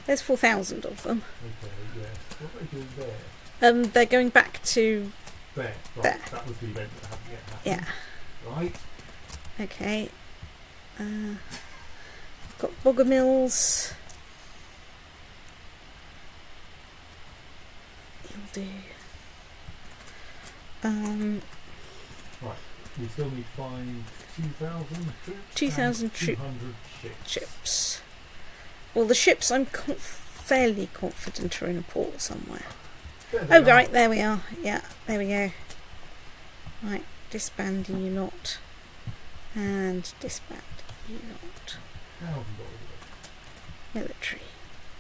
there's 4,000 of them. Okay, yes. What are they doing there? They're going back to There. Right. there. That was the event that hadn't yet happened. Yeah. Right. Okay. Got bogger mills. He'll do. Right. We still need to find 2,000 troops. 2,000 and 200 ships. ships. Well, the ships I'm fairly confident are in a port somewhere. There Oh, they are. right, there we are. Yeah, there we go. Right, disband you lot. And disband you lot. How have you got rid of it? Military.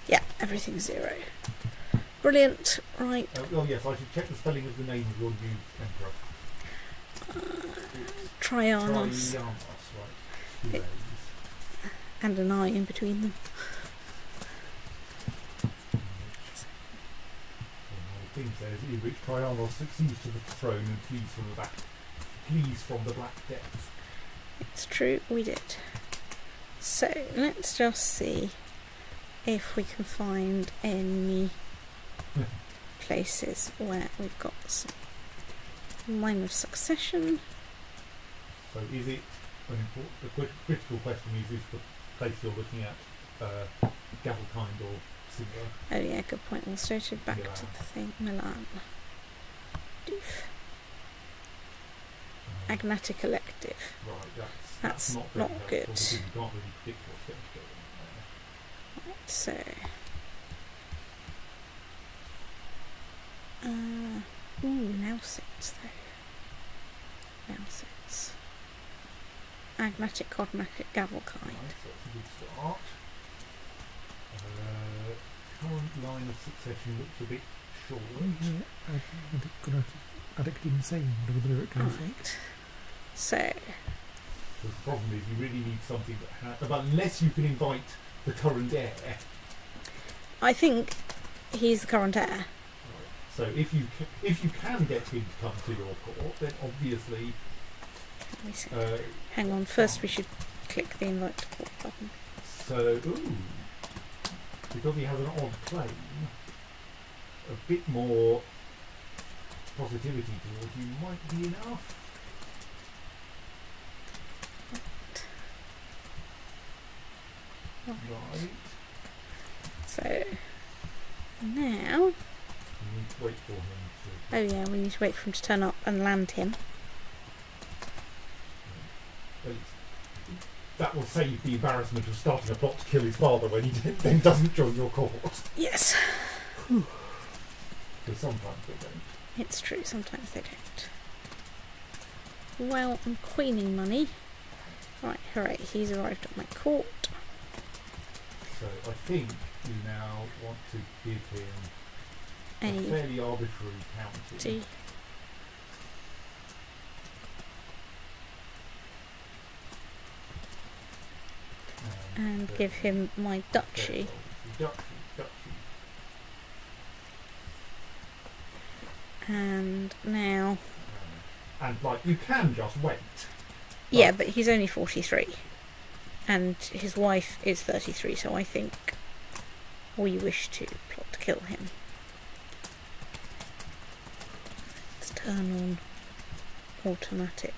Yeah, everything's 0. Brilliant. Right. Oh yes, I should check the spelling of the name of your new emperor. Traianos. Traianos, right. Two It- A's. And an I in between them. The thing says, in which Traianos succeeds to the throne and flees from the Black Death. It's true, we did. So, let's just see if we can find any places where we've got some line of succession. So is it the critical question is the place you're looking at Gavelkind or similar? Oh yeah, good point. We'll start it back Milan. to the thing. Milan. Doof. Agnatic Elective. Right, That's not very not helpful good. because you can't really predict what's going to go on there. Right, so... Lausitz though. Lausitz. Agnatic Cognatic Gavelkind. Right, so that's a good start. Current line of succession looks a bit short. Addict insane, whatever the lyric goes like. Right. So, The problem is you really need something that has... Unless you can invite the current heir. I think he's the current heir. Right. So if you can get him to come to your court, then obviously... Let me see. Hang on, first we should click the invite to court button. So, ooh, because he has an odd claim, a bit more positivity towards you might be enough. Right. So, now... You need to wait for him to... Oh yeah, we need to wait for him to turn up and land him. Well, that will save the embarrassment of starting a plot to kill his father when he then doesn't join your court. Yes. Because sometimes they don't. It's true, sometimes they don't. Well, I'm queening money. Right, hooray, he's arrived at my court. So I think you now want to give him a A fairly arbitrary county. D. and give him my duchy. Duchy. And now, And like you can just wait. yeah, but he's only 43, and his wife is 33. So I think we wish to plot to kill him. Let's turn on automatic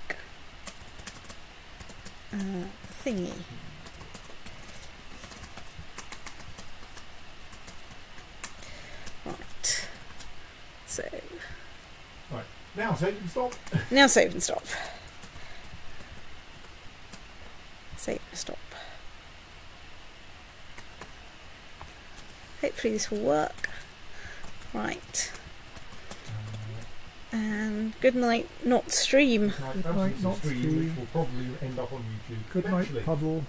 thingy. Right. So Now save and stop. now save and stop. Save and stop. Hopefully this will work. Right. And good night, not stream. Right, Good night, not stream, stream. which will probably end up on YouTube. Good night, eventually. Puddle.